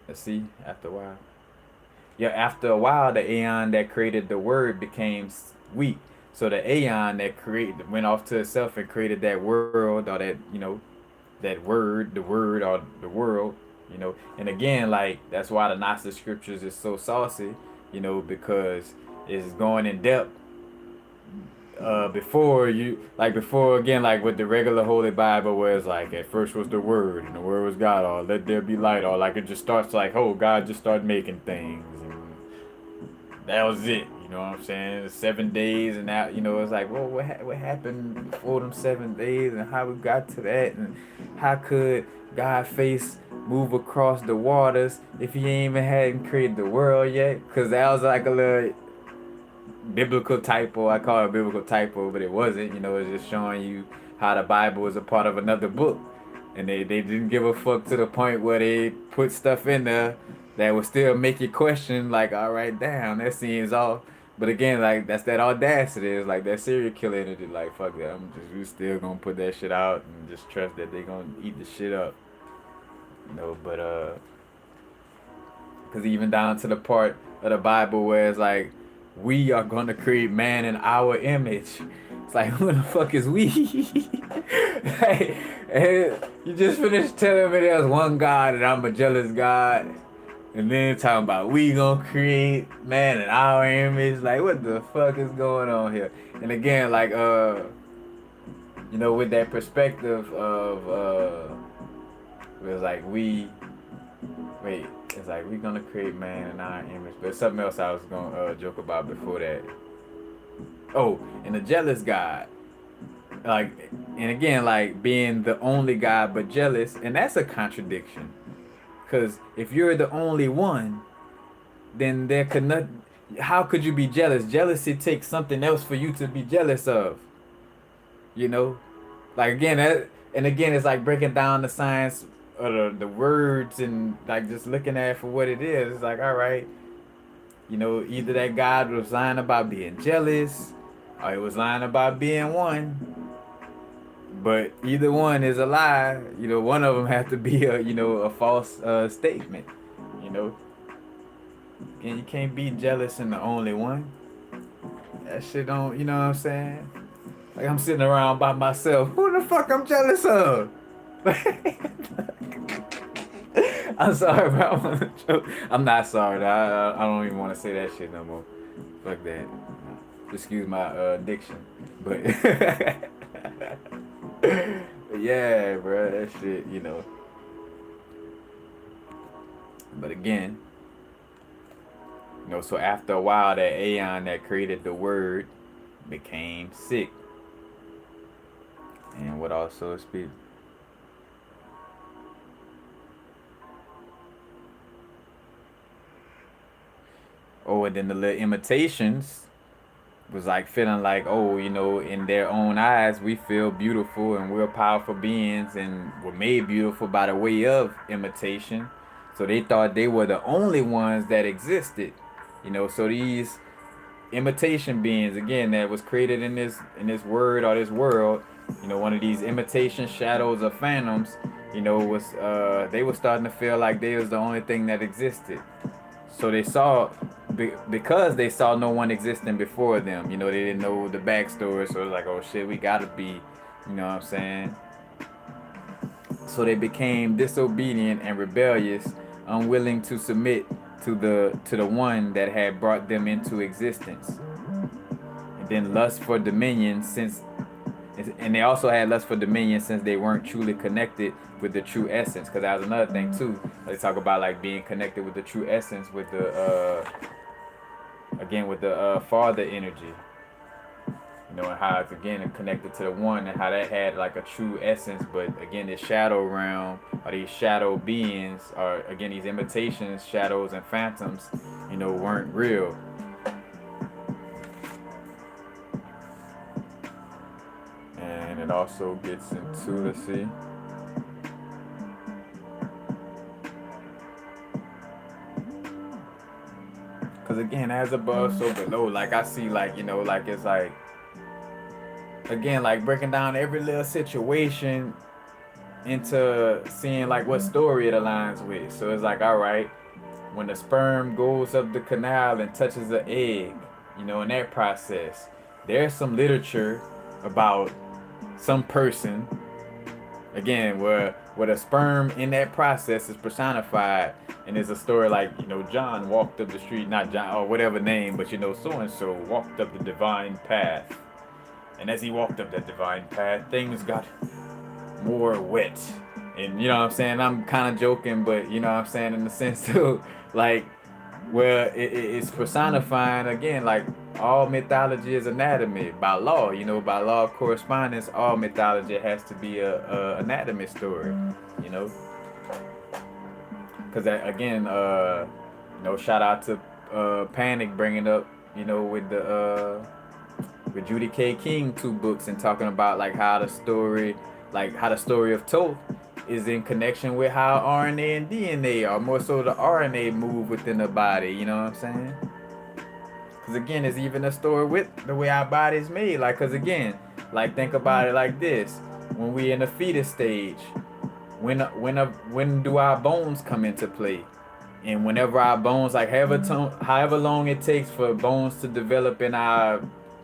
let's see, after a while. Yeah, after a while, the aeon that created the word became weak. So the aeon that created went off to itself and created that world or that, that word, the word or the world, And again, like that's why the Gnostic scriptures is so saucy, because it's going in depth before again, like with the regular Holy Bible, where it's like at first was the Word, and the Word was God, or let there be light, or like it just starts like, oh, God just started making things, and that was it. You know what I'm saying? 7 days, and now it's like, well, what happened before them 7 days, and how we got to that, and how could God face move across the waters if He ain't even hadn't created the world yet? Cause that was like a little biblical typo. I call it a biblical typo, but it wasn't. It's just showing you how the Bible is a part of another book. And they didn't give a fuck to the point where they put stuff in there that would still make you question, like, all right, damn, that seems off. But again, like, that's that audacity. It's like that serial killer energy. Like, fuck that. We still gonna put that shit out and just trust that they gonna eat the shit up. But, because even down to the part of the Bible where it's like, we are going to create man in our image. It's like, who the fuck is we? Like, you just finished telling me there's one God and I'm a jealous God. And then talking about we gonna create man in our image. Like, what the fuck is going on here? And again, like, with that perspective of, it was like it's like we're gonna create man in our image. But something else I was gonna joke about before that. Oh, and the jealous God. Like, and again, like being the only God but jealous, and that's a contradiction. Cause if you're the only one, then there could not. How could you be jealous? Jealousy takes something else for you to be jealous of. You know, like again, it's like breaking down the science or the words and like just looking at it for what it is. It's like, all right, either that God was lying about being jealous, or he was lying about being one. But either one is a lie. One of them have to be a false statement. You know, and you can't be jealous in the only one. That shit don't. You know what I'm saying? Like I'm sitting around by myself. Who the fuck I'm jealous of? I'm sorry, bro. I'm not sorry. I don't even want to say that shit no more. Fuck that. Excuse my diction. But yeah, bro, that shit. But again, so after a while, that aeon that created the word became sick. And what also speaks. Oh, and then the little imitations was like feeling like, oh, in their own eyes, we feel beautiful and we're powerful beings and were made beautiful by the way of imitation. So they thought they were the only ones that existed. So these imitation beings, again, that was created in this word or this world, one of these imitation shadows or phantoms, was they were starting to feel like they was the only thing that existed. So they saw, because they saw no one existing before them. They didn't know the backstory, so it was like, oh shit, we gotta be, you know what I'm saying? So they became disobedient and rebellious, unwilling to submit to the one that had brought them into existence. And then lust for dominion, and they also had lust for dominion since they weren't truly connected with the true essence. Because that was another thing too. They talk about like being connected with the true essence, with the father energy. And how it's again connected to the one, and how that had like a true essence. But again, this shadow realm, or these shadow beings, or again these imitations, shadows and phantoms, weren't real. And it also gets into, let's see. Because again, as above, so below. Like I see, like, like it's like, again, like breaking down every little situation, into seeing like what story it aligns with. So it's like, all right, when the sperm goes up the canal and touches the egg, in that process, there's some literature about some person, again, where the sperm in that process is personified, and there's a story like, John walked up the street, not John or whatever name, but so and so walked up the divine path, and as he walked up that divine path, things got more wet. And you know what I'm saying? I'm kind of joking, but you know what I'm saying, in the sense of like, where it's personifying again, like all mythology is anatomy by law. By law of correspondence, all mythology has to be a anatomy story. You know, because again, shout out to Panic bringing up, with the with Judy K. King 2 books, and talking about like how the story of Thoth is in connection with how RNA and DNA, or more so the RNA, move within the body. You know what I'm saying? Because again, it's even a story with the way our body's made. Like, because again, like, think about it like this: when we in the fetus stage, when do our bones come into play? And whenever our bones, like however long it takes for bones to develop in our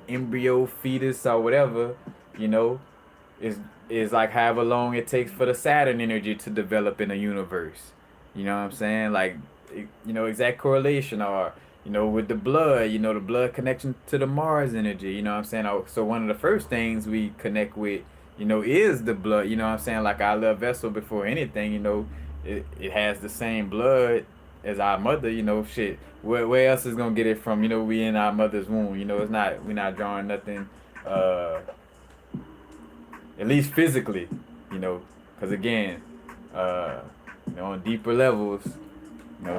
embryo, fetus, or whatever, you know, is is like however long it takes for the Saturn energy to develop in the universe. You know what I'm saying? Like, exact correlation, or with the blood, the blood connection to the Mars energy. You know what I'm saying? So one of the first things we connect with, is the blood. You know what I'm saying? Like our love vessel, before anything, it has the same blood as our mother. Shit. Where else is gonna get it from? We in our mother's womb. We're not drawing nothing. At least physically, because again, uh, on deeper levels,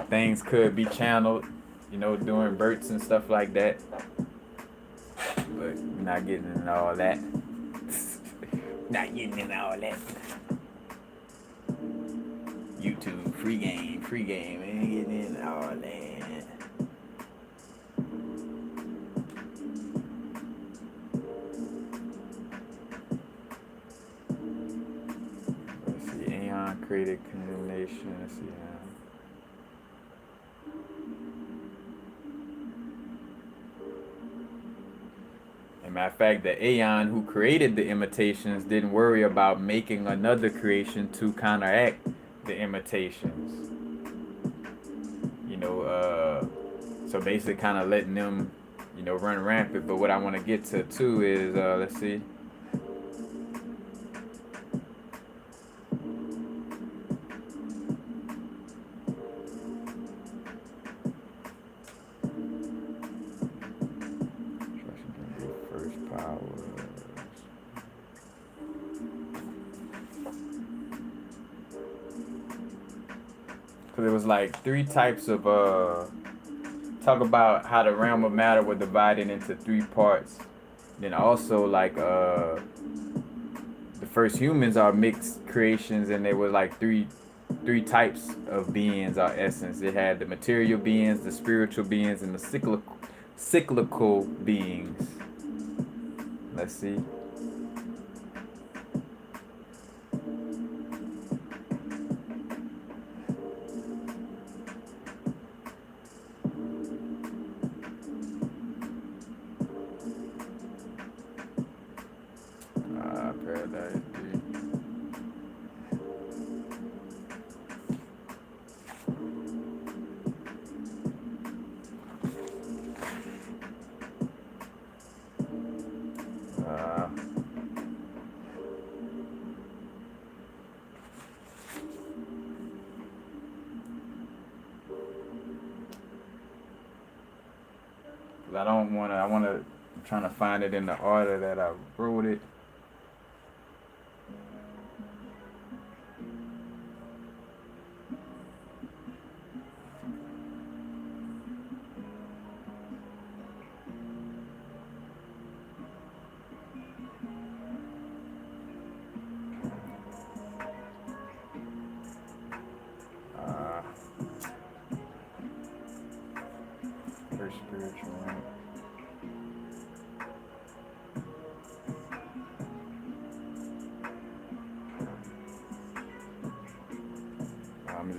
things could be channeled, during births and stuff like that. But we're not getting into all that. Not getting into all that. YouTube, free game, ain't getting into all that. Let's see, Aeon created condemnation. Let's see how. As a matter of fact, the Aeon who created the imitations didn't worry about making another creation to counteract the imitations. So basically kind of letting them, run rampant. But what I want to get to too is, let's see. First powers. Because it was like 3 types of, talk about how the realm of matter was divided into 3 parts. Then also like, the first humans are mixed creations, and there were like three types of beings or essence. It had the material beings, the spiritual beings, and the cyclical beings. Let's see. Paradise. I don't want to, I'm trying to find it in the order that I wrote it. First spiritual one.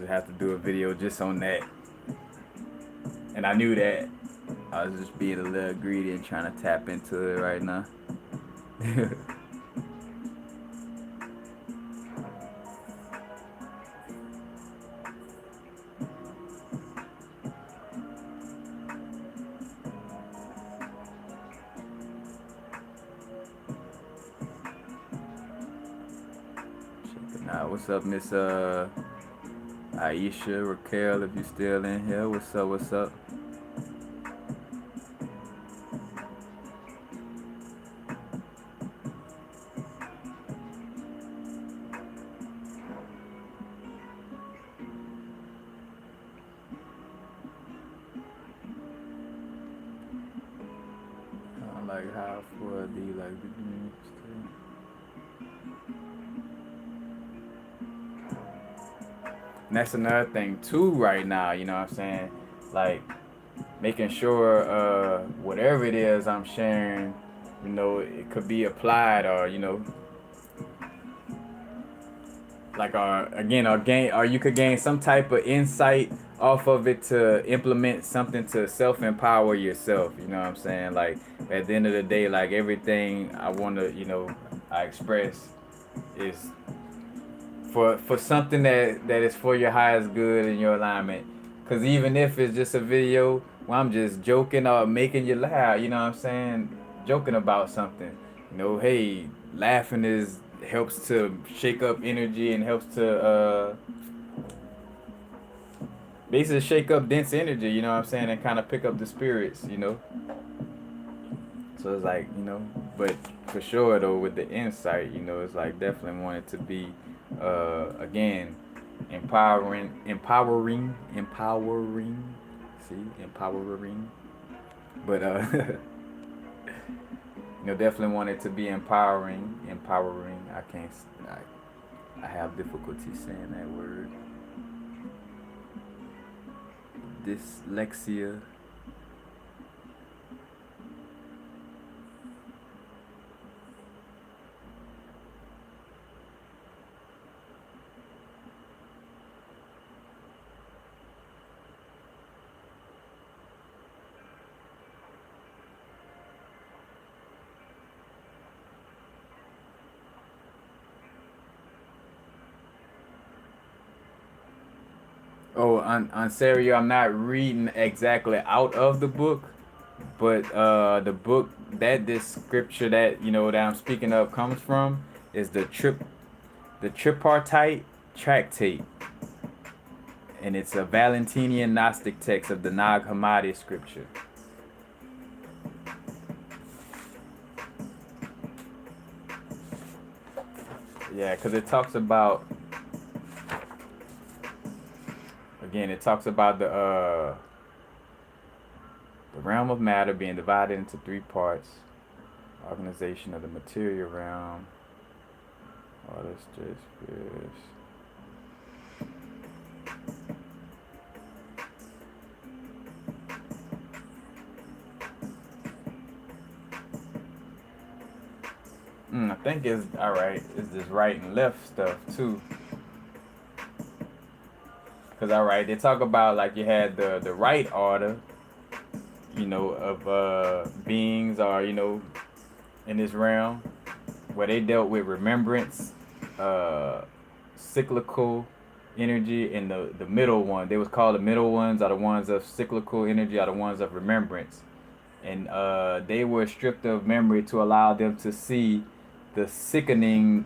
to have to do a video just on that. And I knew that. I was just being a little greedy and trying to tap into it right now. Nah, what's up, Miss Aisha, Raquel, if you still in here? What's up, what's up? Like how for the like and that's another thing too right now, you know what I'm saying? Like making sure whatever it is I'm sharing, you know, it could be applied, or you know, like again, or you could gain some type of insight off of it to implement something to self-empower yourself, you know what I'm saying? Like at the end of the day, like everything I want to, you know, I express is for something that is for your highest good and your alignment. Because even if it's just a video where I'm just joking or making you laugh, you know what I'm saying? Joking about something. You know, hey, laughing is helps to shake up energy and helps to basically shake up dense energy, you know what I'm saying? And kind of pick up the spirits, you know? So it's like, you know, but for sure though, with the insight, you know, it's like definitely wanted to be again empowering, but you know, definitely wanted to be empowering. I can't, I have difficulty saying that word. Dyslexia. Oh, on Serio, I'm not reading exactly out of the book, but the book that this scripture that you know that I'm speaking of comes from is the tripartite tractate, and it's a Valentinian Gnostic text of the Nag Hammadi scripture. Yeah, because it talks about, again, it talks about the realm of matter being divided into three parts: organization of the material realm, all this just spirits. I think it's all right. It's this right and left stuff too. Cause all right, they talk about like you had the right order, you know, of beings, or you know, in this realm, where they dealt with remembrance, cyclical energy, and the middle one. They was called the middle ones are the ones of cyclical energy, are the ones of remembrance, and they were stripped of memory to allow them to see the sickeningness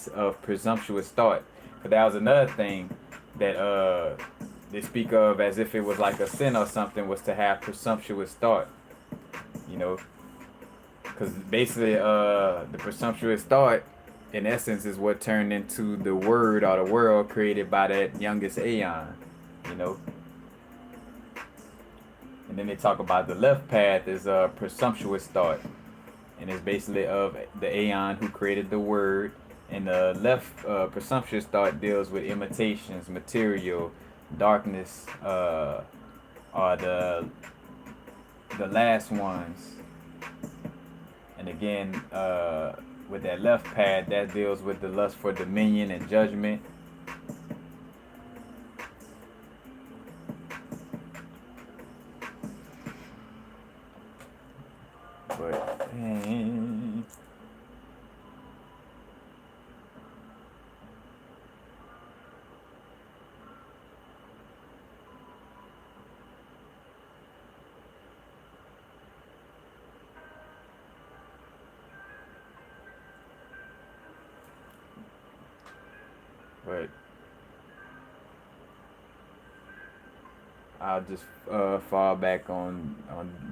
of presumptuous thought. But that was another thing that they speak of as if it was like a sin or something, was to have presumptuous thought, you know, because basically the presumptuous thought in essence is what turned into the word or the world created by that youngest aeon, you know. And then they talk about the left path is presumptuous thought, and it's basically of the aeon who created the word. And the left presumptuous thought deals with imitations, material, darkness, are the last ones. And again, with that left path, that deals with the lust for dominion and judgment. But but I'll just fall back on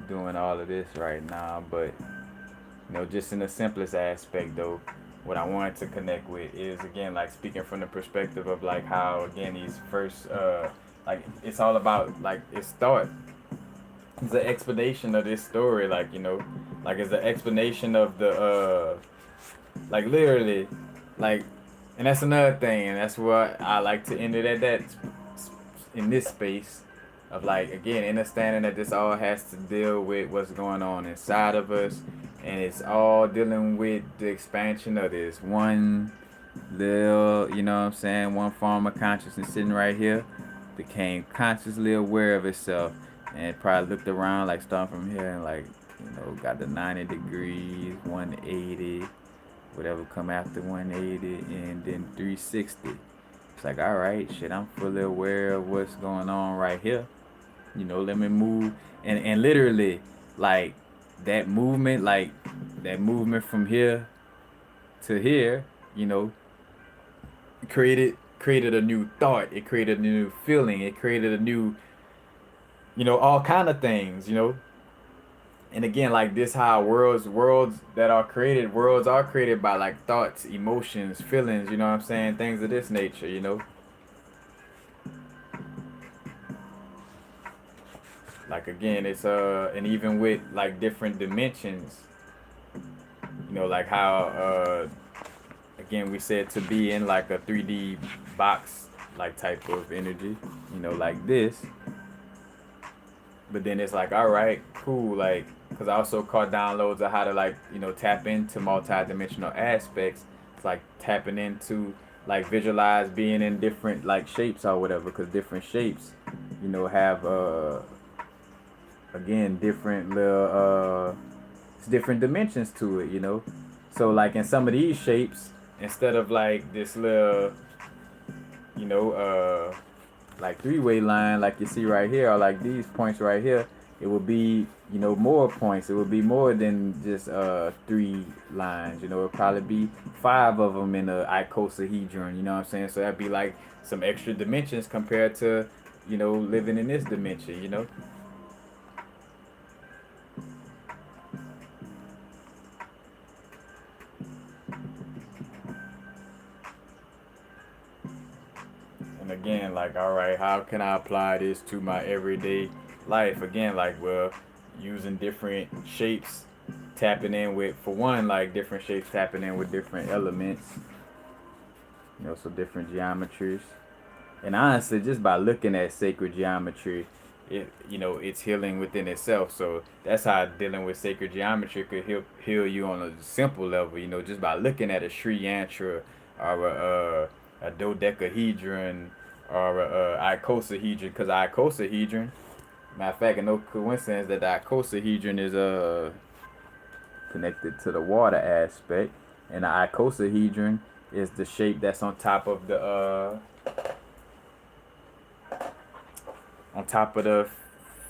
doing all of this right now. But just in the simplest aspect though, what I wanted to connect with is again like speaking from the perspective of like how again these first like it's all about like it's thought. It's an explanation of this story, like like it's an explanation of the like literally, like, and that's another thing, and that's what I like to end it at that in this space of like again understanding that this all has to deal with what's going on inside of us, and it's all dealing with the expansion of this one little, what I'm saying, one form of consciousness sitting right here became consciously aware of itself and probably looked around like starting from here and like got the 90 degrees, 180, whatever come after 180, and then 360. It's like, all right, shit, I'm fully aware of what's going on right here. Let me move, and literally, like like that movement from here to here, you know, created a new thought. It created a new feeling. It created a new, all kind of things. And again, like this, how worlds are created by like thoughts, emotions, feelings. You know what I'm saying? Things of this nature. Like again, it's and even with like different dimensions. Like how again we said to be in like a 3D box like type of energy. Like this. But then it's like, all right, cool, like, because I also caught downloads of how to like, tap into multi-dimensional aspects. It's like tapping into like visualize being in different like shapes or whatever, because different shapes, have again different little it's different dimensions to it. So like in some of these shapes, instead of like this little, you know, like three-way line like you see right here, or like these points right here, it would be more points. It would be more than just three lines. It'd probably be five of them in a icosahedron. You know what I'm saying? So that'd be like some extra dimensions compared to living in this dimension. And again, like, all right, how can I apply this to my everyday life? Again, like, well, using different shapes, tapping in with, for one, like different shapes tapping in with different elements, so different geometries. And honestly, just by looking at sacred geometry, it's healing within itself. So that's how dealing with sacred geometry could heal you on a simple level. Just by looking at a Sri Yantra or a dodecahedron or a icosahedron. Because icosahedron, matter of fact, and no coincidence that the icosahedron is connected to the water aspect, and the icosahedron is the shape that's on top of the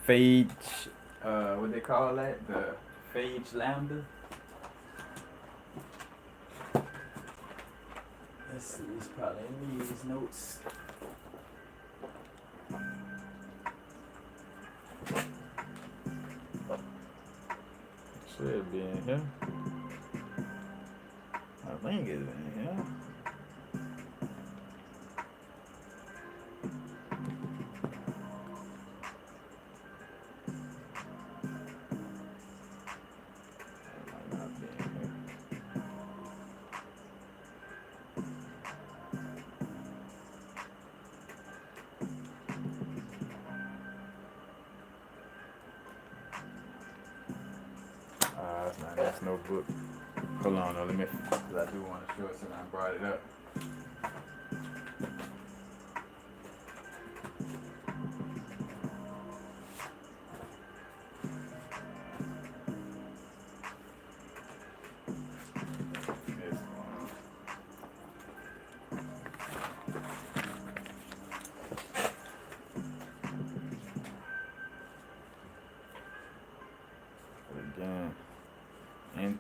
phage, what they call that? The phage lambda. Let's see, it's probably in these notes. Should be in here. I think it's in here. That's no book. Hold on, though, let me, because I do want to show it since I brought it up.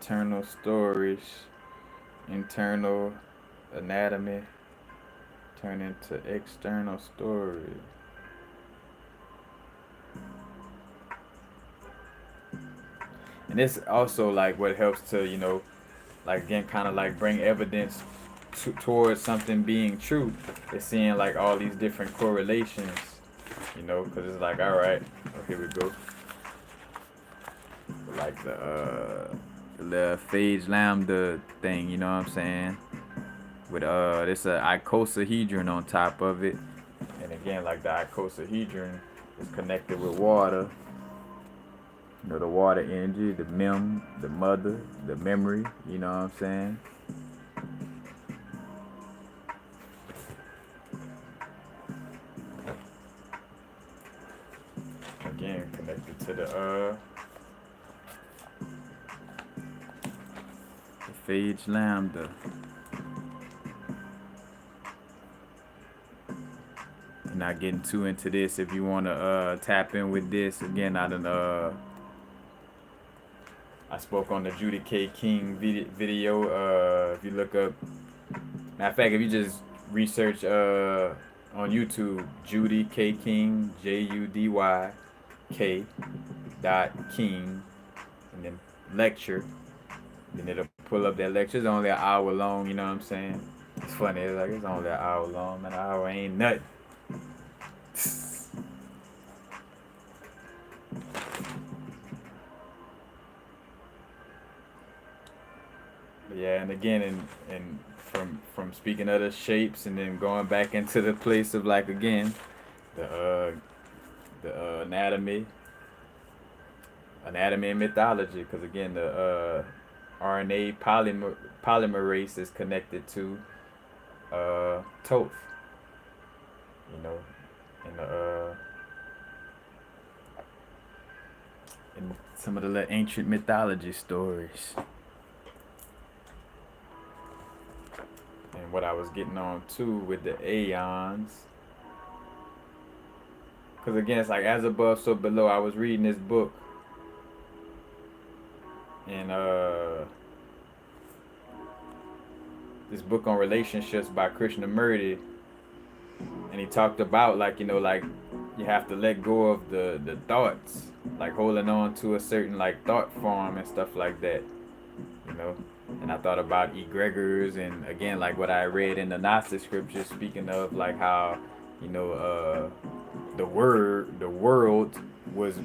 internal storage, internal anatomy, turn into external storage. And this also like what helps to, like again, kind of like bring evidence towards something being true. Is seeing like all these different correlations, because it's like, all right, oh, here we go. Like the phage lambda thing, you know what I'm saying? With this icosahedron on top of it, and again, like the icosahedron is connected with water. The water energy, the the mother, the memory. You know what I'm saying? Again, connected to the phage lambda. Not getting too into this. If you want to tap in with this, again, I spoke on the Judy K. King video. If you look up, matter of fact, if you just research on YouTube, Judy K. King, JUDY K. King, and then lecture, then it'll pull up that lecture. It's only an hour long. You know what I'm saying? It's funny. It's like it's only an hour long, man. An hour ain't nothing. Yeah, and again, and from speaking of the shapes, and then going back into the place of like again, the anatomy and mythology, because again the RNA polymerase is connected to Thoth, you know, in the in some of the ancient mythology stories. And what I was getting on too with the aeons, because again, it's like as above, so below. I was reading this book, and this book on relationships by Krishnamurti, and he talked about like like you have to let go of the thoughts, like holding on to a certain like thought form and stuff like that, you know. And I thought about egregors, and again, like what I read in the Gnostic scriptures, speaking of like how, the world was,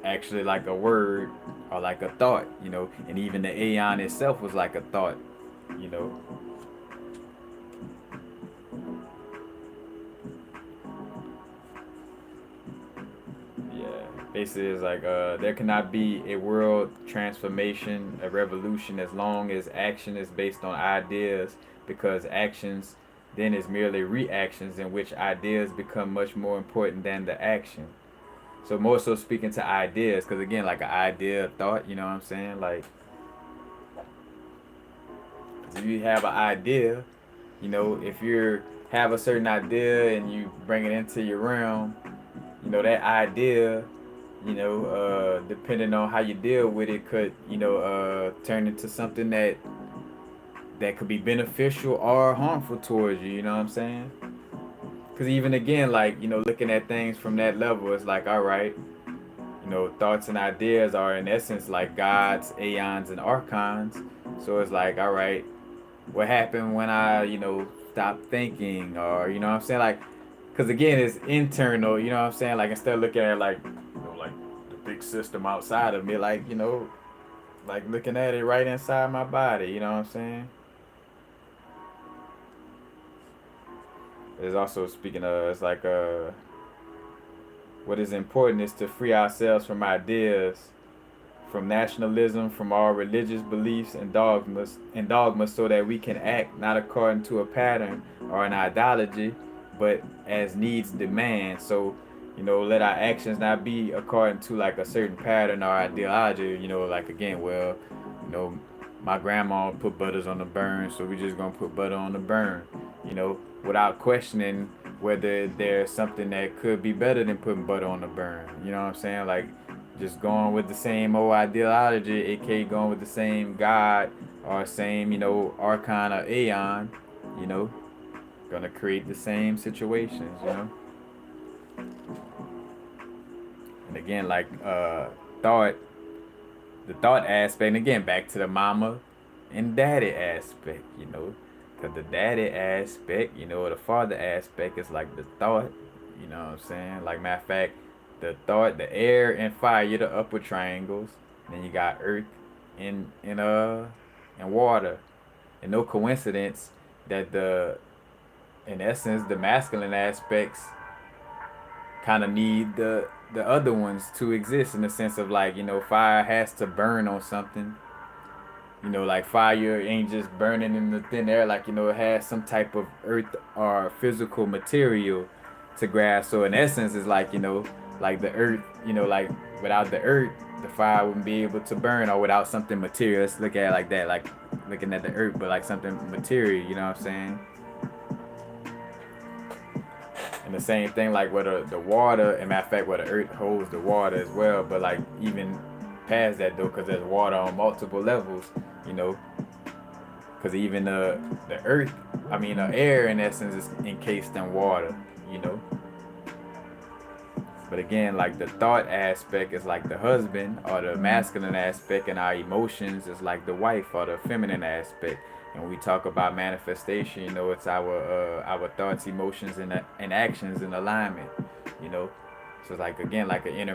actually like a word or like a thought, and even the aeon itself was like a thought, you know. Basically, it's like there cannot be a world transformation, a revolution, as long as action is based on ideas, because actions then is merely reactions in which ideas become much more important than the action. So more so speaking to ideas, because again, like an idea, thought, you know what I'm saying? Like, if you have an idea, if you have a certain idea and you bring it into your realm, that idea, depending on how you deal with it, could turn into something that could be beneficial or harmful towards you. You know what I'm saying? Because even again, like looking at things from that level, it's like, all right, thoughts and ideas are in essence like gods, aeons, and archons. So it's like, all right, what happened when I stopped thinking, or what I'm saying, like, because again, it's internal. You know what I'm saying? Like instead of looking at like like the big system outside of me, like like looking at it right inside my body. You know what I'm saying? It's also speaking of, it's like what is important is to free ourselves from ideas, from nationalism, from all religious beliefs and dogmas, so that we can act not according to a pattern or an ideology, but as needs demand. So, let our actions not be according to like a certain pattern or ideology. Like again, well, you know, my grandma put butters on the burn, so we just gonna put butter on the burn. Without questioning whether there's something that could be better than putting butter on the burn. You know what I'm saying? Like, just going with the same old ideology, aka going with the same God or same, archon or aeon, you know, gonna create the same situations. And again, like thought, the thought aspect, and again, back to the mama and daddy aspect, because the daddy aspect, or the father aspect is like the thought, you know what I'm saying? Like, matter of fact, the thought, the air and fire, the upper triangles. Then you got earth and water. And no coincidence that in essence, the masculine aspects kind of need the other ones to exist, in the sense of, like, fire has to burn on something. Like, fire ain't just burning in the thin air. Like, it has some type of earth or physical material to grasp. So in essence, it's like, like the earth, like, without the earth, the fire wouldn't be able to burn, or without something material. Let's look at it like that, like looking at the earth, but like something material, you know what I'm saying? And the same thing, like, where the water, and matter of fact, where the earth holds the water as well. But, like, even past that, though, because there's water on multiple levels, you know. Because even the earth, the air, in essence, is encased in water, you know. But again, like, the thought aspect is like the husband, or the masculine aspect, and our emotions is like the wife, or the feminine aspect. And when we talk about manifestation, it's our thoughts, emotions, and actions in alignment, you know. So it's like, again, like an inner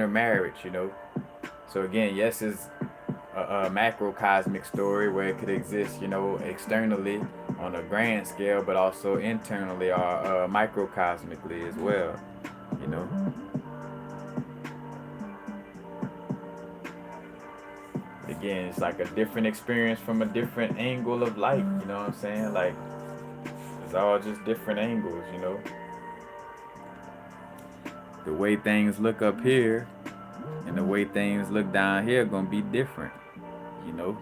marriage, you know. So again, yes, it's a macrocosmic story where it could exist, externally on a grand scale, but also internally, or microcosmically as well, you know. Again, it's like a different experience from a different angle of light, you know what I'm saying? Like, it's all just different angles, you know. The way things look up here and the way things look down here gonna be different, you know.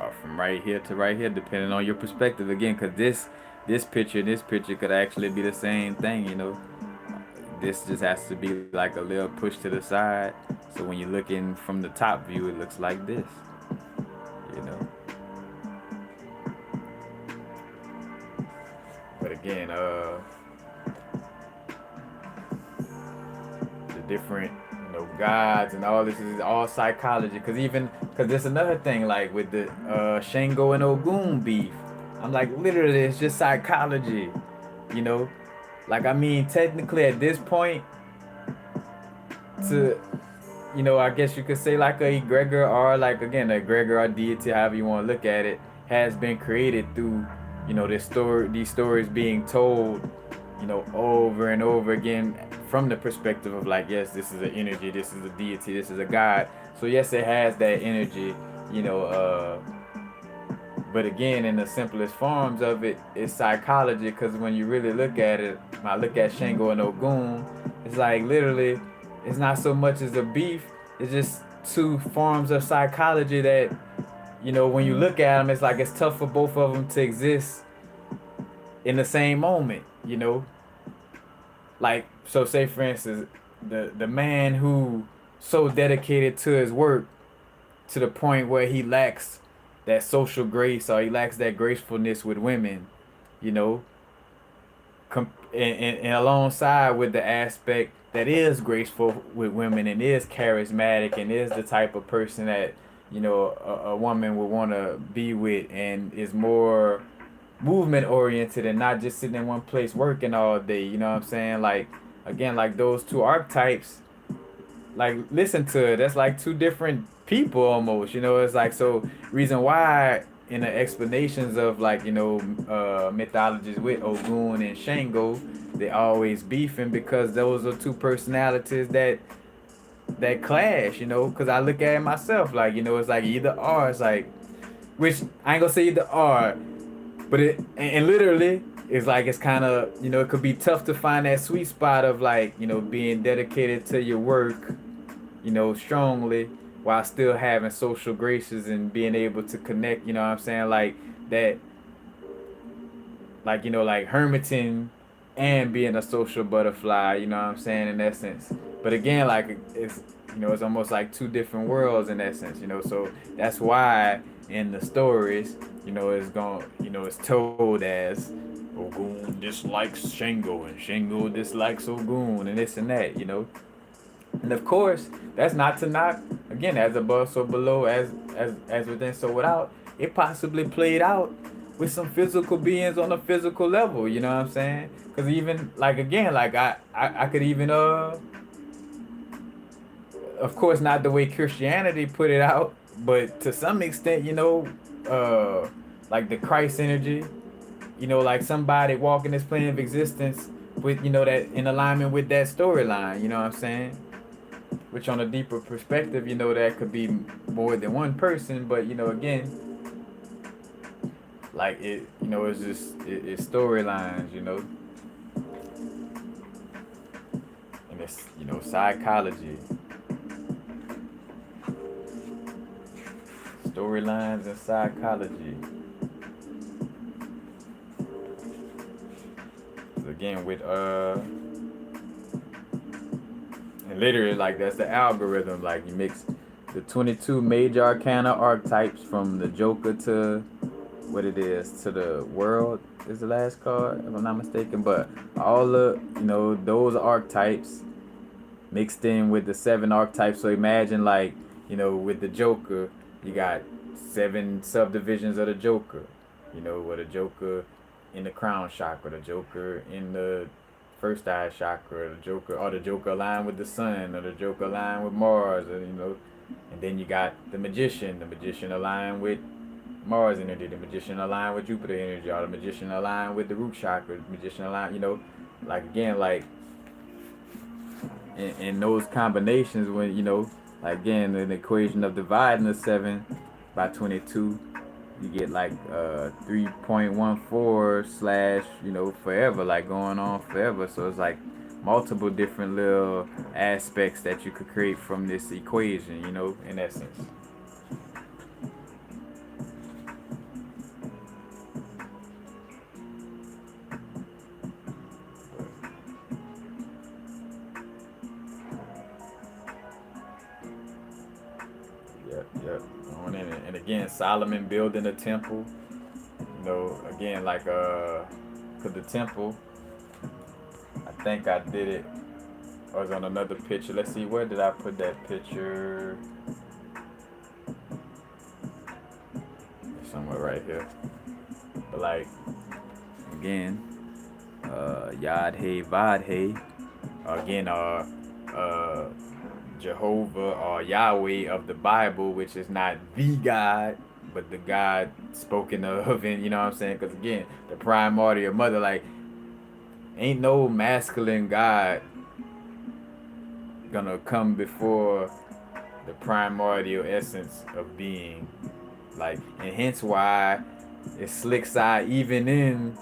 Or from right here to right here, depending on your perspective. Again, because this picture could actually be the same thing, you know. This just has to be like a little push to the side. So when you're looking from the top view, it looks like this, you know. But again, the different, gods and all this is all psychology. Because there's another thing, like with the Shango and Ogun beef. I'm like, literally, it's just psychology, you know. Like, technically at this point, to, I guess you could say, like, a egregor, or, like, again, a egregor or deity, however you want to look at it, has been created through, these stories being told, over and over again, from the perspective of, like, yes, this is an energy, this is a deity, this is a god. So yes, it has that energy, but again, in the simplest forms of it, it's psychology. Because when you really look at it, when I look at Shango and Ogun, it's like, literally, it's not so much as a beef. It's just two forms of psychology that, when you look at them, it's like it's tough for both of them to exist in the same moment, Like, so say, for instance, the man who so dedicated to his work to the point where he lacks that social grace, or he lacks that gracefulness with women, you know, and alongside with the aspect that is graceful with women and is charismatic and is the type of person that, a woman would want to be with, and is more movement oriented and not just sitting in one place working all day, you know what I'm saying? Like, again, like, those two archetypes, like, listen to it, that's like two different people almost, it's like, so reason why in the explanations of, like, mythologies with Ogun and Shango, they always beefing, because those are two personalities that clash, because I look at it myself, like, it's like either or. It's like, which I ain't gonna say either or, but and literally, it's like, it's kind of, it could be tough to find that sweet spot of, like, being dedicated to your work, strongly, while still having social graces and being able to connect, you know what I'm saying? Like that, like, like Hermiton and being a social butterfly, you know what I'm saying, in essence. But again, like it's it's almost like two different worlds in essence, so that's why in the stories, it's going it's told as Ogun dislikes Shango and Shango dislikes Ogun and this and that. And of course, that's not to knock again as above so below as within so without. It possibly played out with some physical beings on a physical level. You know what I'm saying? Because even like again, like I could even of course not the way Christianity put it out, but to some extent, like the Christ energy, like somebody walking this plane of existence with that in alignment with that storyline. You know what I'm saying? Which on a deeper perspective, that could be more than one person, but again, like it's just it's storylines, and it's psychology, storylines and psychology. Again, with and literally like that's the algorithm. Like you mix the 22 major arcana archetypes from the Joker to what it is to the Whirl is the last card if I'm not mistaken. But all the those archetypes mixed in with the 7 archetypes. So imagine like with the Joker you got 7 subdivisions of the Joker. With the Joker in the crown chakra, the Joker in the first eye chakra, the Joker aligned with the sun, or the Joker aligned with Mars, or and then you got the magician aligned with Mars energy, the magician aligned with Jupiter energy, or the magician aligned with the root chakra, the magician aligned, like again, like in those combinations when like again the equation of dividing the 7 by 22, you get like 3.14 slash forever, like going on forever. So it's like multiple different little aspects that you could create from this equation, in essence. Yep. On in it. And again, Solomon building a temple. Again, like cause the temple, I think I did it. I was on another picture. Let's see, where did I put that picture? Somewhere right here. But like, again, Yad Hey Vad Hey. Again, Jehovah or Yahweh of the Bible, which is not the God, but the God spoken of, and you know what I'm saying? Because again, the primordial mother, like, ain't no masculine God gonna come before the primordial essence of being, like, and hence why it's slick side even in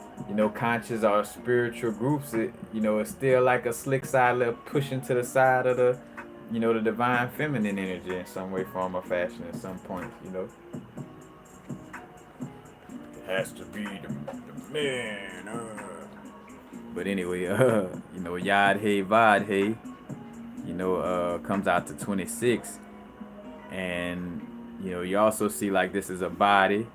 conscious or spiritual groups. It's still like a slick side little pushing to the side of the divine feminine energy in some way, form, or fashion at some point. It has to be the man. But anyway, Yad Hey Vad Hey, comes out to 26. And, you also see like this is a body.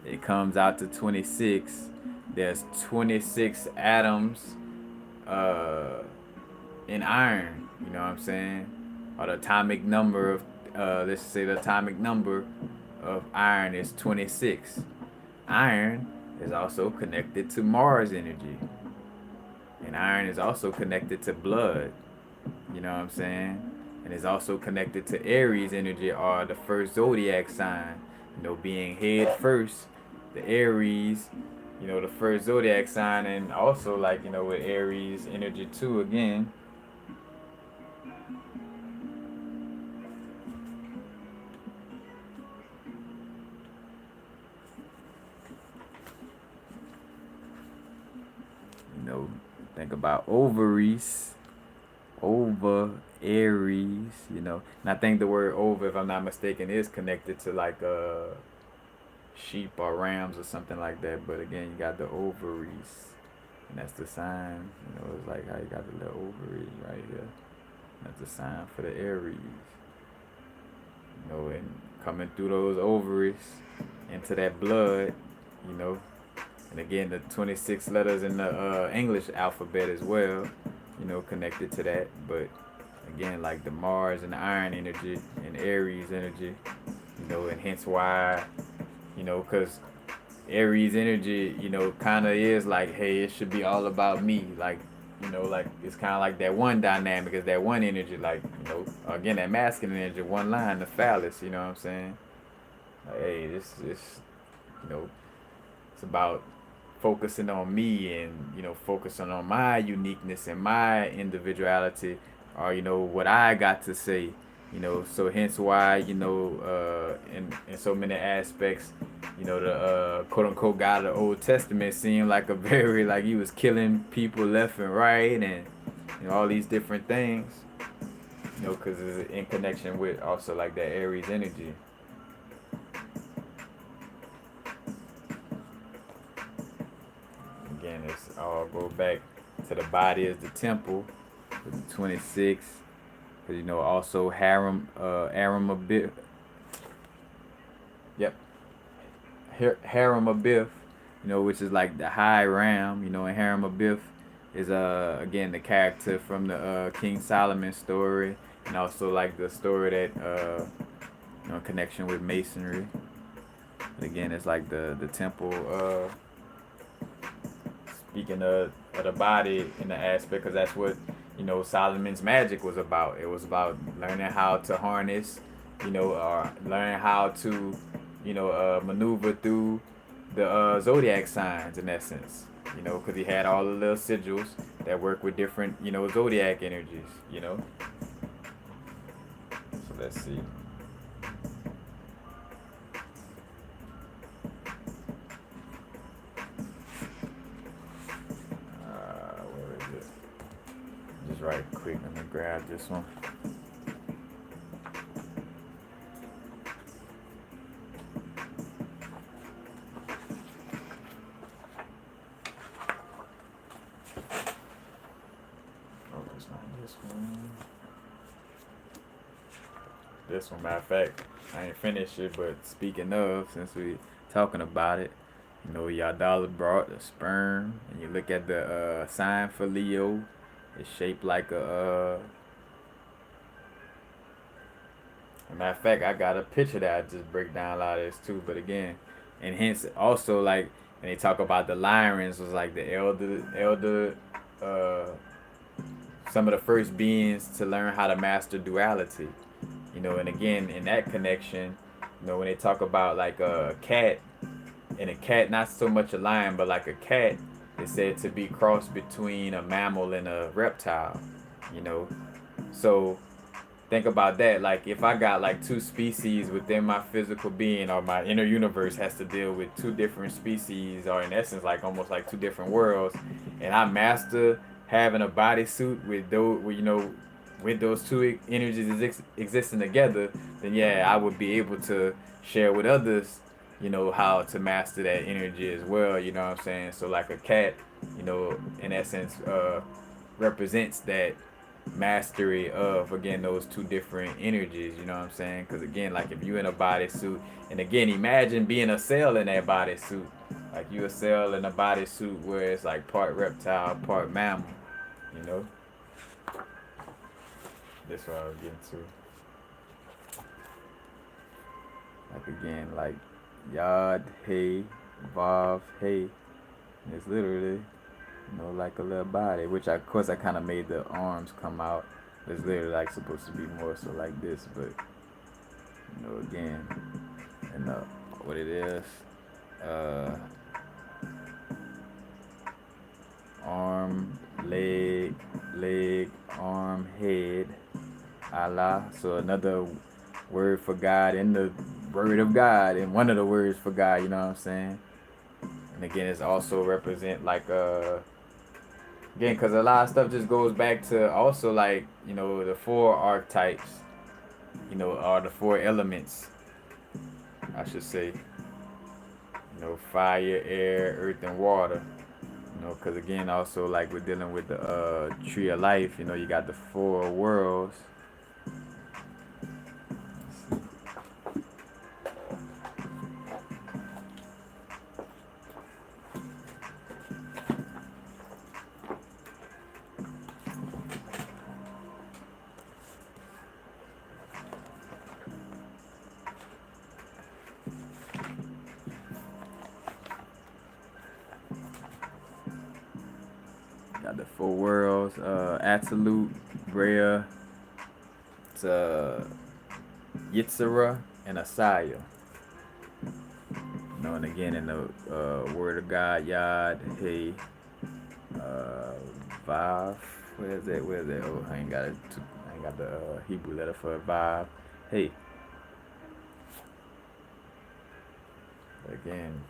It comes out to 26. There's 26 atoms in iron, you know what I'm saying? Or the atomic number of, let's say the atomic number of iron is 26. Iron is also connected to Mars energy. And iron is also connected to blood, you know what I'm saying? And is also connected to Aries energy, or the first zodiac sign, being head first, the Aries, the first zodiac sign, and also like, with Aries energy too, again. Think about ovaries, Aries, and I think the word over, if I'm not mistaken, is connected to like sheep or rams or something like that. But again, you got the ovaries. And that's the sign, it's like how you got the little ovaries right here. That's the sign for the Aries. And coming through those ovaries into that blood, you know, and again the 26 letters in the English alphabet as well, connected to that. But again, like the Mars and the Iron energy and Aries energy, and hence why, because Aries energy, kind of is like, hey, it should be all about me. Like, like it's kind of like that one dynamic is that one energy, like, again, that masculine energy, one line, the phallus, you know what I'm saying? Like, hey, this, you know, it's about focusing on me and, focusing on my uniqueness and my individuality or, what I got to say. So hence why, in so many aspects, the quote unquote God of the Old Testament seemed like a very, like he was killing people left and right and, all these different things, because it's in connection with also like that Aries energy. Again, it's all go back to the body as the temple with the 26. Because, also Harem Abib. Yep. Harem Abib, which is like the high ram, and Harem Abib is again the character from the King Solomon story, and also like the story that connection with masonry. But again, it's like the temple. Speaking of the body in the aspect, because that's what Solomon's magic was about. It was about learning how to harness, or learn how to, maneuver through the zodiac signs in essence. Because he had all the little sigils that work with different, zodiac energies. So let's see. Where is it? Just right quick, let me grab this one. Oh, it's not this one. This one, matter of fact, I ain't finished it, but speaking of, since we talking about it, Yadala brought the sperm, and you look at the sign for Leo, it's shaped like a. Matter of fact, I got a picture that I just break down a lot of this too. But again, and hence also like when they talk about the Lyrans was like the elder, some of the first beings to learn how to master duality. And again in that connection, when they talk about like a cat, and a cat, not so much a lion, but like a cat is said to be crossed between a mammal and a reptile. So think about that. Like if I got like two species within my physical being, or my inner universe has to deal with two different species, or in essence like almost like two different worlds, and I master having a bodysuit with those, with those two energies existing together, then yeah, I would be able to share with others, how to master that energy as well. You know what I'm saying? So like a cat, in essence, represents that mastery of, again, those two different energies. You know what I'm saying? Because again, like if you in a bodysuit, and again, imagine being a cell in that bodysuit. Like you a cell in a bodysuit where it's like part reptile, part mammal. You know. That's what I was getting to. Like again, like Yod, Hey, Vav, Hey. And it's literally, like a little body, which of course I kind of made the arms come out. It's literally like supposed to be more so like this, but again, and what it is, arm, leg, arm, head, Allah. So another word for God in the word of God, and one of the words for God. You know what I'm saying? And again, it's also represent like again, because a lot of stuff just goes back to also like the four archetypes, or the four elements, I should say. Fire, air, earth, and water. You know, because again, also like we're dealing with the tree of life. You know, you got the four worlds. Got the four worlds. Absolute, Brea, uh, Yitzhara, and Asaya. You know, and again in the word of God, Yad, Hey, uh, Vav. Where's that? Where's that? Oh, I ain't got it. I ain't got the Hebrew letter for Vav. Hey, again.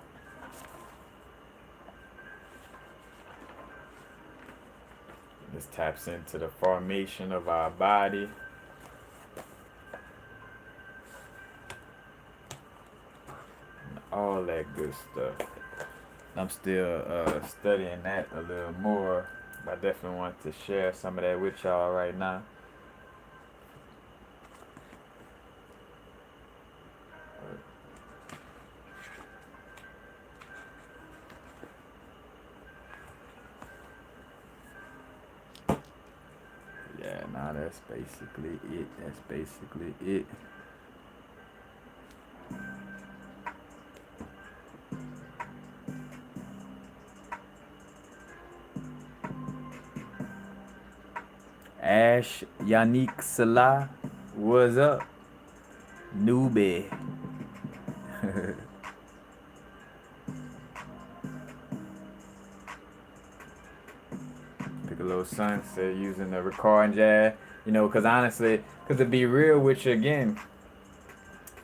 This taps into the formation of our body. All that good stuff. I'm still studying that a little more. But I definitely want to share some of that with y'all right now. Yeah, nah, that's basically it. That's basically it. Ash Yannick Salah, what's up? Newbie. Piccolo Son said using the recording jazz. You know, because honestly, because to be real with you again,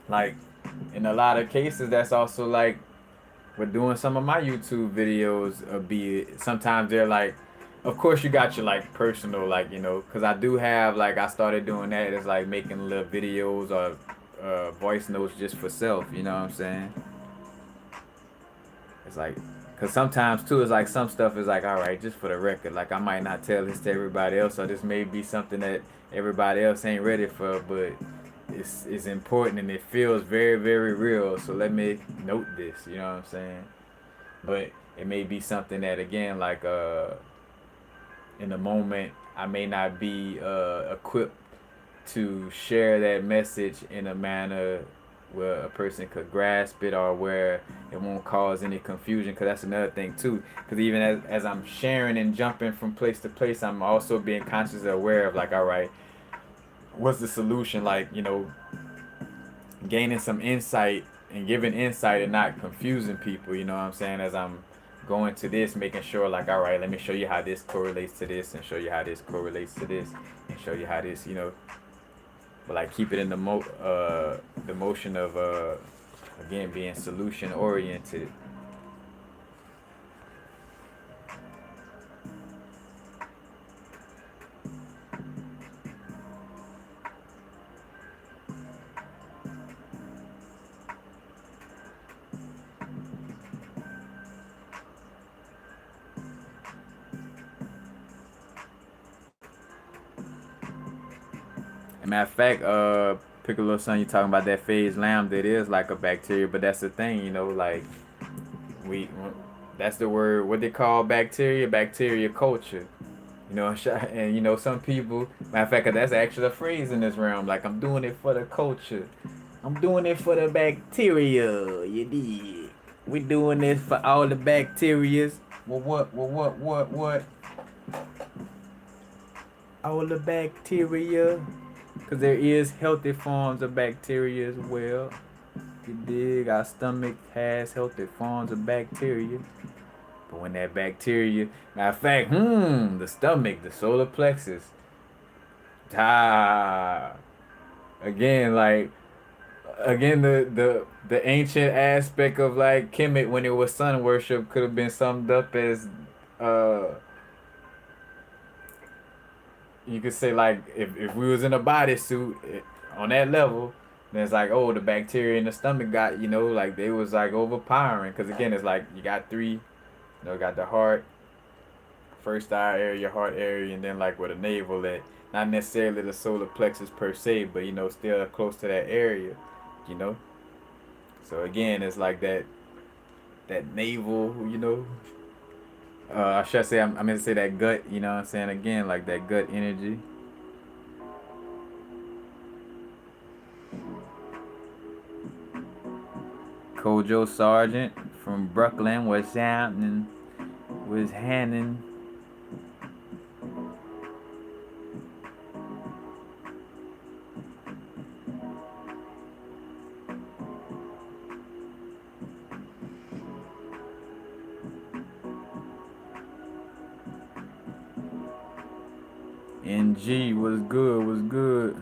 like in a lot of cases, that's also like we're doing some of my YouTube videos. Be sometimes they're like, of course you got your like personal like because I do have like I started doing that. It's like making little videos or voice notes just for self. You know what I'm saying? It's like, cause sometimes too, it's like some stuff is like, all right, just for the record. Like I might not tell this to everybody else, or this may be something that everybody else ain't ready for, but it's important and it feels very very real. So let me note this. You know what I'm saying? But it may be something that again, like in the moment, I may not be equipped to share that message in a manner where a person could grasp it or where it won't cause any confusion, because that's another thing too, because even as I'm sharing and jumping from place to place, I'm also being consciously aware of like, all right, what's the solution, like gaining some insight and giving insight and not confusing people, you know what I'm saying, as I'm going to this, making sure like, all right, let me show you how this correlates to this and show you how this correlates to this and show you how this, but like keep it in the motion of again being solution oriented. As a matter of fact, Piccolo son, you talking about that phase lambda? It is like a bacteria, but that's the thing, like we that's the word what they call bacteria, bacteria culture. And some people, matter of fact, 'cause that's actually a phrase in this realm. Like I'm doing it for the culture. I'm doing it for the bacteria. You dig? We doing this for all the bacterias. Well, what? All the bacteria. Because there is healthy forms of bacteria as well. You dig? Our stomach has healthy forms of bacteria. But when that bacteria, matter of fact, the stomach, the solar plexus, ah, again, like, again, the ancient aspect of like Kemet when it was sun worship could have been summed up as, uh, you could say like if we was in a bodysuit on that level, then it's like, oh, the bacteria in the stomach got, like they was like overpowering, because again it's like you got three, got the heart, first eye area, heart area, and then like where the navel at. Not necessarily the solar plexus per se, but still close to that area. You know. So again, it's like that navel. I should say I meant to say that gut. You know what I'm saying? Again, like that gut energy. Kojo Sargent from Brooklyn was out and was handing. NG was good, was good.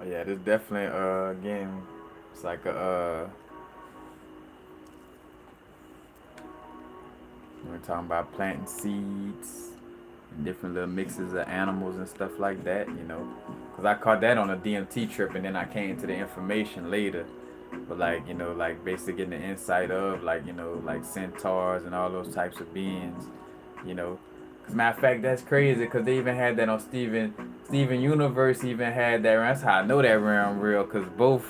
Oh yeah, this definitely again, it's like a we're talking about planting seeds, and different little mixes of animals and stuff like that. Cause I caught that on a DMT trip, and then I came to the information later. But like like basically getting the insight of like like centaurs and all those types of beings. You know, Cause matter of fact, that's crazy. Cause they even had that on Steven Universe. Even had that. That's how I know that realm real. Cause both,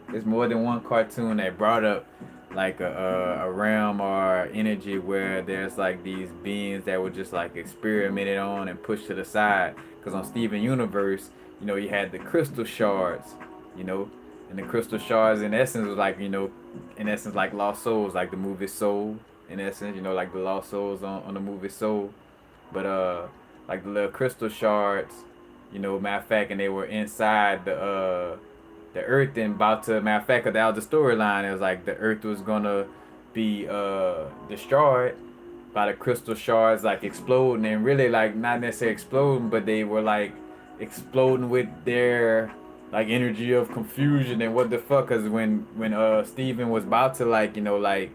there's more than one cartoon that brought up like a realm or energy where there's like these beings that were just like experimented on and pushed to the side. Cause on Steven Universe, you had the crystal shards. You know, and the crystal shards in essence was like in essence like lost souls, like the movie Soul. In essence, like the lost souls on the movie Soul. But like the little crystal shards, matter of fact, and they were inside the earth and about to matter of fact, 'cause that was the storyline. It was like the earth was gonna be destroyed by the crystal shards like exploding, and really like not necessarily exploding, but they were like exploding with their like energy of confusion and what the fuck. Cause when Steven was about to like like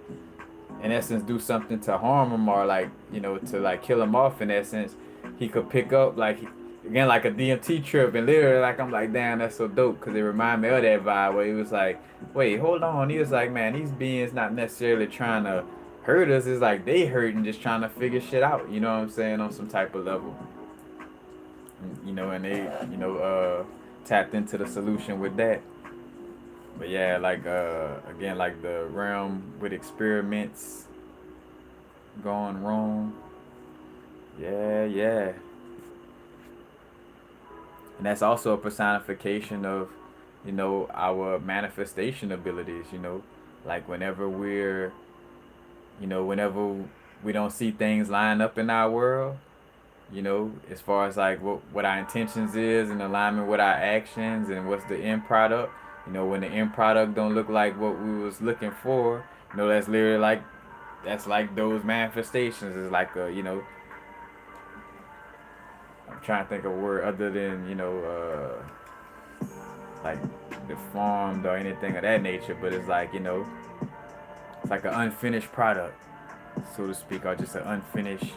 in essence do something to harm him or like to like kill him off, in essence he could pick up like again like a DMT trip, and literally like I'm like, damn, that's so dope, because it reminded me of that vibe where he was like, wait, hold on, he was like, man, these beings not necessarily trying to hurt us, it's like they hurting, just trying to figure shit out, you know what I'm saying, on some type of level. And they tapped into the solution with that. But yeah, like again, like the realm with experiments going wrong. Yeah, yeah. And that's also a personification of, our manifestation abilities, Like whenever we don't see things line up in our world, as far as like what our intentions is in alignment with our actions and what's the end product, when the end product don't look like what we was looking for, that's literally like that's like those manifestations is like I'm trying to think of a word other than like deformed or anything of that nature, but it's like it's like an unfinished product, so to speak, or just an unfinished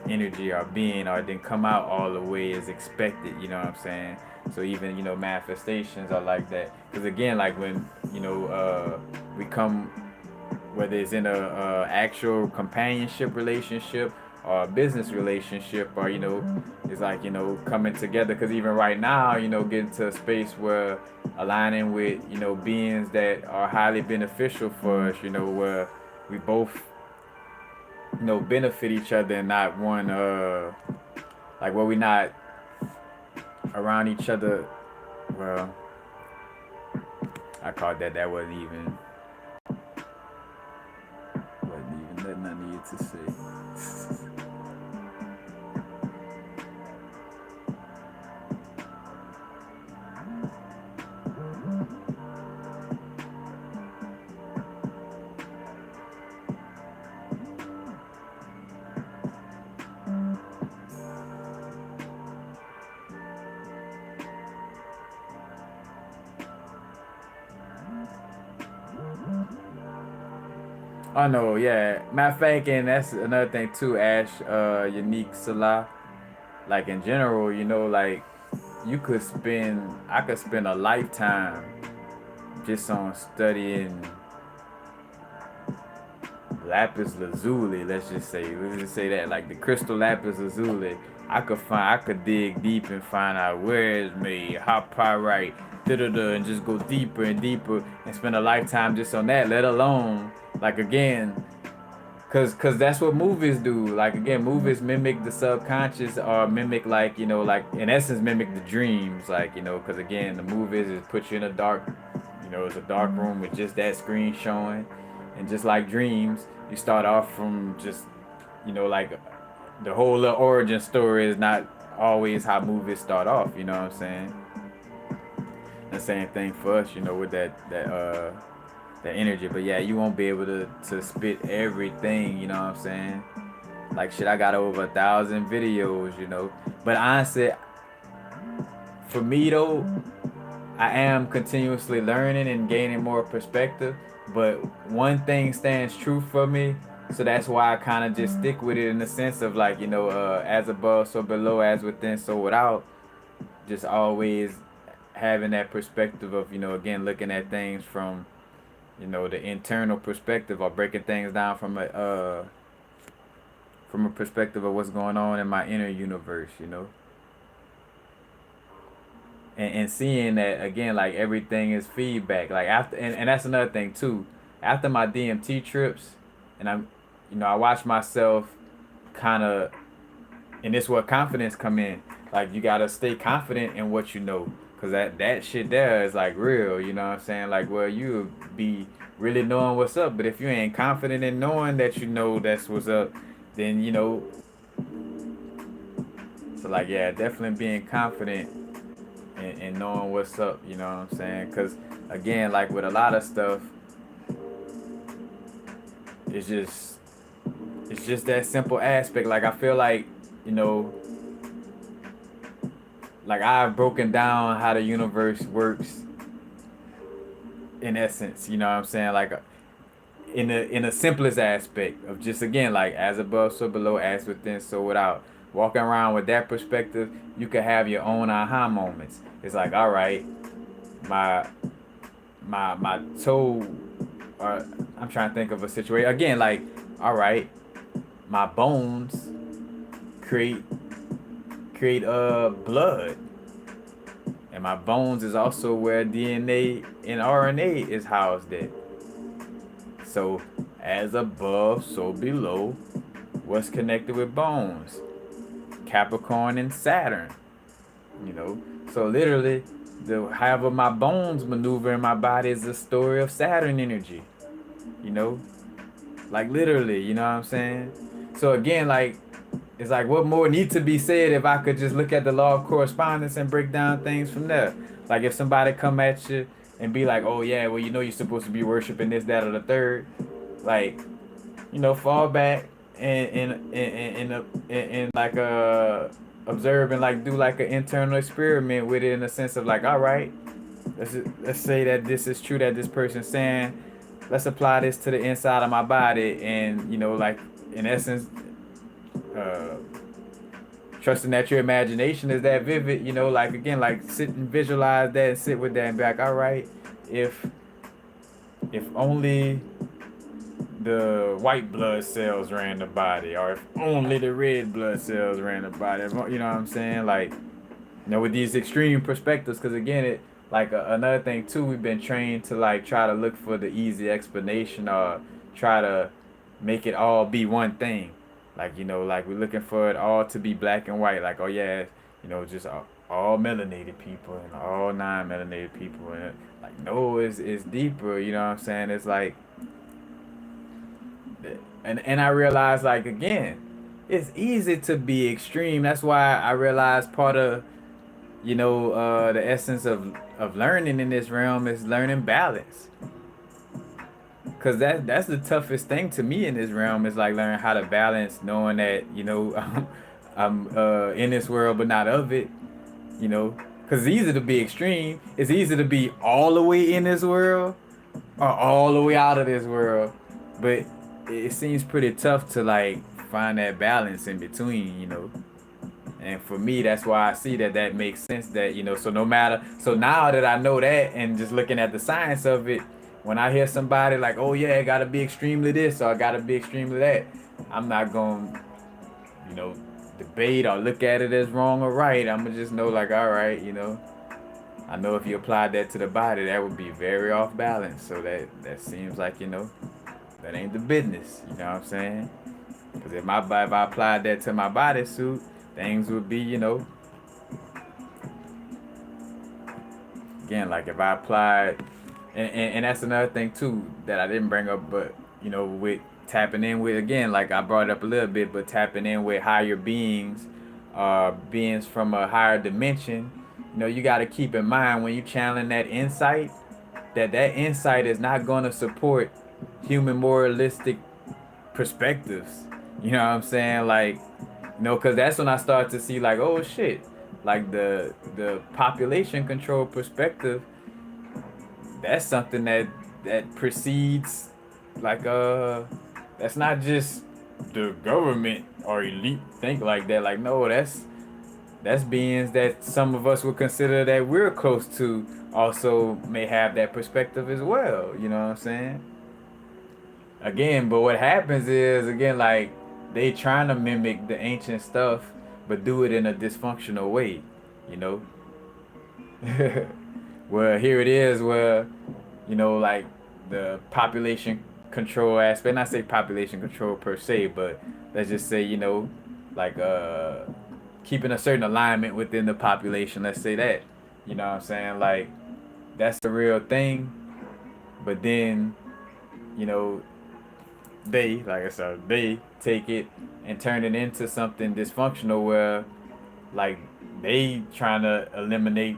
energy or being, or it didn't come out all the way as expected. You know what I'm saying? So even manifestations are like that, because again, like when we come, whether it's in a actual companionship relationship or a business relationship, or it's like coming together, because even right now, getting to a space where aligning with beings that are highly beneficial for us, where we both benefit each other, and not one like where we not around each other. Well, I called that wasn't even nothing I needed to say. I know, yeah. Matter of fact, and that's another thing too, Ash, Unique Salah. Like in general, like I could spend a lifetime just on studying lapis lazuli. Let's just say that, like the crystal lapis lazuli. I could dig deep and find out where it's made, how pyrite, da da da, and just go deeper and deeper and spend a lifetime just on that. Let alone, like again, cause that's what movies do. Like again, movies mimic the subconscious, or mimic, like like in essence mimic the dreams. Like cause again, the movies is put you in a dark, it's a dark room with just that screen showing, and just like dreams, you start off from just, like the whole little origin story is not always how movies start off. You know what I'm saying? The same thing for us, with that energy. But yeah, you won't be able to spit everything, you know what I'm saying? Like shit, I got over 1,000 videos, But honestly, for me though, I am continuously learning and gaining more perspective. But one thing stands true for me, so that's why I kind of just stick with it in the sense of like, as above, so below, as within, so without. Just always having that perspective of, again, looking at things from, the internal perspective, or breaking things down from a perspective of what's going on in my inner universe, and seeing that again, like everything is feedback. Like after, and that's another thing too. After my DMT trips, and I watch myself kind of, and this is where confidence come in. Like you gotta stay confident in what you know, cause that shit there is like real. You know what I'm saying? Like, well, you be really knowing what's up, but if you ain't confident in knowing that you know that's what's up, then so like yeah, definitely being confident in knowing what's up. You know what I'm saying? Cause again, like with a lot of stuff, it's just that simple aspect. Like I feel like you know like I've broken down how the universe works in essence, you know what I'm saying? Like in the simplest aspect of just again like as above so below, as within so without. Walking around with that perspective, you can have your own aha moments. It's like, all right, my my toe, or I'm trying to think of a situation again, like, all right, my bones create blood, and my bones is also where DNA and RNA is housed at. So as above, so below. What's connected with bones? Capricorn and Saturn. So literally, the however my bones maneuver in my body is the story of Saturn energy. You know, like literally. You know what I'm saying? So again, like it's like what more needs to be said if I could just look at the law of correspondence and break down things from there. Like if somebody come at you and be like, oh yeah, well you're supposed to be worshiping this, that, or the third, like fall back and like observe and like do like an internal experiment with it in the sense of like, all right, let's say that this is true that this person's saying. Let's apply this to the inside of my body, and like in essence, uh, trusting that your imagination is that vivid. Like again, like sit and visualize that and sit with that and be like, all right, if only the white blood cells ran the body, or if only the red blood cells ran the body. You know what I'm saying? Like, with these extreme perspectives, because again, it like another thing too, we've been trained to like try to look for the easy explanation, or try to make it all be one thing. Like like we're looking for it all to be black and white. Like, oh yeah, just all melanated people and all non-melanated people, and like no, it's deeper. You know what I'm saying? It's like. And I realized like again, it's easy to be extreme. That's why I realized part of the essence of learning in this realm is learning balance. Cause that's the toughest thing to me in this realm is like learning how to balance, knowing that I'm in this world but not of it. Cause it's easy to be extreme. It's easy to be all the way in this world or all the way out of this world, but it seems pretty tough to like find that balance in between, And for me, that's why I see that that makes sense. That so no matter, so now that I know that, and just looking at the science of it, when I hear somebody like, oh yeah, it gotta be extremely this or it gotta be extremely that, I'm not gonna, you know, debate or look at it as wrong or right. I'm gonna just know like, all right, I know if you applied that to the body, that would be very off balance. So that seems like that ain't the business. You know what I'm saying? Because if I applied that to my bodysuit, things would be again like if I applied, and that's another thing too that I didn't bring up, but with tapping in with again like I brought it up a little bit, but tapping in with higher beings, beings from a higher dimension. You got to keep in mind when you channeling that insight, that insight is not going to support human moralistic perspectives. You know what I'm saying? Like, because that's when I start to see like, oh shit, like the population control perspective. That's something that precedes, like that's not just the government or elite think like that. Like, no, that's beings that some of us would consider that we're close to also may have that perspective as well. You know what I'm saying? Again, but what happens is again like they trying to mimic the ancient stuff, but do it in a dysfunctional way. You know, where here it is, where like the population control aspect. Not say population control per se, but let's just say like keeping a certain alignment within the population. Let's say that. You know what I'm saying? Like that's the real thing. But then you know they, like I said, they take it and turn it into something dysfunctional where like they trying to eliminate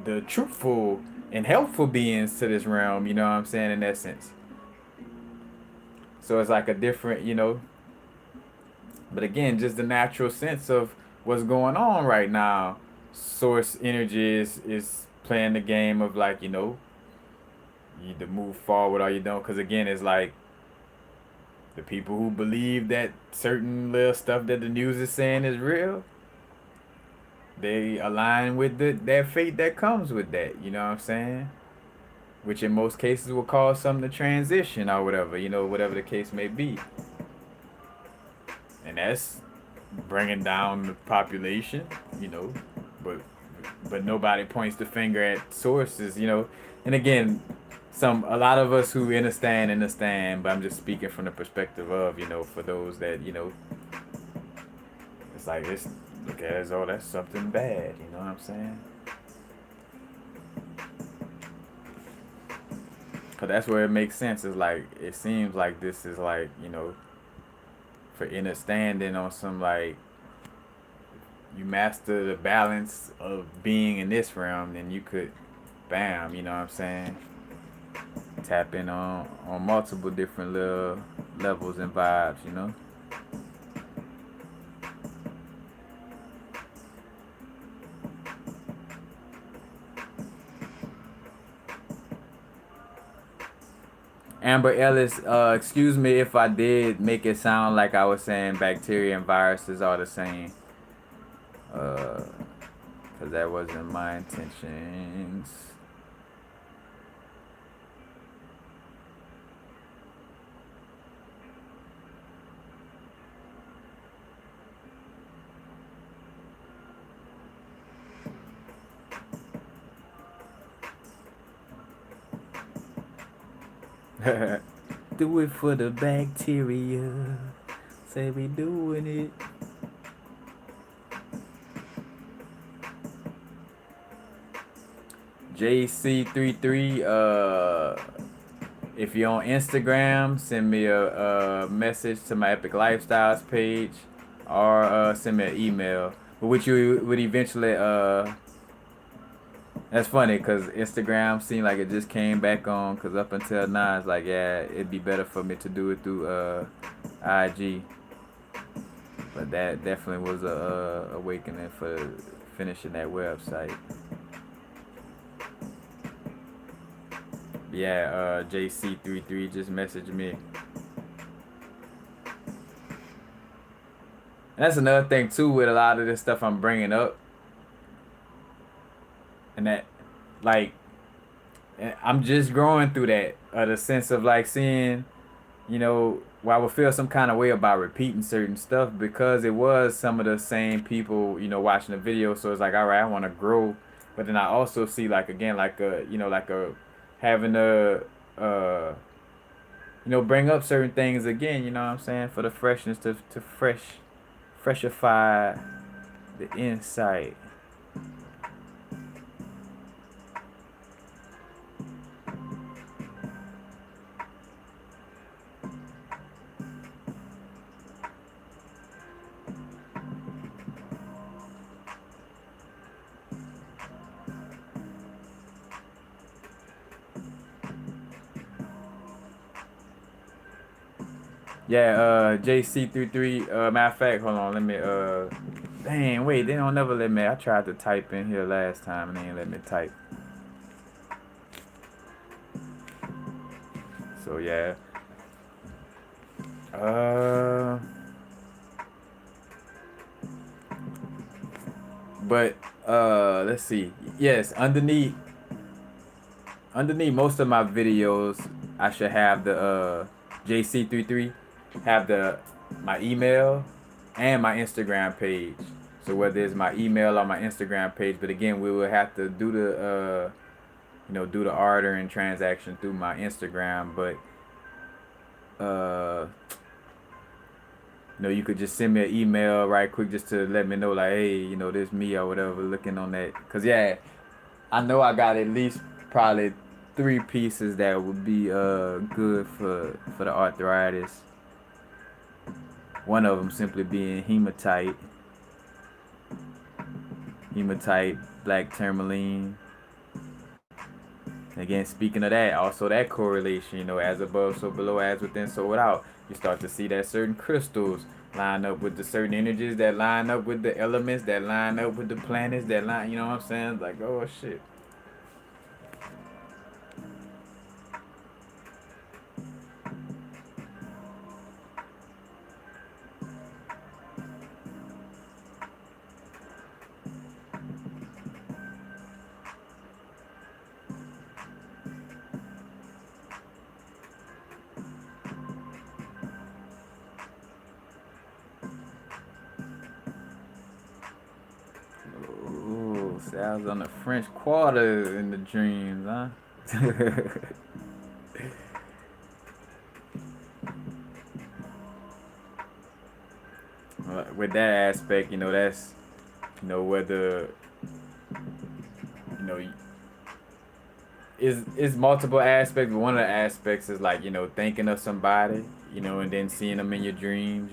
the truthful and helpful beings to this realm, you know what I'm saying, in essence. So it's like a different, but again, just the natural sense of what's going on right now. Source energy is playing the game of like, you either move forward or you don't. Because again, it's like the people who believe that certain little stuff that the news is saying is real, they align with that fate that comes with that. You know what I'm saying? Which in most cases will cause something to transition or whatever, whatever the case may be. And that's bringing down the population, but nobody points the finger at sources, And again, a lot of us who understand, but I'm just speaking from the perspective of, for those that, it's like it's look at it as oh that's something bad, you know what I'm saying? Cause that's where it makes sense. It's like it seems like this is like for understanding on some like you master the balance of being in this realm, then you could, bam, you know what I'm saying? Tap in on multiple different little levels and vibes. Amber Ellis, excuse me if I did make it sound like I was saying bacteria and viruses are the same. Because that wasn't my intentions. Do it for the bacteria. Say we doing it. JC33, if you're on Instagram, send me a message to my Epic Lifestyles page or send me an email. But which you would eventually, that's funny because Instagram seemed like it just came back on because up until now it's like, yeah, it'd be better for me to do it through IG. But that definitely was a awakening for finishing that website. Yeah, JC33 just messaged me. And that's another thing too with a lot of this stuff I'm bringing up, and that like I'm just growing through that, the sense of like seeing, where I would feel some kind of way about repeating certain stuff because it was some of the same people, watching the video. So it's like, all right, I want to grow, but then I also see like again, like a having to, uh, bring up certain things again. You know what I'm saying, for the freshness to freshify the insight. Yeah, JC33. Matter of fact, hold on, let me dang, wait, they don't never let me. I tried to type in here last time and they ain't let me type. So yeah. Uh but let's see. Yes, underneath most of my videos I should have the JC33, have the my email and my Instagram page. So whether it's my email or my Instagram page, but again we will have to do the do the ordering transaction through my Instagram, but uh you could just send me an email right quick just to let me know like, hey, this me or whatever looking on that. Cause yeah, I know I got at least probably 3 pieces that would be good for the arthritis. One of them simply being hematite, black tourmaline. Again, speaking of that, also that correlation, as above, so below, as within, so without. You start to see that certain crystals line up with the certain energies that line up with the elements that line up with the planets that line, you know what I'm saying? Like, oh shit. Ooh, sounds on the French Quarter in the dreams, huh? With that aspect, that's whether you know is multiple aspects, but one of the aspects is like thinking of somebody, and then seeing them in your dreams,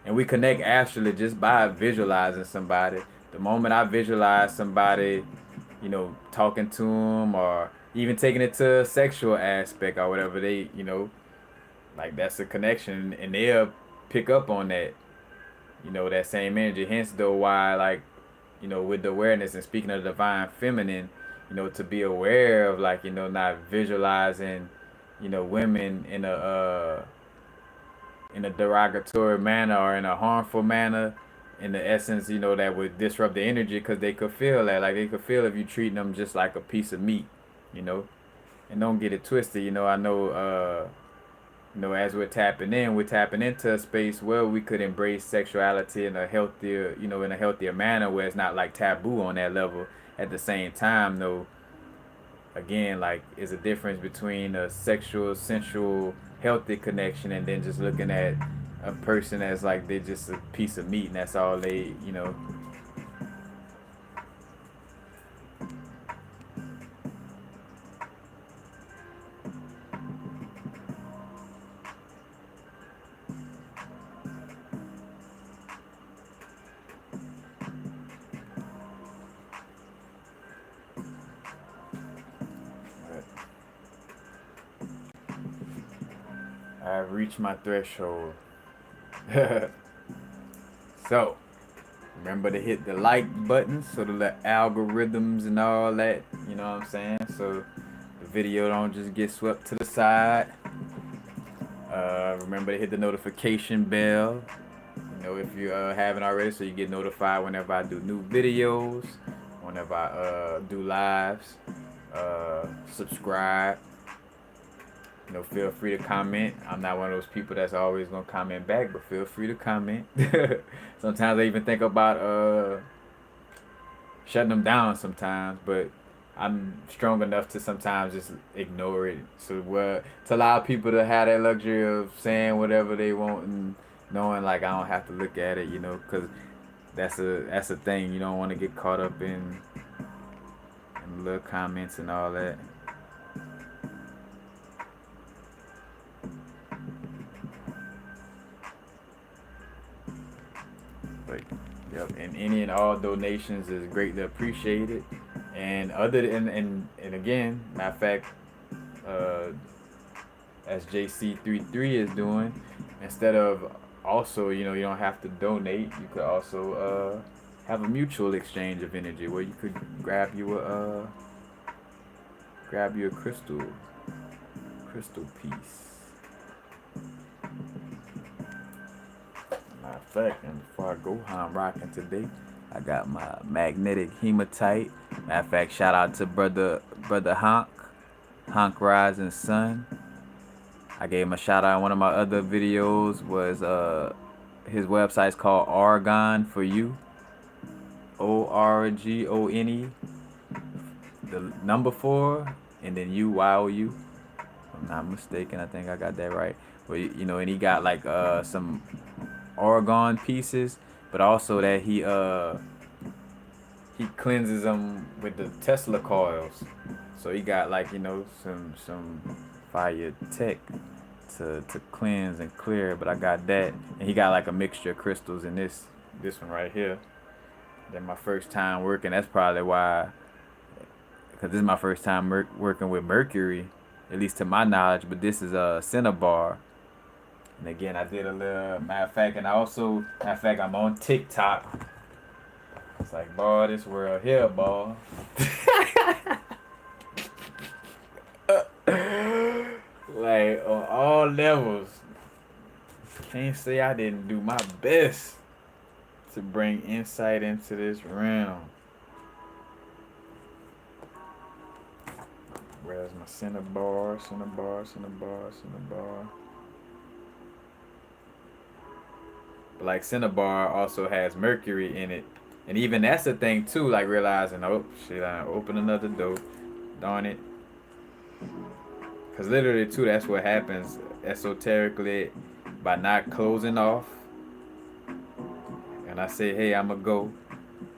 and we connect actually just by visualizing somebody. The moment I visualize somebody, talking to them or even taking it to a sexual aspect or whatever, they, like that's a connection, and they'll pick up on that, that same energy. Hence, though, why like, with the awareness and speaking of the divine feminine, to be aware of like, not visualizing, women in a derogatory manner or in a harmful manner, in the essence, that would disrupt the energy, because they could feel that, like they could feel if you treating them just like a piece of meat, you know. And don't get it twisted, I know, as we're tapping into a space where we could embrace sexuality in a healthier, in a healthier manner where it's not like taboo on that level. At the same time, though, again, like, is a difference between a sexual, sensual, healthy connection and then just looking at a person as like they're just a piece of meat and that's all they. I've reached my threshold. So, remember to hit the like button so the little algorithms and all that, you know what I'm saying? So the video don't just get swept to the side. Remember to hit the notification bell. if you haven't already, so you get notified whenever I do new videos, whenever I do lives. Subscribe. Feel free to comment. I'm not one of those people that's always gonna comment back, but feel free to comment. Sometimes I even think about shutting them down sometimes, but I'm strong enough to sometimes just ignore it. So to allow people to have that luxury of saying whatever they want and knowing like I don't have to look at it, because that's a thing. You don't want to get caught up in little comments and all that. But yep, and any and all donations is greatly appreciated. And other than and again, matter of fact, uh, as JC33 is doing, instead of also, you don't have to donate. You could also have a mutual exchange of energy where you could grab you a crystal piece. Matter of fact, and before I go, how I'm rocking today, I got my magnetic hematite. Matter of fact, shout out to brother Honk Rising Sun. I gave him a shout out in one of my other videos. Was his website's called Argon for You. ORGONE. The number 4 and then YOU. If I'm not mistaken, I think I got that right. But and he got like some Oregon pieces, but also that he cleanses them with the Tesla coils. So he got like some fire tech to cleanse and clear. But I got that, and he got like a mixture of crystals in this one right here. Then my first time working. That's probably why, because this is my first time working with mercury, at least to my knowledge. But this is a cinnabar. And again, I did a little matter of fact, and I'm on TikTok. It's like, boy, this world here, boy. Like on all levels. Can't say I didn't do my best to bring insight into this realm. Where's my cinnabar? But like cinnabar also has mercury in it. And even that's the thing too, like realizing, oh shit, I opened another door. Darn it. Cause literally too, that's what happens esoterically by not closing off. And I say, hey, I'ma go.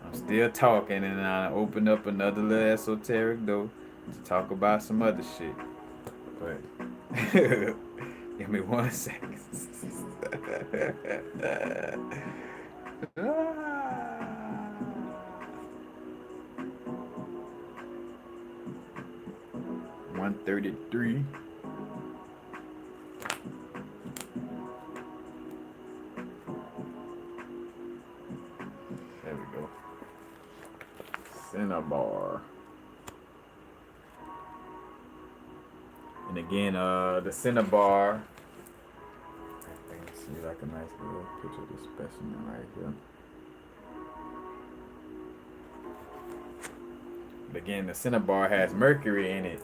I'm still talking, and I open up another little esoteric door to talk about some other shit. But give me 1 second. 133. There we go. Cinnabar. And again, the cinnabar. I can see like a nice little picture of the specimen right here. But again, the cinnabar has mercury in it.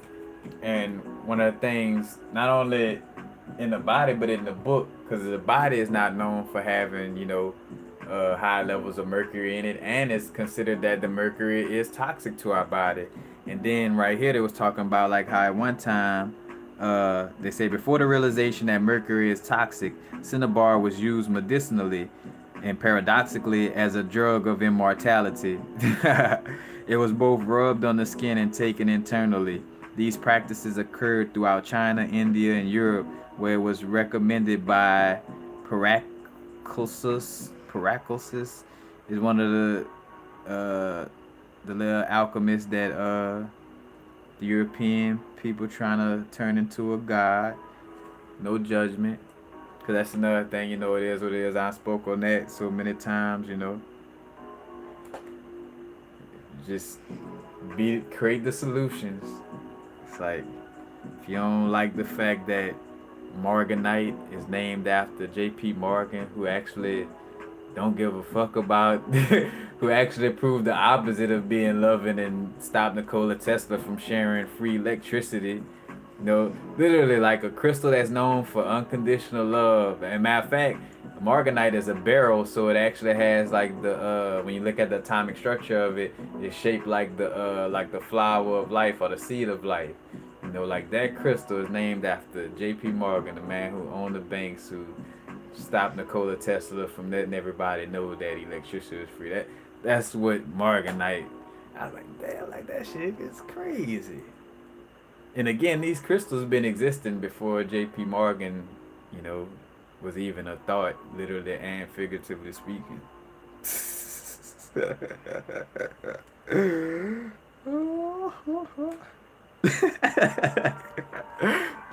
And one of the things, not only in the body, but in the book, because the body is not known for having, high levels of mercury in it. And it's considered that the mercury is toxic to our body. And then right here, they was talking about like how at one time, they say before the realization that mercury is toxic, cinnabar was used medicinally and paradoxically as a drug of immortality. It was both rubbed on the skin and taken internally. These practices occurred throughout China, India, and Europe, where it was recommended by Paracelsus. Paracelsus is one of the little alchemists that the European people trying to turn into a god. No judgment, because that's another thing. It is what it is. I spoke on that so many times. Just create the solutions. It's like, if you don't like the fact that Morganite is named after J.P. Morgan, who actually don't give a fuck about, who actually proved the opposite of being loving and stopped Nikola Tesla from sharing free electricity. Literally like a crystal that's known for unconditional love. And matter of fact, Marganite is a beryl, so it actually has like the when you look at the atomic structure of it, it's shaped like the flower of life or the seed of life. Like that crystal is named after J.P. Morgan, the man who owned the banks, who stopped Nikola Tesla from letting everybody know that electricity is free. That's what Morganite. I was like, damn, like that shit is crazy. And again, these crystals been existing before J.P. Morgan, you know, was even a thought, literally and figuratively speaking.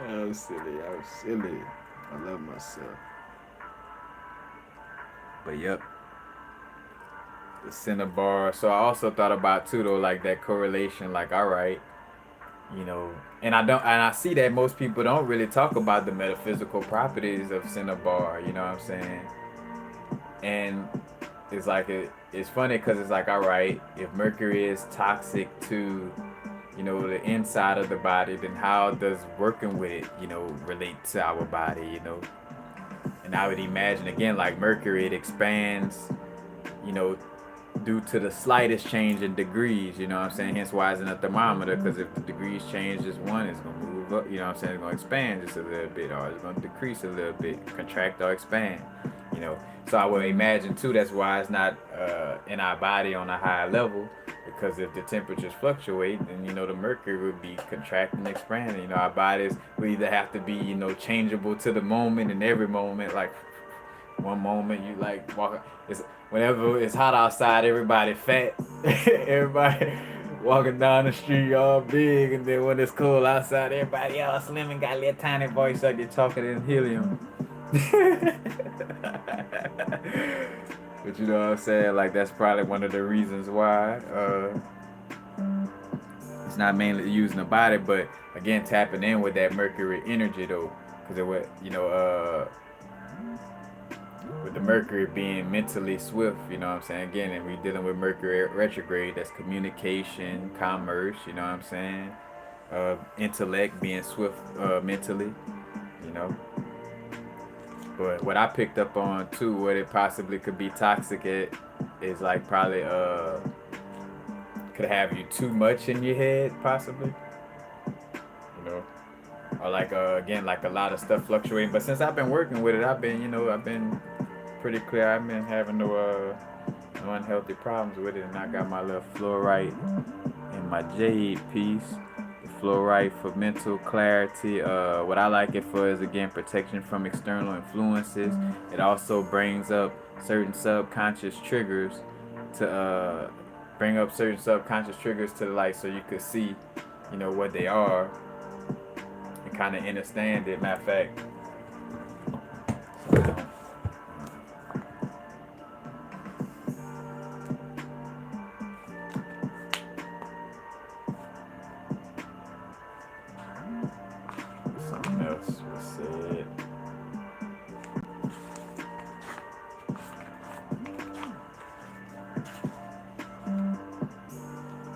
I'm silly. I'm silly. I love myself. But yep, the Cinnabar. So I also thought about too though, like that correlation. Like, all right, you know, and I see that most people don't really talk about the metaphysical properties of Cinnabar. You know what I'm saying? And it's like it's funny because it's like, all right, if mercury is toxic to the inside of the body, then how does working with it relate to our body? And I would imagine again, like mercury, it expands, you know due to the slightest change in degrees. You know what I'm saying? Hence why it's in a thermometer, because if the degrees change just one, it's gonna move up. You know what I'm saying? It's gonna expand just a little bit, or it's gonna decrease a little bit, contract or expand. You know, so I would imagine too. That's why it's not in our body on a high level, because if the temperatures fluctuate, then the mercury would be contracting, expanding. Our bodies will either have to be changeable to the moment, and every moment, like one moment you like walk. It's whenever it's hot outside, everybody fat, everybody walking down the street all big, and then when it's cold outside, everybody all slim and got a little tiny voice like they're talking in helium. But you know what I'm saying? Like that's probably one of the reasons why it's not mainly using the body, but again tapping in with that mercury energy though, because it would with the mercury being mentally swift, you know what I'm saying? Again, and we dealing with mercury retrograde, that's communication, commerce, you know what I'm saying? Intellect being swift mentally, you know. But what I picked up on too, what it possibly could be toxic at, is like probably could have you too much in your head, possibly, you know. Or like again, like a lot of stuff fluctuating. But since I've been working with it, I've been pretty clear. I've been having no unhealthy problems with it, and I got my little fluorite in my jade piece. The fluorite for mental clarity. What I like it for is again protection from external influences. It also brings up certain subconscious triggers to the light, so you could see, what they are, and kind of understand it. Matter of fact. Something else was said.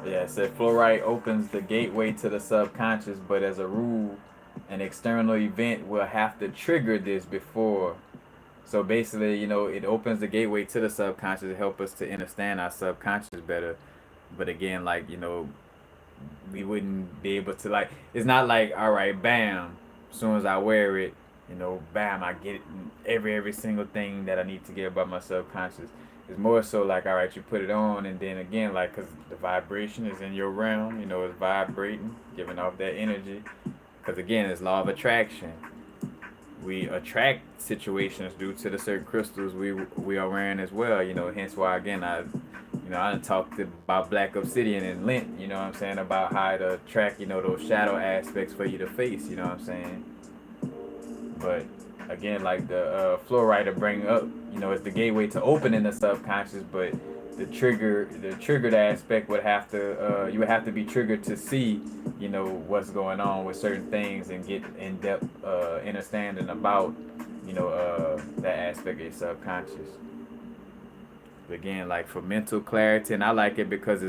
Yeah, it said fluorite opens the gateway to the subconscious, but as a rule, an external event will have to trigger this before. So basically, it opens the gateway to the subconscious to help us to understand our subconscious better. But again, like, we wouldn't be able to, like, it's not like, all right, bam, as soon as I wear it, bam, I get every single thing that I need to get about my subconscious. It's more so like, all right, you put it on, and then again, like, because the vibration is in your realm, it's vibrating, giving off that energy. Because again, it's law of attraction. We attract situations due to the certain crystals we are wearing as well. Hence why again I talked about black obsidian and lint. You know what I'm saying, about how to attract those shadow aspects for you to face. You know what I'm saying. But again, like the fluorite to bring up, it's the gateway to opening the subconscious, but the triggered aspect would have to you would have to be triggered to see what's going on with certain things and get in depth understanding about that aspect of your subconscious. Again, like for mental clarity, and I like it because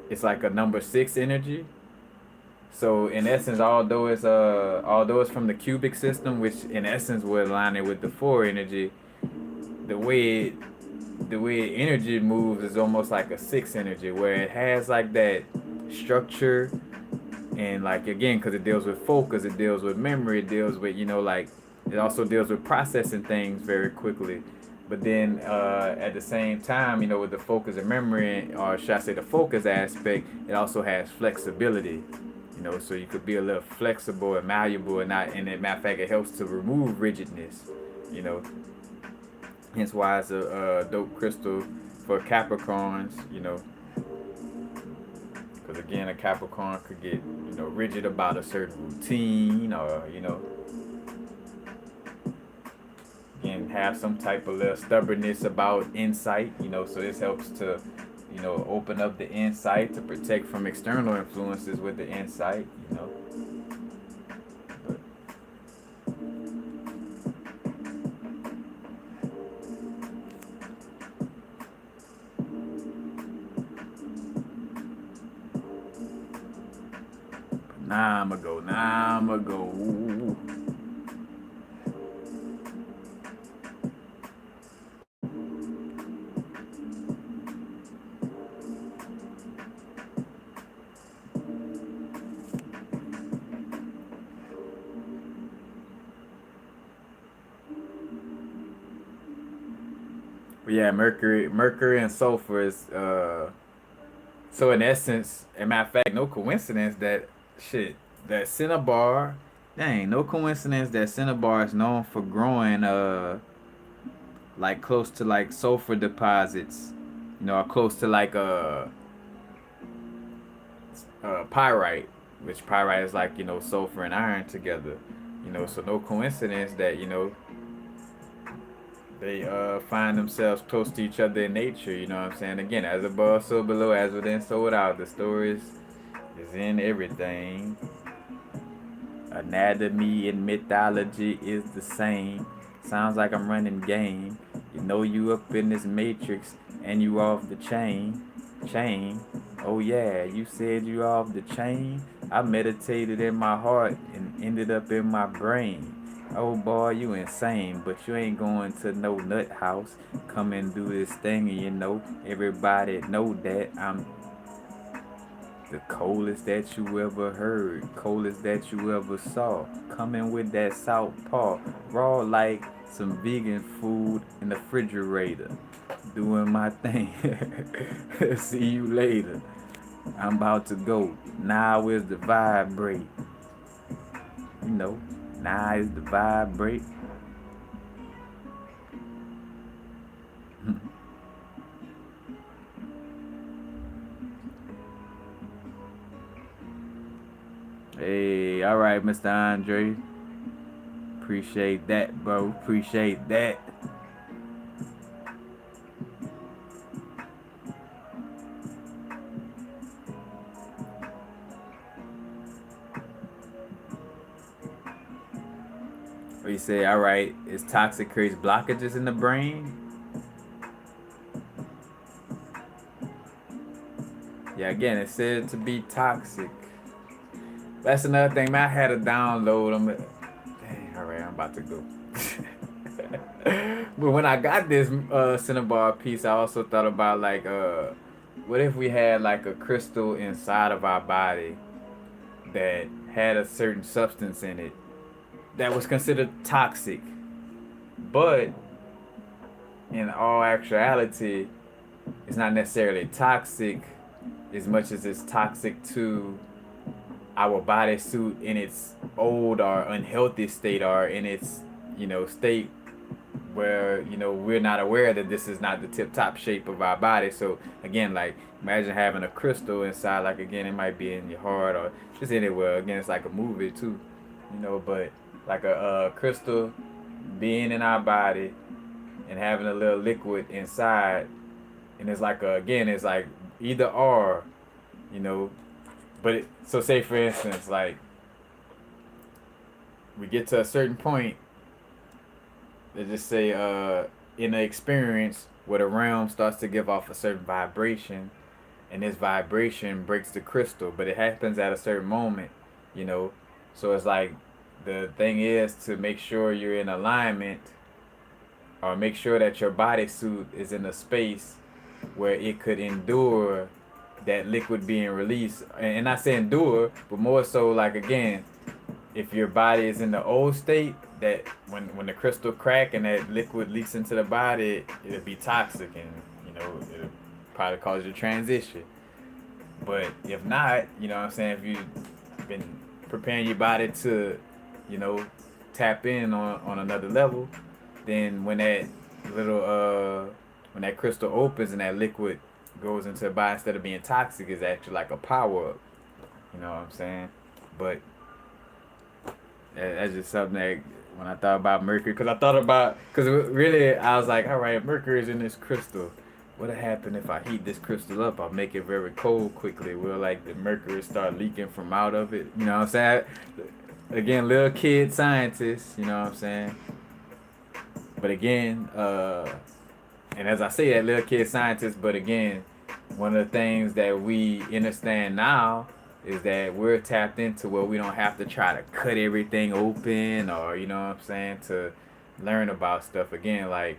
it's like a number six energy. So in essence, although it's from the cubic system, which in essence would align it with the four energy, the way it, the way energy moves is almost like a six energy, where it has like that structure, and like again, because it deals with focus, it deals with memory, it deals with like it also deals with processing things very quickly. But then at the same time, with the focus and memory, or should I say the focus aspect, it also has flexibility. So you could be a little flexible and malleable, and not. And as a matter of fact, it helps to remove rigidness. You know, hence why it's a dope crystal for Capricorns. Because again, a Capricorn could get rigid about a certain routine, or and have some type of little stubbornness about insight. So this helps to open up the insight to protect from external influences with the insight. But now I'ma go. Now I'ma go. Ooh. But yeah, Mercury and sulfur is so in essence, a matter of fact, no coincidence that shit that Cinnabar. Dang, no coincidence that Cinnabar is known for growing like close to like sulfur deposits, or close to like pyrite, which pyrite is like sulfur and iron together. So no coincidence that they find themselves close to each other in nature. You know what I'm saying? Again, as above, so below, as within, so without. The story is in everything. Anatomy and mythology is the same. Sounds like I'm running game. You up in this matrix and you off the chain. Oh yeah, you said you off the chain. I meditated in my heart and ended up in my brain. Oh boy, you insane, but you ain't going to no nut house. Come and do this thing, and everybody know that I'm the coldest that you ever heard, coldest that you ever saw. Coming with that southpaw, raw like some vegan food in the refrigerator. Doing my thing. See you later. I'm about to go. Now is the vibrate. Now is the vibrate. Hey, all right, Mr. Andre. Appreciate that, bro. Appreciate that. What you say? All right, is toxic creates blockages in the brain? Yeah, again, it's said to be toxic. That's another thing, man. I had to download them. Dang, all right, I'm about to go. But when I got this Cinnabar piece, I also thought about like, what if we had like a crystal inside of our body that had a certain substance in it that was considered toxic, but in all actuality, it's not necessarily toxic as much as it's toxic to our bodysuit in its old or unhealthy state, or in its state where we're not aware that this is not the tip top shape of our body. So again, like imagine having a crystal inside. Like again, it might be in your heart or just anywhere. Again, it's like a movie too, but like a crystal being in our body and having a little liquid inside, and it's like again, it's like either or, you know. But so say for instance, like we get to a certain point. They just say in the experience where the realm starts to give off a certain vibration, and this vibration breaks the crystal, but it happens at a certain moment, you know. So it's like the thing is to make sure you're in alignment, or make sure that your bodysuit is in a space where it could endure that liquid being released. And not say endure, but more so like, again, if your body is in the old state, that when the crystal crack and that liquid leaks into the body, it'll be toxic, and it'll probably cause you to transition. But if not, what I'm saying, if you've been preparing your body to, you know, tap in on another level, then little when that crystal opens and that liquid goes into the body, instead of being toxic, is actually like a power up. You know what I'm saying? But that's just something that, when I thought about Mercury, because really I was like, all right, Mercury is in this crystal. What'll happen if I heat this crystal up? I'll make it very cold quickly. Will like the mercury start leaking from out of it? You know what I'm saying? Again, little kid scientist. You know what I'm saying? But again, and as I say that, little kid scientist. But again, one of the things that we understand now is that we're tapped into where we don't have to try to cut everything open, or you know what I'm saying, to learn about stuff. Again, like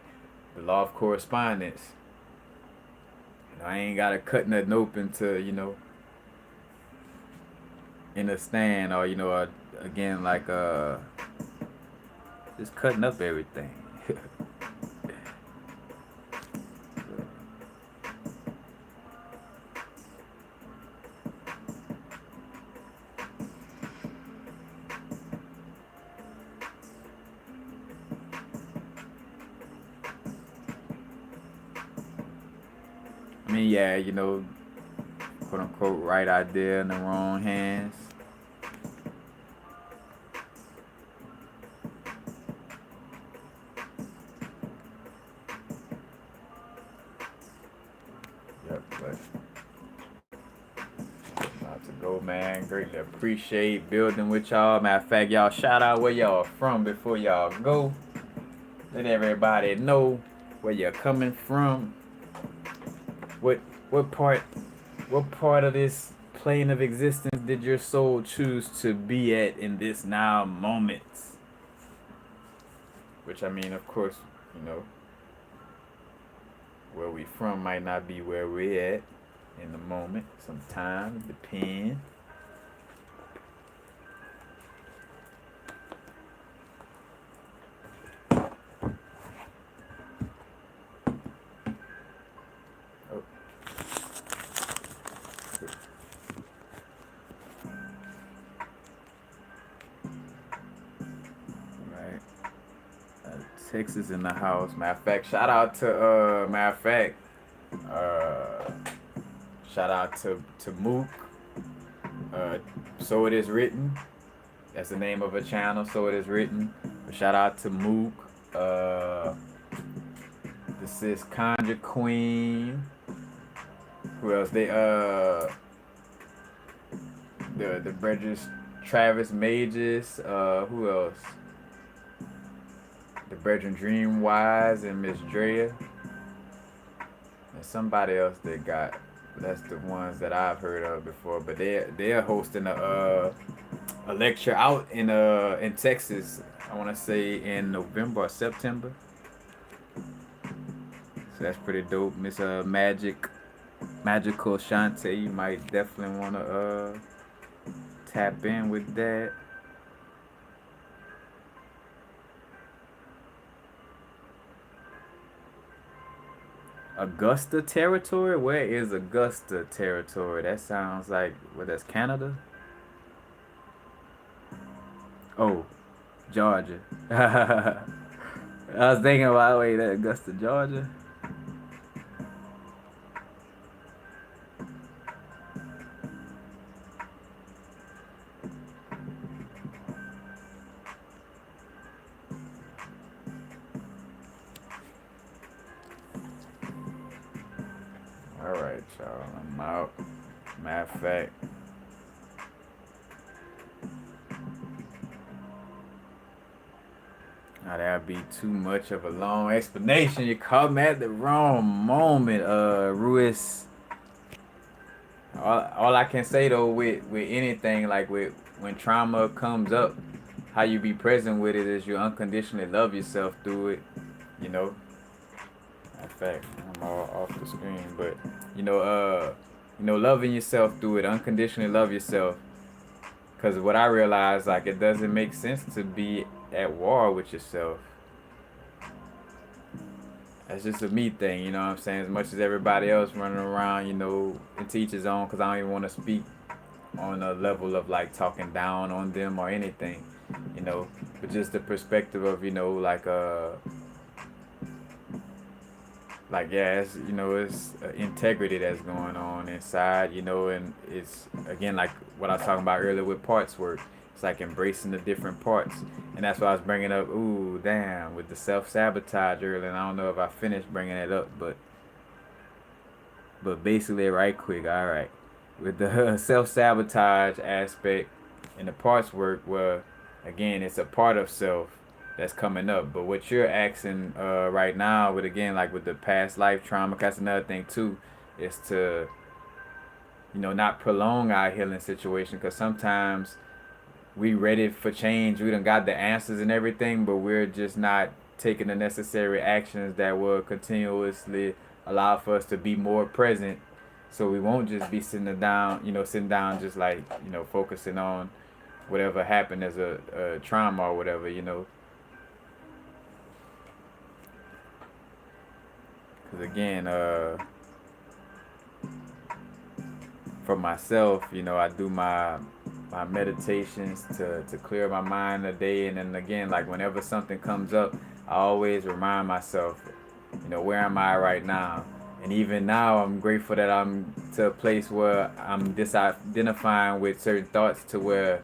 the law of correspondence. I ain't gotta cut nothing open to, understand, or again, like just cutting up everything. I mean, yeah, quote unquote right idea in the wrong hands. Yep, but about to go, man. Greatly appreciate building with y'all. Matter of fact, y'all shout out where y'all from before y'all go. Let everybody know where you're coming from. What what part what part of this plane of existence did your soul choose to be at in this now moment? Which, I mean, of course, you know, where we from might not be where we're at in the moment. Sometimes depend. Oh. Right. Texas in the house. Matter of fact, shout out to uh shout out to Mook. So It Is Written. That's the name of a channel. So It Is Written. But shout out to Mook. This is Conjure Queen. Who else? The Bridges, Travis Mages. Who else? The Brethren Dreamwise and Miss Drea. And somebody else that got. That's the ones that I've heard of before. But they're hosting a lecture out in Texas. I want to say in November or September. So that's pretty dope. Miss Magical Shante, you might definitely want to tap in with that. Augusta territory? Where is Augusta territory? That sounds like, what, that's Canada? Oh, Georgia. I was thinking about, wait, that Augusta, Georgia? Alright, y'all, I'm out. Matter of fact, Now that'd be too much of a long explanation. You caught me at the wrong moment, Ruiz. All I can say though with anything like with when trauma comes up, how you be present with it is you unconditionally love yourself through it. You know, in fact, I'm all off the screen, but you know, loving yourself through it, unconditionally love yourself. Cause what I realized, like, it doesn't make sense to be at war with yourself. That's just a me thing, you know what I'm saying? As much as everybody else running around, and teach his own, cause I don't even want to speak on a level of like talking down on them or anything, you know. But just the perspective of, like yeah, it's integrity that's going on inside, and it's again like what I was talking about earlier with parts work. It's like embracing the different parts, and that's why I was bringing up. Ooh, damn, with the self sabotage earlier. And I don't know if I finished bringing it up, but basically, right quick, all right, with the self sabotage aspect and the parts work, where again, it's a part of self that's coming up. But what you're asking right now, with again, like with the past life trauma, that's another thing too, is to not prolong our healing situation, because sometimes we ready for change. We done got the answers and everything, but we're just not taking the necessary actions that will continuously allow for us to be more present. So we won't just be sitting down just like, focusing on whatever happened as a trauma or whatever. Because again, for myself, I do my meditations to clear my mind a day, and then again, like whenever something comes up, I always remind myself, where am I right now? And even now, I'm grateful that I'm to a place where I'm disidentifying with certain thoughts, to where,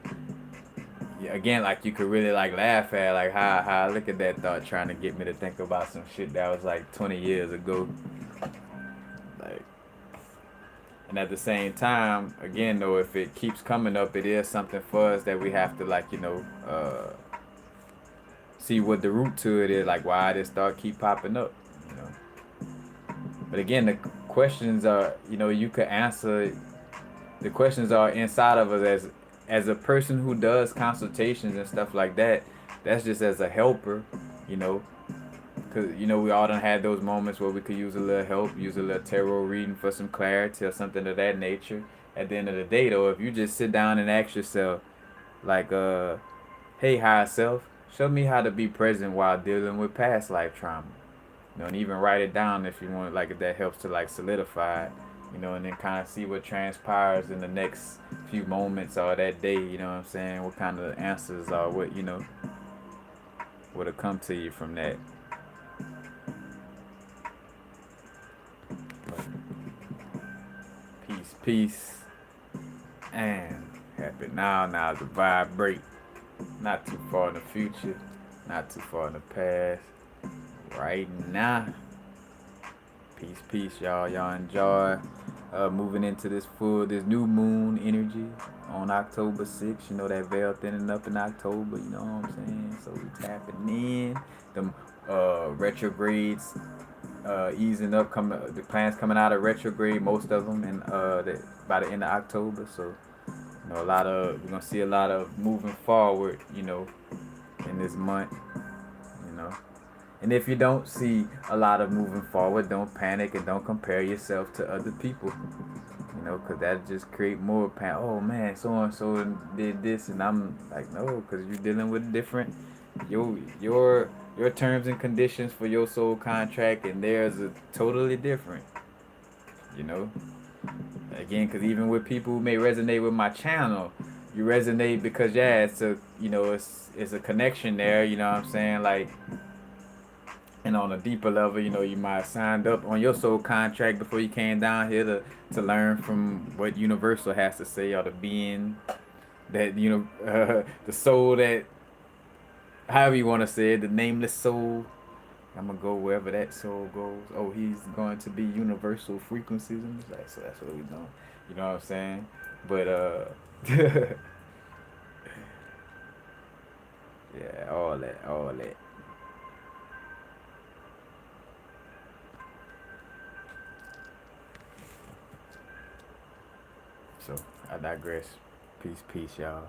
again, like you could really like laugh at, like how I look at that thought trying to get me to think about some shit that was like 20 years ago. Like, and at the same time, again though, if it keeps coming up, it is something for us that we have to like, see what the root to it is, like why this thought keep popping up, you know. But again, the questions are, you could answer. The questions are inside of us as a person who does consultations and stuff like that. That's just as a helper, you know. Because, we all done had those moments where we could use a little help, use a little tarot reading for some clarity or something of that nature. At the end of the day, though, if you just sit down and ask yourself, like, hey, higher self, show me how to be present while dealing with past life trauma. And even write it down if you want, like, if that helps to, like, solidify it, and then kind of see what transpires in the next few moments or that day, you know what I'm saying? What kind of answers or what, what'll come to you from that. Peace, and happy now to vibrate. Not too far in the future, not too far in the past. Right now. Peace, y'all. Y'all enjoy moving into this new moon energy on October 6th. That veil thinning up in October, you know what I'm saying? So we tapping in. Them retrogrades easing up, the planets coming out of retrograde, most of them, and by the end of October. So, we're gonna see a lot of moving forward, in this month, And if you don't see a lot of moving forward, don't panic and don't compare yourself to other people, because that just create more panic. Oh man, so and so did this, and I'm like, no, because you're dealing with different your terms and conditions for your soul contract, and theirs are totally different. Again, because even with people who may resonate with my channel, you resonate because it's a it's a connection there. You know what I'm saying? Like, and on a deeper level, you might have signed up on your soul contract before you came down here to learn from what Universal has to say, or the being that the soul that, however you want to say it, the nameless soul. I'm gonna go wherever that soul goes. Oh, he's going to be universal frequencies, so that's what we know. You know what I'm saying? But yeah, all that. So I digress. Peace, y'all.